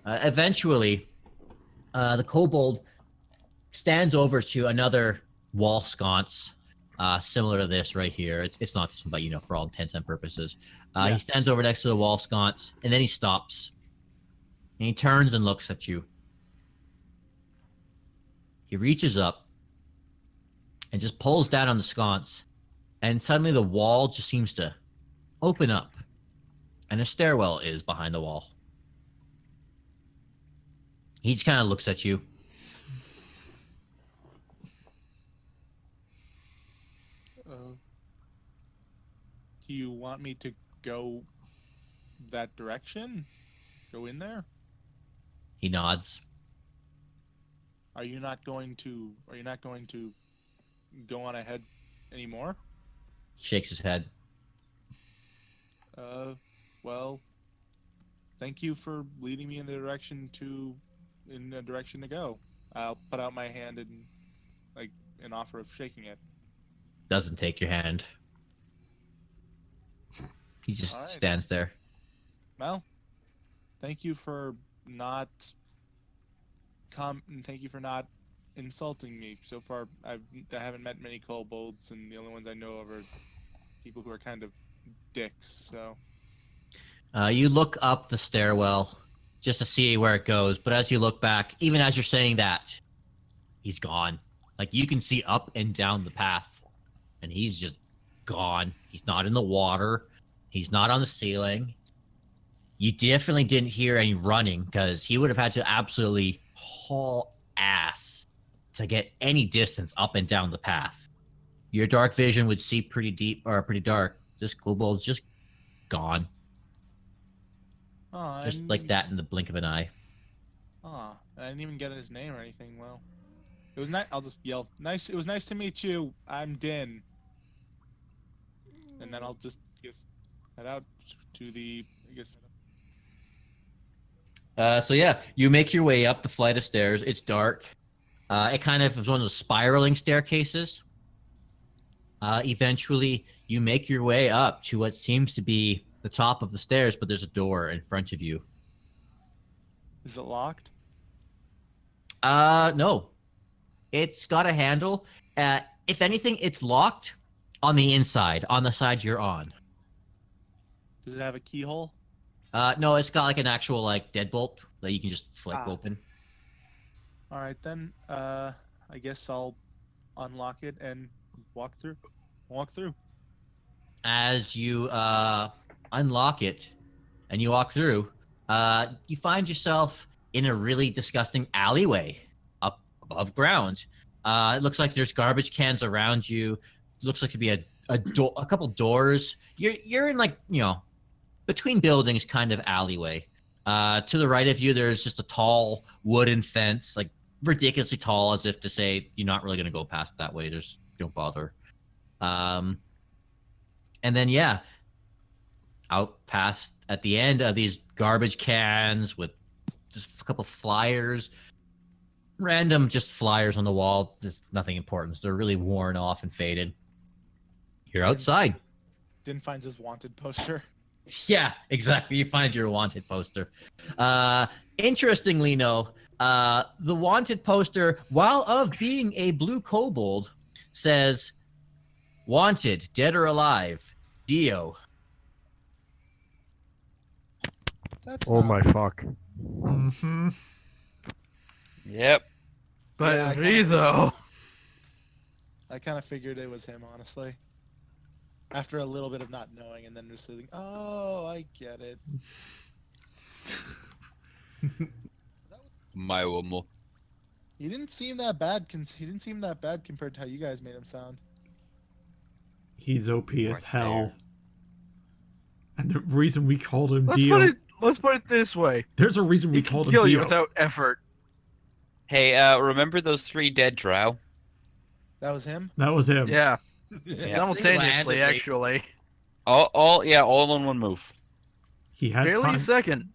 Eventually, the kobold stands over to another wall sconce, similar to this right here. It's not this one, but, you know, for all intents and purposes. He stands over next to the wall sconce, and then he stops. And he turns and looks at you. He reaches up and just pulls down on the sconce, and suddenly the wall just seems to open up, and a stairwell is behind the wall. He just kind of looks at you. Do you want me to go that direction? Go in there? He nods. Are you not going to go on ahead anymore? He shakes his head. Well, thank you for leading me in the direction to go. I'll put out my hand and like an offer of shaking it. Doesn't take your hand. He just All right. stands there. Well, thank you for not insulting me. So far, I haven't met many kobolds, and the only ones I know of are people who are kind of dicks. So You look up the stairwell just to see where it goes, but as you look back, even as you're saying that, he's gone. Like, you can see up and down the path, and he's just gone. He's not in the water. He's not on the ceiling. You definitely didn't hear any running, because he would have had to absolutely haul ass to get any distance up and down the path. Your dark vision would see pretty deep or pretty dark. This kobold's just gone. Just like that in the blink of an eye. I didn't even get his name or anything. Well, it was nice. I'll just yell, "Nice! It was nice to meet you. I'm Dynn." And then I'll just head out to the. So yeah, you make your way up the flight of stairs. It's dark. It kind of is one of those spiraling staircases. Eventually, you make your way up to what seems to be the top of the stairs, but there's a door in front of you. Is it locked? No. It's got a handle. If anything, it's locked on the inside, on the side you're on. Does it have a keyhole? No, it's got like an actual like deadbolt that you can just flick open. All right then. I guess I'll unlock it and walk through. As you unlock it and you walk through, you find yourself in a really disgusting alleyway up above ground. It looks like there's garbage cans around you. It looks like to be a couple doors. You're in, like, you know, between buildings kind of alleyway. To the right of you, there's just a tall wooden fence, like ridiculously tall, as if to say you're not really going to go past that way. Don't bother. And then, yeah, out past at the end of these garbage cans with just a couple flyers, Random just flyers on the wall. There's nothing important. They're really worn off and faded. You're outside. Dynn finds his wanted poster. Yeah, exactly. You find your wanted poster. Interestingly, no, the wanted poster, while of being a blue kobold, says, "Wanted, dead or alive, Dio." That's Oh not- my fuck. Mm-hmm. Yep. But Yeah, I me kinda- though. I kind of figured it was him, honestly. After a little bit of not knowing, and then just thinking, "Oh, I get it." My woman. He didn't seem that bad. He didn't seem that bad compared to how you guys made him sound. He's OP as Right hell. there. And the reason we called him Let's Dio... put it this way. There's a reason we He can called him kill you Dio. without effort. Hey, remember those 3 dead drow? That was him. That was him. Yeah, Yeah. simultaneously, Single-handedly. actually. All in one move. He had Barely time. a second.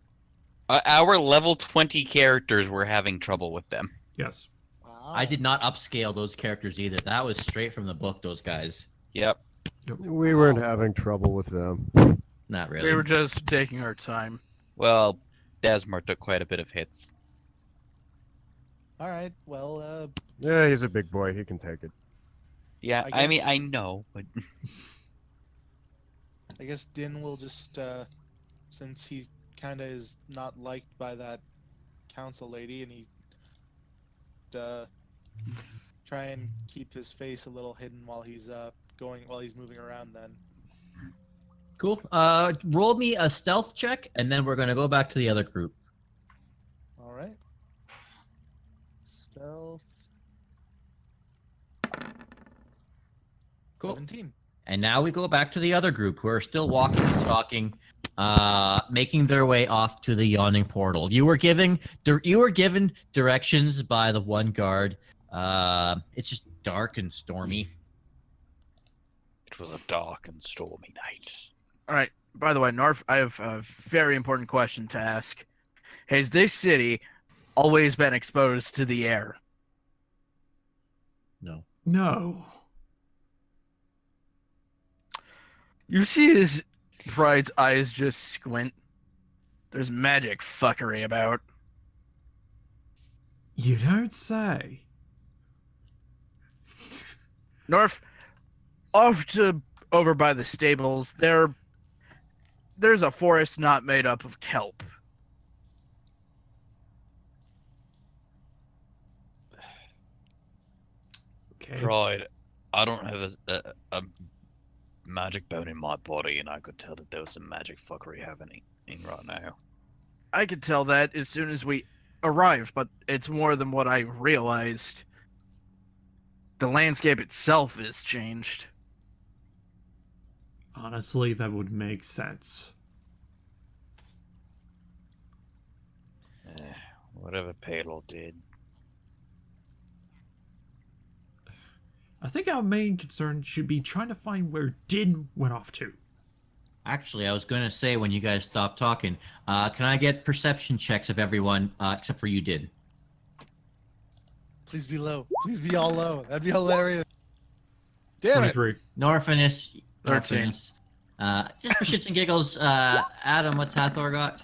Our level 20 characters were having trouble with them. Yes. Wow. I did not upscale those characters either. That was straight from the book, those guys. Yep. We weren't having trouble with them. Not really. We were just taking our time. Well, Desmar took quite a bit of hits. All right. Well, Yeah, he's a big boy. He can take it. Yeah, I I mean, guess- I know, but I guess Dynn will just, since he kind of is not liked by that council lady, and he try and keep his face a little hidden while he's moving around. Then. Cool. Roll me a stealth check, and then we're gonna go back to the other group. All right. Stealth. Cool. 17. And now we go back to the other group who are still walking and talking, making their way off to the yawning portal. You were given directions by the one guard. It's just dark and stormy. it was a dark and stormy night. All right. By the way, Norf, I have a very important question to ask. Has this city always been exposed to the air? No. No. You see his bride's eyes just squint. There's magic fuckery about. You don't say. Norf, over by the stables, there's a forest not made up of kelp. Okay. Pride, I don't have a magic bone in my body, and I could tell that there was some magic fuckery happening right now. I could tell that as soon as we arrived, but it's more than what I realized. The landscape itself is changed. Honestly, that would make sense. Whatever Palor did. I think our main concern should be trying to find where Dynn went off to. Actually, I was going to say when you guys stopped talking, can I get perception checks of everyone except for you did? Please be low. Please be all low. That'd be hilarious. Damn it. 23. Norfinas. 13. Norfinas. Just for shits and giggles, Adam, what's Hathor got?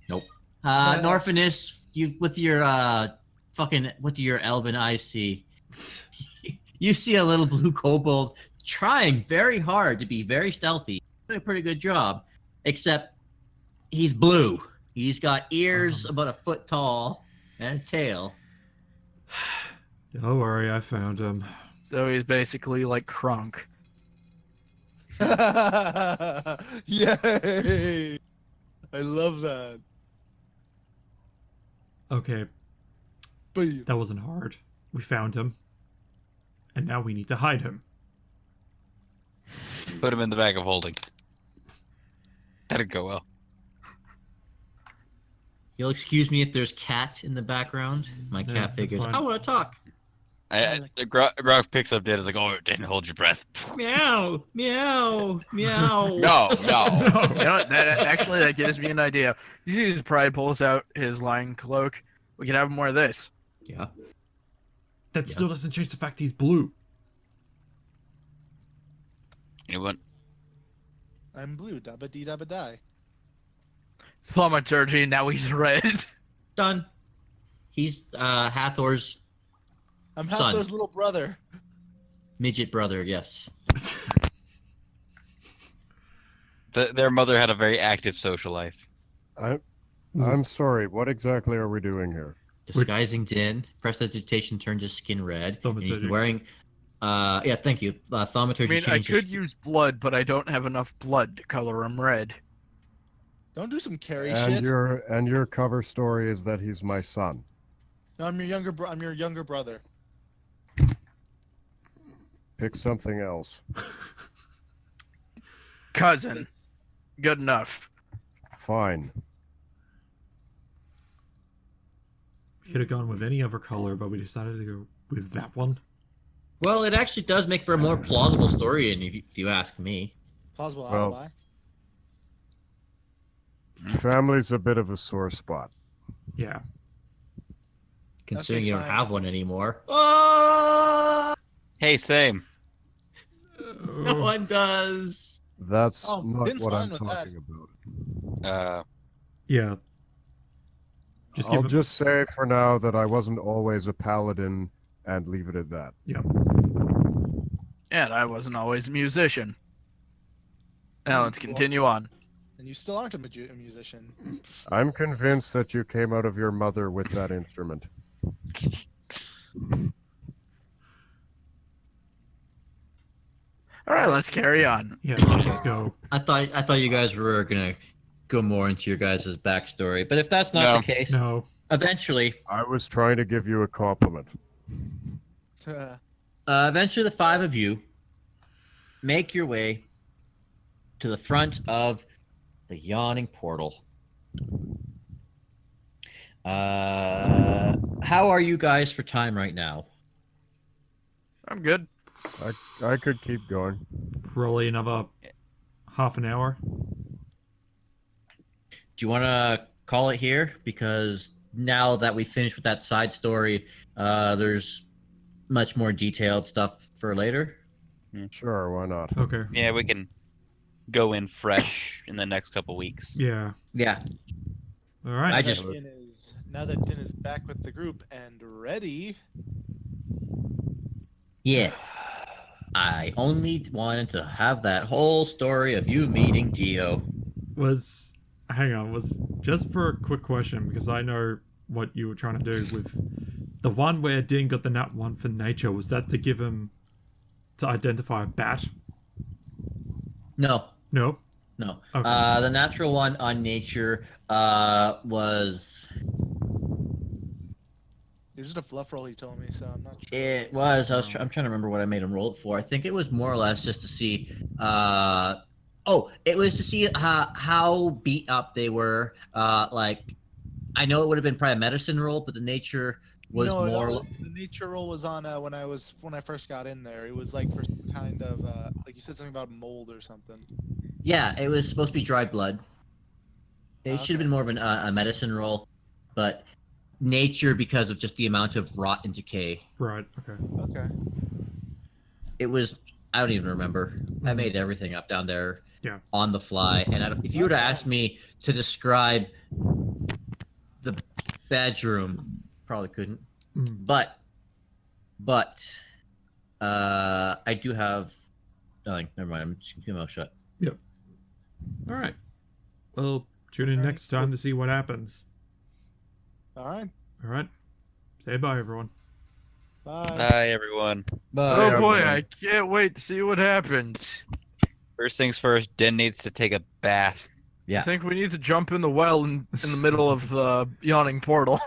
Nope. Norfinas, you with your your elven eyes see. You see a little blue kobold trying very hard to be very stealthy. Doing a pretty good job, except he's blue. He's got ears about a foot tall and a tail. Don't worry, I found him. So he's basically like Krunk. Yay! I love that. Okay, Boom. that wasn't hard. We found him. And now we need to hide him. Put him in the bag of holding. That'd go well. You'll excuse me if there's cat in the background. My Yeah, cat that's figures, fine. I want to talk. Groc picks up Dad. Is like, oh, didn't hold your breath. Meow, meow, meow. No. You know what, that gives me an idea. You see his pride pulls out his line cloak. We can have more of this. Yeah. That still doesn't change the fact he's blue. Anyone? I'm blue. Dabba dee dabba die. Thaumaturgy, now he's red. Done. He's Hathor's I'm Son. Hathor's little brother. midget brother, yes. Their mother had a very active social life. I'm sorry. What exactly are we doing here? Disguising Dynn. Prestidigitation turns his skin red. And he's Thaumaturgy. wearing. Yeah, thank you. Thaumaturgy I mean, I changes. could use blood, but I don't have enough blood to color him red. Don't do some carry And shit. your cover story is that he's my son. No, I'm your younger brother. Pick something else. Cousin. Good enough. Fine. We could have gone with any other color, but we decided to go with that one. Well, it actually does make for a more plausible story, and if you ask me. Plausible Well- alibi. Family's a bit of a sore spot. Yeah. Considering Okay, you don't fine. have one anymore. Hey, same. No one does. That's Oh, not Dinn's what fine I'm with talking about. Yeah. Just I'll give him. just say for now that I wasn't always a paladin and leave it at that. And I wasn't always a musician. Now let's continue on. And you still aren't a musician. I'm convinced that you came out of your mother with that instrument. All right, let's carry on. Yeah, let's go. I thought you guys were gonna go more into your guys' backstory, but if that's not No. the case, No. eventually, I was trying to give you a compliment. eventually, the five of you make your way to the front of the yawning portal. How are you guys for time right now? I'm good. I could keep going. Probably another half an hour. Do you want to call it here? Because now that we finished with that side story, there's much more detailed stuff for later. Sure, why not? Okay. Yeah, we can go in fresh in the next couple weeks. Yeah. Yeah. All right. I just- Now that Dynn is back with the group and ready. Yeah. I only wanted to have that whole story of you meeting Dio. Was just for a quick question, because I know what you were trying to do with the one where Dynn got the nat 1 for nature. Was that to give him to identify a bat? No. No. No. Okay. The natural one on nature was. It was just a fluff roll, he told me, so I'm not sure. It was. I'm trying to remember what I made him roll it for. I think it was more or less just to see. It was to see how beat up they were. Like, I know it would have been probably a medicine roll, but the nature was No, more. the nature roll was on when I first got in there. It was like for some kind of like you said something about mold or something. Yeah, it was supposed to be dried blood. It should have Okay. been more of a medicine roll, but nature because of just the amount of rot and decay. Right. Okay. Okay. It was. I don't even remember. I made everything up down there. Yeah. On the fly, and if you were to ask me to describe the bedroom, probably couldn't. Mm. But I do have. Oh, never mind. I'm just keeping my mouth shut. All right. Well, tune in next time to see what happens. All right. All right. Say bye, everyone. Bye. Bye, everyone. Oh boy, I can't wait to see what happens. First things first, Den needs to take a bath. Yeah. I think we need to jump in the well in the middle of the yawning portal.